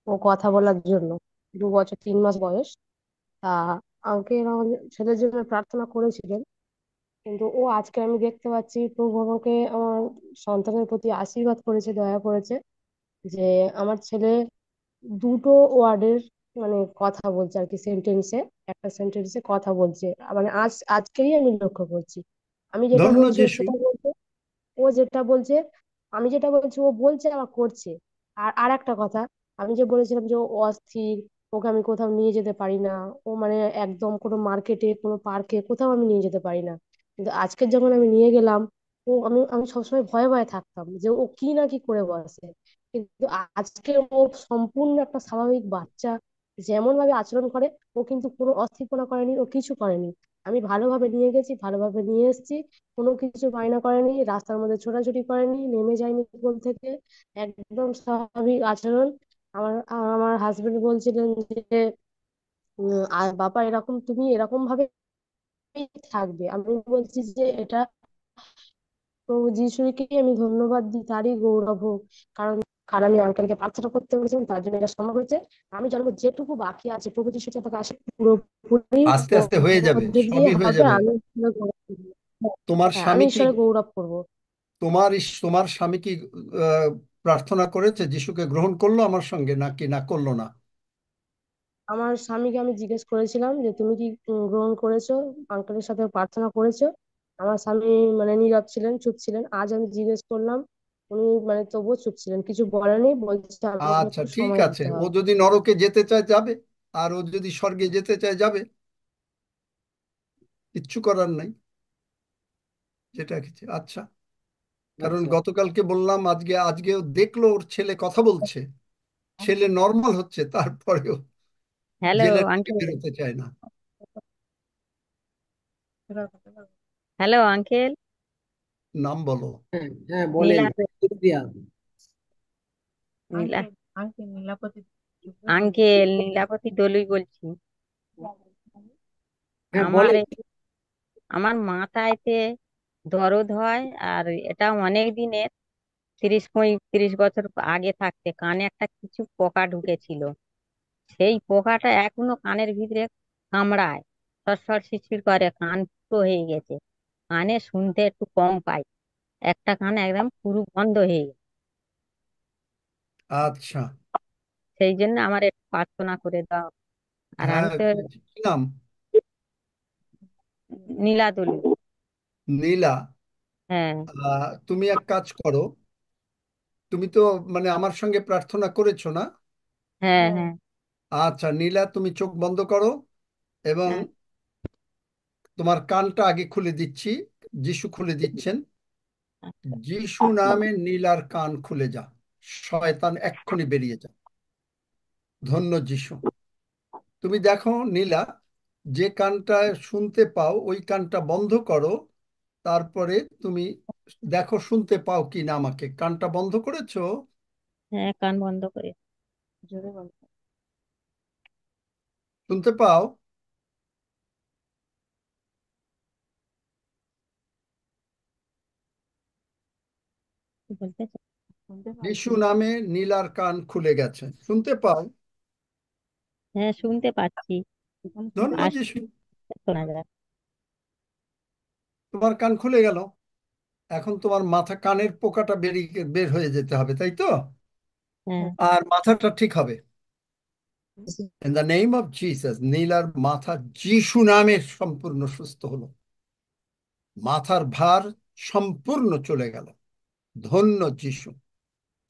E: ও কথা বলার জন্য। 2 বছর 3 মাস বয়স। তা আঙ্কেল আমাদের ছেলের জন্য প্রার্থনা করেছিলেন, কিন্তু ও আজকে আমি দেখতে পাচ্ছি প্রভু আমাকে আমার সন্তানের প্রতি আশীর্বাদ করেছে, দয়া করেছে যে আমার ছেলে 2টো ওয়ার্ডের মানে কথা বলছে আর কি, সেন্টেন্সে, একটা সেন্টেন্সে কথা বলছে। মানে আজকেই আমি লক্ষ্য করছি, আমি যেটা
A: ধন্য
E: বলছি ও
A: যিশু।
E: সেটা বলছে, ও যেটা বলছে আমি যেটা বলছি ও বলছে আবার করছে। আর আর একটা কথা, আমি যে বলেছিলাম যে ও অস্থির, ওকে আমি কোথাও নিয়ে যেতে পারি না, ও মানে একদম কোনো মার্কেটে কোনো পার্কে কোথাও আমি নিয়ে যেতে পারি না, কিন্তু আজকে যখন আমি নিয়ে গেলাম, ও আমি আমি সবসময় ভয়ে ভয়ে থাকতাম যে ও কি না কি করে বসে, কিন্তু আজকে ও সম্পূর্ণ একটা স্বাভাবিক বাচ্চা, যেমন ভাবে আচরণ করে। ও কিন্তু কোনো অস্থিরপনা করেনি, ও কিছু করেনি। আমি ভালোভাবে নিয়ে গেছি, ভালোভাবে নিয়ে এসেছি, কোনো কিছু বায়না করেনি, রাস্তার মধ্যে ছোটাছুটি করেনি, নেমে যায়নি কোল থেকে, একদম স্বাভাবিক আচরণ। আমার আমার হাজবেন্ড বলছিলেন যে আর বাবা এরকম তুমি এরকম ভাবে থাকবে। আমি বলছি যে এটা প্রভু যিশুকে আমি ধন্যবাদ দিই, তারই গৌরব হোক। কারণ কারণ আমি আঙ্কেলকে প্রার্থনা করতে বলেছিলাম, তার জন্য এটা সম্ভব হয়েছে। আমি জানবো যেটুকু বাকি আছে প্রভু যিশু যাতে আসে পুরোপুরি
A: আস্তে আস্তে
E: ওর
A: হয়ে যাবে,
E: মধ্যে দিয়ে
A: সবই হয়ে
E: হবে।
A: যাবে।
E: আমি ঈশ্বরের গৌরব করবো।
A: তোমার
E: হ্যাঁ, আমি
A: স্বামী কি
E: ঈশ্বরের গৌরব করবো।
A: তোমার স্বামী কি প্রার্থনা করেছে, যিশুকে গ্রহণ করলো আমার সঙ্গে নাকি না করলো না?
E: আমার স্বামীকে আমি জিজ্ঞেস করেছিলাম যে তুমি কি গ্রহণ করেছো, আঙ্কেলের সাথে প্রার্থনা করেছো? আমার স্বামী মানে নীরব ছিলেন, চুপ ছিলেন। আজ আমি জিজ্ঞেস করলাম, উনি মানে তবুও চুপ ছিলেন, কিছু বলেনি, বলছে আমাকে
A: আচ্ছা,
E: একটু
A: ঠিক
E: সময়
A: আছে।
E: দিতে
A: ও
E: হবে।
A: যদি নরকে যেতে চায় যাবে, আর ও যদি স্বর্গে যেতে চায় যাবে, কিচ্ছু করার নাই। যেটা কিছু আচ্ছা। কারণ
E: আচ্ছা,
A: গতকালকে বললাম, আজকেও দেখলো ওর ছেলে কথা বলছে, ছেলে নর্মাল হচ্ছে, তারপরেও
N: হ্যালো
A: জেলের থেকে
N: আঙ্কেল।
A: বেরোতে চায় না।
N: Hello uncle.
A: নাম বলো।
G: হ্যাঁ হ্যাঁ, বলেন।
N: নীলা।
G: দিয়া।
N: নীলা আঙ্কেল নীলাপতি দলুই বলছি।
G: হ্যাঁ
N: আমার
G: বলেন।
N: আমার মাথায়তে দরদ হয়, আর এটা অনেক দিনের, 30-35 বছর আগে থাকতে কানে একটা কিছু পোকা ঢুকেছিল। সেই পোকাটা এখনো কানের ভিতরে কামড়ায়, সরসর শিরশির করে, কান ফুটো হয়ে গেছে, কানে শুনতে একটু কম পাই, একটা কান একদম পুরো বন্ধ হয়ে গেছে।
A: আচ্ছা।
N: সেই জন্য আমার একটু প্রার্থনা করে দাও। আর আমি
A: হ্যাঁ,
N: তো
A: কি নাম?
N: নীলা দলুই।
A: নীলা।
N: হ্যাঁ
A: তুমি এক কাজ করো, তুমি তো মানে আমার সঙ্গে প্রার্থনা করেছো না?
N: হ্যাঁ হ্যাঁ
A: আচ্ছা নীলা, তুমি চোখ বন্ধ করো এবং
N: হ্যাঁ।
A: তোমার কানটা আগে খুলে দিচ্ছি। যিশু খুলে দিচ্ছেন। যিশু নামে নীলার কান খুলে যা, শয়তান এক্ষুনি বেরিয়ে যা। ধন্য যিশু। তুমি দেখো নীলা, যে কানটা শুনতে পাও ওই কানটা বন্ধ করো, তারপরে তুমি দেখো শুনতে পাও কি না। আমাকে কানটা বন্ধ করেছো?
N: হ্যাঁ কান বন্ধ করে, জোরে বল।
A: শুনতে পাও?
N: কি বলতে চাই? শুনতে
A: যিশু
N: পাচ্ছি।
A: নামে নীলার কান খুলে গেছে, শুনতে পাও?
N: হ্যাঁ শুনতে পাচ্ছি।
A: ধন্য
N: আর
A: যিশু।
N: শোনা যায়।
A: তোমার কান খুলে গেল। এখন তোমার মাথা, কানের পোকাটা বের হয়ে যেতে হবে, তাই তো?
N: হ্যাঁ
A: আর মাথাটা ঠিক হবে। In the name of Jesus, নীলার মাথা যিশু নামে সম্পূর্ণ সুস্থ হলো। মাথার ভার সম্পূর্ণ চলে গেল। ধন্য যিশু।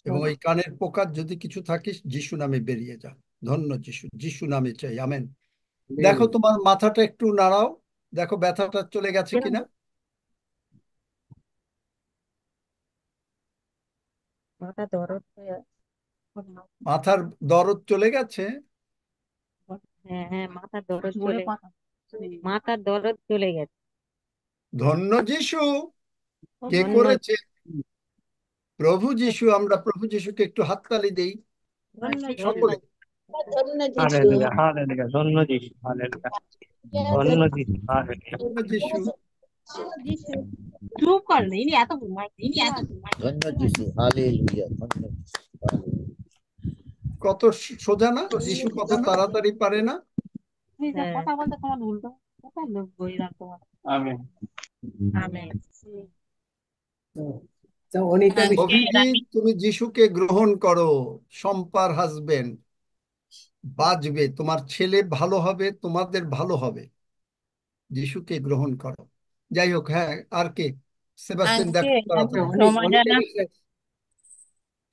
A: এবং ওই কানের পোকার যদি কিছু থাকিস, যিশু নামে বেরিয়ে যা। ধন্য যিশু, যিশু নামে চাই, আমেন। দেখো তোমার মাথাটা একটু নাড়াও, দেখো ব্যথাটা চলে গেছে কিনা।
N: মাথা দরদ হয়ে।
A: মাথার দরদ চলে গেছে।
N: হ্যাঁ হ্যাঁ মাথার দরদ চলে, মাথার দরদ চলে গেছে।
A: ধন্য যিশু। কে
N: ধন্য।
A: করেছে? প্রভু যিশু। আমরা প্রভু যিশুকে একটু হাততালি দেই
N: ধন্য ধন্য।
A: সকলে।
C: ধন্য যিশু।
B: হালেলুয়া, হালেলুয়া, ধন্য যিশু, হালেলুয়া, ধন্য যিশু, হালেলুয়া।
A: ধন্য যিশু।
N: চুপ কর না, ইনি এত ঘুমায়, ইনি এত ঘুমায়।
K: ধন্য যিশু, হালেলুয়া, ধন্য যিশু, হালেলুয়া।
A: কত সোজা না, যিশু কত তাড়াতাড়ি পারে না।
L: কথা বলতে তোমার উল্টো কোথায় লোক বইরা তোমার
B: আমিন।
N: আমেন।
G: তো অনিতা বিশ্বাস
A: অভিজিৎ, তুমি যিশুকে গ্রহণ করো, শম্পার হাজবেন্ড বাঁচবে, তোমার ছেলে ভালো হবে, তোমাদের ভালো হবে। যিশুকে গ্রহণ করো। যাই হোক, হ্যাঁ, আর কে? সেবাস্টিন, দেখো
L: আঙ্কেল আমি
A: তাড়াতাড়ি।
L: সময়
G: অনিতা
L: জানা
G: বিশ্বাস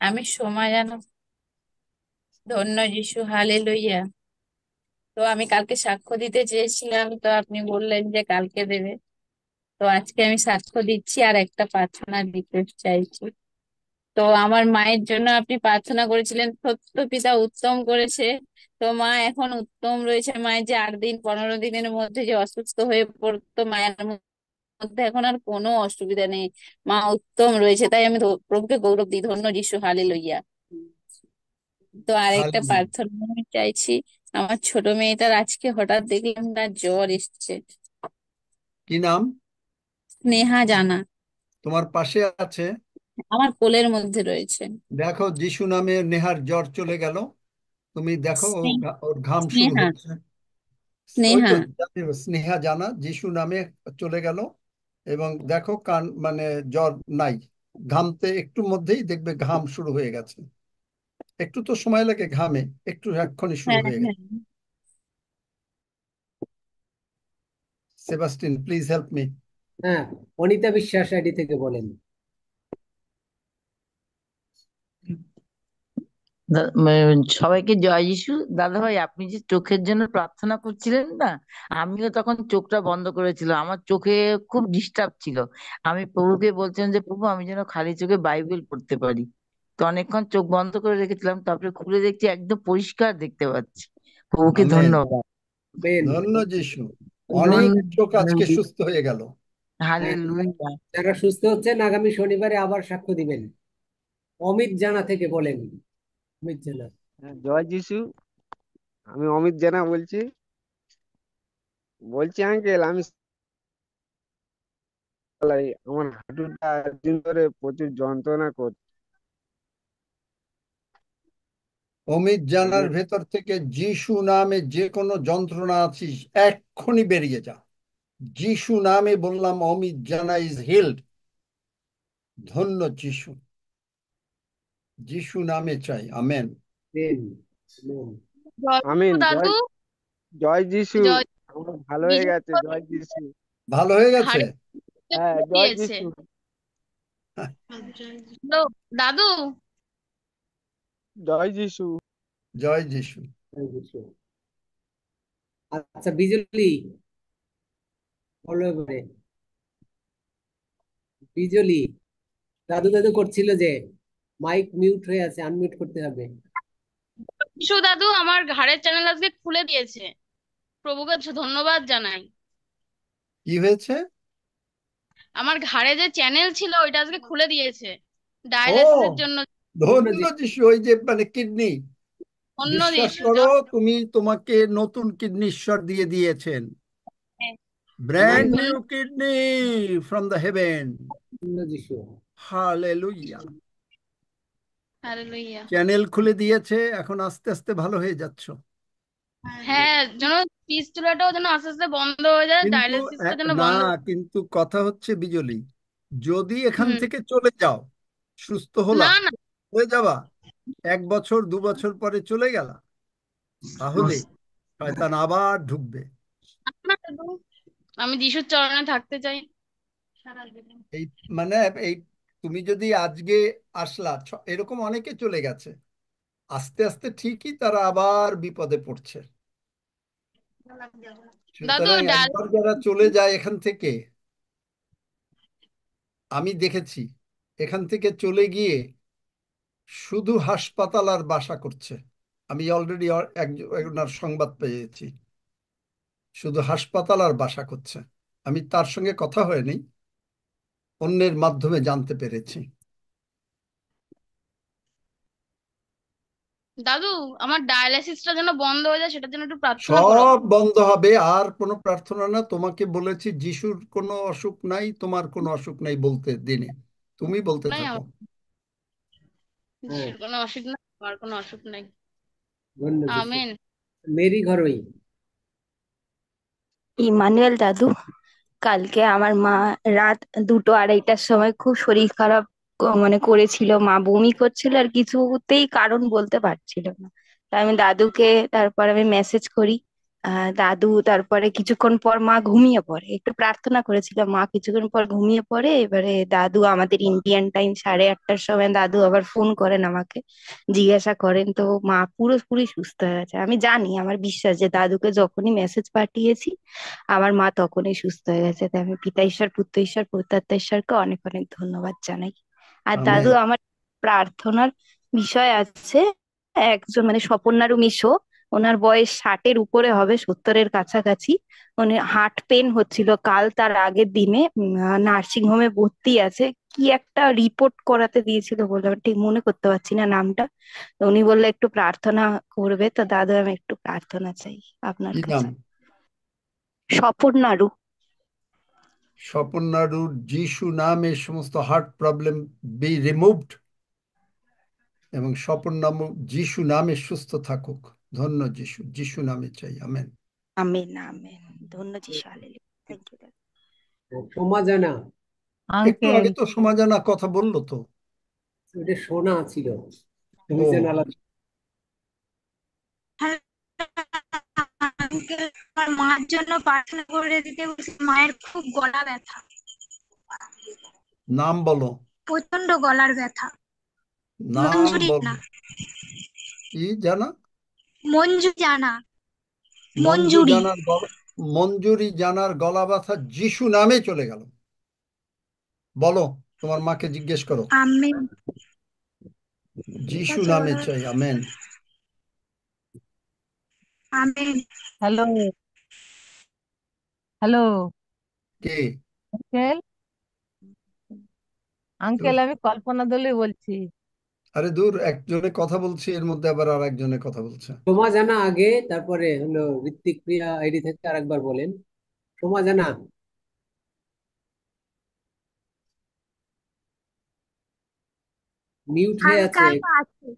L: আমি সময় জানা ধন্য যিশু হালেলুয়া। তো আমি কালকে সাক্ষ্য দিতে চেয়েছিলাম, তো আপনি বললেন যে কালকে দেবে। তো আজকে আমি সাক্ষ্য দিচ্ছি আর একটা প্রার্থনার রিকোয়েস্ট চাইছি। তো আমার মায়ের জন্য আপনি প্রার্থনা করেছিলেন, সত্য পিতা উত্তম করেছে। তো মা এখন উত্তম রয়েছে। মায়ের যে 8 দিন 15 দিনের মধ্যে যে অসুস্থ হয়ে পড়তো, মায়ের মধ্যে এখন আর কোনো অসুবিধা নেই। মা উত্তম রয়েছে, তাই আমি প্রভুকে গৌরব দিই। ধন্য যিশু হালেলুয়া। তো আরেকটা
A: হালেলুয়া।
L: প্রার্থনা আমি চাইছি। আমার ছোট মেয়েটার আজকে হঠাৎ দেখলাম তার জ্বর এসছে।
A: কি নাম?
L: স্নেহা জানা।
A: তোমার পাশে আছে?
L: আমার কোলের মধ্যে রয়েছে।
A: দেখো, যিশু নামে নেহার জ্বর চলে গেল। তুমি দেখো, ওর ঘাম শুরু
L: স্নেহা
A: হচ্ছে। ওই
L: স্নেহা
A: তো জানি, স্নেহা জানা, যিশু নামে চলে গেল। এবং দেখো, কান মানে জ্বর নাই, ঘামতে একটু মধ্যেই দেখবে ঘাম শুরু হয়ে গেছে। একটু তো সময় লাগে ঘামে, একটু এক্ষুনি শুরু
L: হ্যাঁ
A: হয়ে
L: হ্যাঁ।
A: গেছে। Sebastian, please help me.
G: হ্যাঁ, অনিতা বিশ্বাস আইডি থেকে বলেন।
O: সবাইকে জয় যিশু। দাদা ভাই, আপনি যে চোখের জন্য প্রার্থনা করছিলেন না, আমিও তখন চোখটা বন্ধ করেছিলাম, আমার চোখে খুব ডিস্টার্ব ছিল। আমি প্রভুকে বলছিলাম যে প্রভু, আমি যেন খালি চোখে বাইবেল পড়তে পারি। তো অনেকক্ষণ চোখ বন্ধ করে রেখেছিলাম, তারপরে খুলে দেখছি একদম পরিষ্কার দেখতে পাচ্ছি। প্রভুকে
A: আমেন।
O: ধন্যবাদ।
A: ধন্য যিশু। অনেক চোখ আজকে সুস্থ হয়ে গেল।
G: হ্যাঁ,
O: হালেলুয়া।
G: যারা সুস্থ হচ্ছেন আগামী শনিবারে আবার সাক্ষ্য দিবেন। অমিত জানা থেকে বলেন। অমিত জানা।
P: জয় যিশু। আমি অমিত জেনা বলছি। আঙ্কেল, আমি আমার হাঁটুটা দিন ধরে প্রচুর যন্ত্রণা করছে।
A: অমিত জানার
P: এবার
A: ভেতর থেকে যিশু নামে যে কোনো যন্ত্রণা আছিস এক্ষুনি বেরিয়ে যা। যিশু নামে বললাম, অমিত জানা ইজ হিল্ড। ধন্য যিশু। যিশু নামে চাই। আমেন।
G: আমেন। আমেন।
P: আমিন।
Q: দাদু,
P: জয় যিশু।
Q: জয়
P: আমার ভালো হয়ে
Q: বিজয়
P: গেছে। জয় যিশু।
A: ভালো হয়ে গেছে।
Q: ঘাড়ে
P: হ্যাঁ,
Q: খুলে
P: জয়
Q: দিয়েছে।
P: যিশু।
Q: তো দাদু,
P: জয় যিশু।
A: জয় যিশু।
G: আচ্ছা, বিজলি বলো এবারে। বিজলি দাদু দাদু করছিল যে, মাইক মিউট হয়ে আছে, আনমিউট করতে হবে।
Q: বিশু দাদু আমার ঘাড়ের চ্যানেল আজকে খুলে দিয়েছে। প্রভুকে ধন্যবাদ জানাই।
A: কি হয়েছে?
Q: আমার ঘাড়ে যে চ্যানেল ছিল ওইটা আজকে খুলে দিয়েছে
A: ও,
Q: ডায়ালিসিসের জন্য।
A: ধন্য যিশু। ওই যে মানে কিডনি,
Q: অন্য
A: বিশ্বাস
Q: যিশু
A: করো, তুমি তোমাকে নতুন কিডনি ঈশ্বর দিয়ে দিয়েছেন।
G: আমার
A: brand new kidney from the haven.
G: যিশু।
A: হালেলুয়া।
Q: হালেলুয়া।
A: চ্যানেল খুলে দিয়েছে, এখন আস্তে আস্তে ভালো হয়ে যাচ্ছ।
Q: হ্যাঁ, যেন পিস্তুলাটাও যেন আস্তে আস্তে বন্ধ হয়ে যায়,
A: কিন্তু
Q: ডায়ালিসিসটা যেন
A: না,
Q: বন্ধ।
A: কিন্তু কথা হচ্ছে বিজলি, যদি এখান
Q: হুম।
A: থেকে চলে যাও, সুস্থ হলা,
Q: না না
A: হয়ে যাবা, 1 বছর 2 বছর পরে চলে গেলা, তাহলে শয়তান আবার ঢুকবে।
Q: না, দাদু, আমি যিশুর চরণে থাকতে চাই সারা জীবন।
A: এই মানে এই, তুমি যদি আজকে আসলা, এরকম অনেকে চলে গেছে, আস্তে আস্তে ঠিকই তারা আবার বিপদে পড়ছে।
Q: দাদু
A: সুতরাং একবার যারা চলে যায় এখান থেকে, আমি দেখেছি, এখান থেকে চলে গিয়ে শুধু হাসপাতাল আর বাসা করছে। আমি অলরেডি একজনের সংবাদ পেয়েছি, শুধু হাসপাতাল আর বাসা করছে। আমি তার সঙ্গে কথা হয়নি, অন্যের মাধ্যমে জানতে পেরেছি।
Q: দাদু আমার ডায়ালিসিসটা যেন বন্ধ হয়ে যায়, সেটার জন্য একটু প্রার্থনা করো।
A: সব বন্ধ হবে, আর কোনো প্রার্থনা না। তোমাকে বলেছি যিশুর কোনো অসুখ নাই, তোমার কোনো অসুখ নাই বলতে দিনে, তুমি বলতে
Q: নাই
A: থাকো।
Q: আমার যিশুর কোনো অসুখ নাই, আমার কোনো অসুখ নাই।
G: ধন্য যিশু।
Q: আমেন।
G: মেরি ঘরোই।
R: ইমানুয়েল দাদু, কালকে আমার মা রাত 2-2:30টার সময় খুব শরীর খারাপ মানে করেছিল, মা বমি করছিল আর কিছুতেই কারণ বলতে পারছিল না। তা আমি দাদুকে, তারপর আমি মেসেজ করি, দাদু তারপরে কিছুক্ষণ পর মা ঘুমিয়ে পড়ে, একটু প্রার্থনা করেছিল, মা কিছুক্ষণ পর ঘুমিয়ে পড়ে। এবারে দাদু আমাদের ইন্ডিয়ান টাইম 8:30টার সময় দাদু আবার ফোন করেন আমাকে, জিজ্ঞাসা করেন, তো মা পুরোপুরি সুস্থ হয়ে গেছে। আমি জানি, আমার বিশ্বাস যে দাদুকে যখনই মেসেজ পাঠিয়েছি আমার মা তখনই সুস্থ হয়ে গেছে। তাই আমি পিতা ঈশ্বর, পুত্র ঈশ্বর, পবিত্রাত্মা ঈশ্বরকে অনেক অনেক ধন্যবাদ জানাই। আর দাদু,
A: আমেন।
R: আমার প্রার্থনার বিষয় আছে। একজন মানে স্বপনারু মিশো, ওনার বয়স 60-এর উপরে হবে, 70-এর কাছাকাছি। উনি হার্ট পেন হচ্ছিল, কাল তার আগের দিনে নার্সিং হোমে ভর্তি আছে। কি একটা রিপোর্ট করাতে দিয়েছিল বলে আমি ঠিক মনে করতে পারছি না নামটা। তো উনি বললে একটু প্রার্থনা করবে, তো দাদু আমি একটু প্রার্থনা চাই আপনার
A: কি নাম?
R: কাছে। স্বপন নাড়ু।
A: স্বপন নাড়ুর যিশু নামে সমস্ত হার্ট প্রবলেম বি রিমুভড, এবং স্বপন নাম যিশু নামে সুস্থ থাকুক। ধন্য যিশু, যিশু নামে চাই। আমেন।
R: Amen amen. ধন্য যিশু, হালেলুয়া। থ্যাংক ইউ দাদা।
G: সোমা জানা।
A: একটু
H: আঙ্কেল,
A: আগে তো সমাজানা কথা বললো তো।
G: ওটা সোনা ছিল, তুমি
A: ও
G: যেন আলাদা।
S: আঙ্কেল, আমার মার জন্য প্রার্থনা করে দিতে বলছি, মায়ের খুব গলা ব্যথা,
A: নাম বলো,
S: প্রচন্ড গলার ব্যথা।
A: নাম
S: মঞ্জুরি
A: বলো।
S: না,
A: কি জানা?
S: মঞ্জু জানা,
A: মঞ্জু
S: মঞ্জুরি।
A: জানার গলা, মঞ্জুরি জানার গলা ব্যথা যিশু নামে চলে গেল। বলো, তোমার মাকে জিজ্ঞেস করো।
S: আমেন। ঠিক
A: যিশু
S: আছে
A: নামে
S: বলো।
A: চাই। আমেন।
S: আমেন।
H: হ্যালো, হ্যালো
A: কে?
H: আঙ্কেল, আঙ্কেল
A: দূর,
H: আমি কল্পনা দলে বলছি।
A: আরে দূর, একজনে কথা বলছে এর মধ্যে আবার আর একজনে কথা বলছে।
G: সোমা জানা আগে, তারপরে হলো ঋত্বিক প্রিয়া আইডি থেকে আরেকবার বলেন। সোমা জানা। মিউট হয়ে আছে।
S: আঙ্কাল আছে,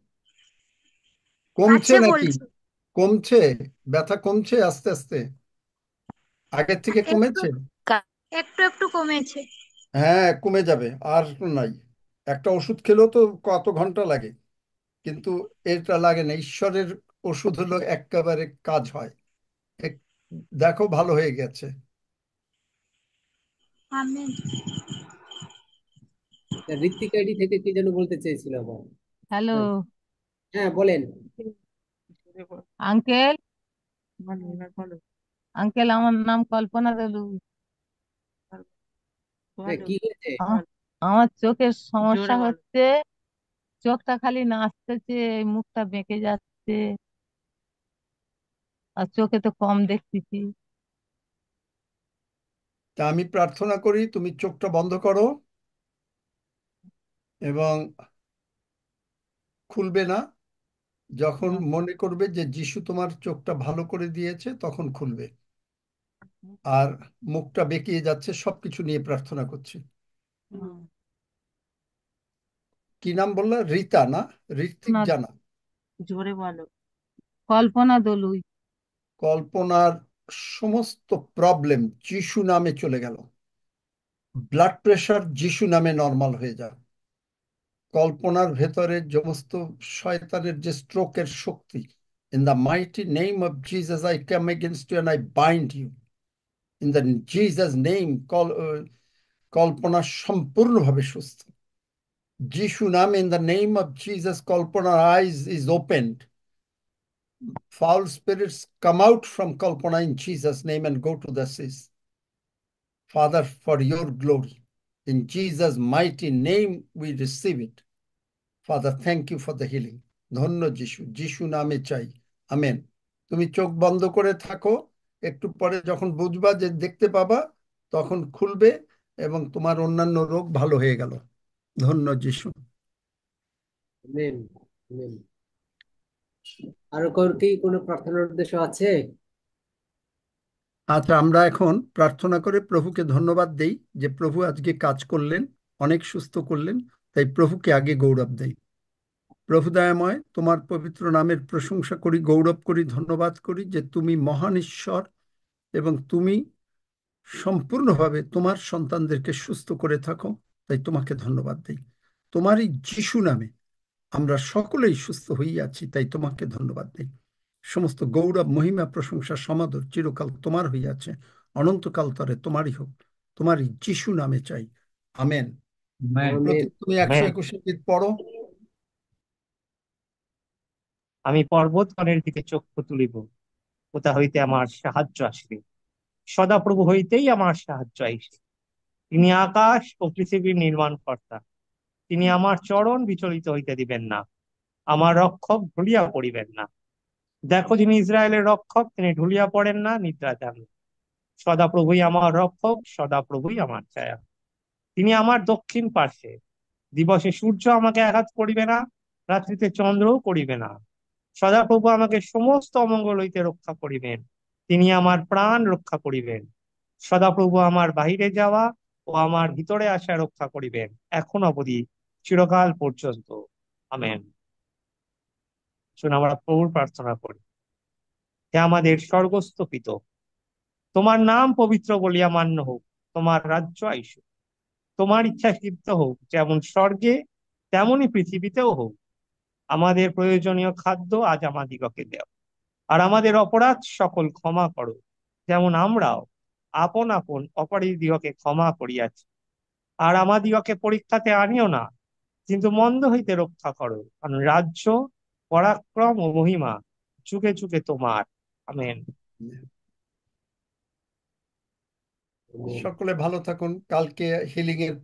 A: কমছে
S: আছে
A: নাকি?
S: বলছে।
A: কমছে? ব্যথা কমছে আস্তে আস্তে? আগের থেকে
S: একটু
A: কমেছে?
S: একটু একটু কমেছে।
A: হ্যাঁ, কমে যাবে। আর নাই, একটা ওষুধ খেলেও তো কত ঘন্টা লাগে, কিন্তু এটা লাগে না। ঈশ্বরের ওষুধ হলো একেবারে কাজ হয়। এক- দেখো, ভালো হয়ে গেছে।
S: আমেন।
G: ঋত্বিক আইডি থেকে কি যেন বলতে চেয়েছিল আবার।
H: হ্যালো
G: হ্যাঁ, হ্যাঁ বলেন।
H: আঙ্কেল, আঙ্কেল আমার নাম কল্পনা দেলু।
G: হ্যাঁ, কি হয়েছে?
H: আমার চোখের সমস্যা হচ্ছে, চোখটা খালি নাচতেছে, মুখটা বেঁকে যাচ্ছে, আর চোখে তো কম দেখতেছি।
A: তা আমি প্রার্থনা করি, তুমি চোখটা বন্ধ করো এবং খুলবে না। যখন মনে করবে যে যিশু তোমার চোখটা ভালো করে দিয়েছে, তখন খুলবে। আর মুখটা বেঁকিয়ে যাচ্ছে, সবকিছু নিয়ে প্রার্থনা করছি। কি নাম বললা? রীতা না? ঋত্বিক
H: না,
A: জানা।
H: জোরে বলো। কল্পনা দলুই।
A: কল্পনার সমস্ত প্রবলেম যিশু নামে চলে গেল। ব্লাড প্রেশার যিশু নামে নর্মাল হয়ে যাক। কল্পনার ভেতরে সমস্ত শয়তানের যে স্ট্রোকের শক্তি, in the mighty name of Jesus I come against you and I bind you in the Jesus name. কল্পনা সম্পূর্ণভাবে সুস্থ যিশু নামে। In the name of Jesus, কল্পনার eyes is opened. Foul spirits come out from Kalpana in Jesus' name and go to the seas. Father, for your glory, in Jesus' mighty name we receive it. Father, thank you for the healing. ধন্য যিশু, যিশু নামে চাই। Amen. তুমি চোখ বন্ধ করে থাকো, একটু পরে যখন বুঝবা যে দেখতে পাবা, তখন খুলবে এবং তোমার অন্যান্য রোগ ভালো হয়ে গেল। ধন্য যিশু।
G: আমেন। আমেন। আরো কারোর কি কোনো প্রার্থনার উদ্দেশ্য আছে?
A: আচ্ছা, আমরা এখন প্রার্থনা করে প্রভুকে ধন্যবাদ দেই যে প্রভু আজকে কাজ করলেন, অনেক সুস্থ করলেন। তাই প্রভুকে আগে গৌরব দেই। প্রভু দয়াময়, তোমার পবিত্র নামের প্রশংসা করি, গৌরব করি, ধন্যবাদ করি যে তুমি মহান ঈশ্বর এবং তুমি সম্পূর্ণভাবে তোমার সন্তানদেরকে সুস্থ করে থাকো। তাই তোমাকে ধন্যবাদ দিই। তোমারই যিশু নামে আমরা সকলেই সুস্থ হইয়াছি, তাই তোমাকে ধন্যবাদ দিই। সমস্ত গৌরব, মহিমা, প্রশংসা, সমাদর চিরকাল তোমার হইয়াছে, অনন্তকাল তরে তোমারই হোক। তোমারই যিশু নামে চাই, আমেন।
G: আমেন।
A: প্রতীক, তুমি 121 গীত পড়ো।
B: আমি পর্বতগণের দিকে চক্ষু তুলিব, কোথা হইতে আমার সাহায্য আসবে। সদাপ্রভু হইতেই আমার সাহায্য আইসে। তিনি আকাশ ও পৃথিবীর নির্মাণকর্তা। তিনি আমার চরণ বিচলিত হইতে দিবেন না, আমার রক্ষক ঢুলিয়া পড়িবেন না। দেখো, যিনি ইসরায়েলের রক্ষক, তিনি ঢুলিয়া পড়েন না, নিদ্রা যান না। সদাপ্রভুই আমার রক্ষক, সদাপ্রভুই আমার ছায়া। তিনি আমার দক্ষিণ পার্শ্বে। দিবসে সূর্য আমাকে আঘাত করিবে না, রাত্রিতে চন্দ্রও করিবে না। সদাপ্রভু আমাকে সমস্ত অমঙ্গল হইতে রক্ষা করিবেন। তিনি আমার প্রাণ রক্ষা করিবেন। সদাপ্রভু আমার বাহিরে যাওয়া ও আমার ভিতরে আসা রক্ষা করিবেন, এখন অবধি চিরকাল পর্যন্ত। আমেন। শুনে আমরা প্রভুর প্রার্থনা করি। হে আমাদের স্বর্গস্থ পিতা, তোমার নাম পবিত্র বলিয়া মান্য হোক, তোমার রাজ্য আইসুক, তোমার ইচ্ছা সিদ্ধ হোক, যেমন স্বর্গে তেমনই পৃথিবীতেও হোক। আমাদের প্রয়োজনীয় খাদ্য আজ আমাদিগকে দাও, আর আমাদের অপরাধ সকল ক্ষমা করো, যেমন আমরাও আপন আপন অপরাধীদিগকে ক্ষমা করিয়াছি। আর আমাদিগকে পরীক্ষাতে আনিও না, কিন্তু মন্দ হইতে রক্ষা করো, কারণ রাজ্য, পরাক্রম ও মহিমা যুগে যুগে তোমার। আমেন।
A: সকলে ভালো থাকুন। কালকে হিলিং এর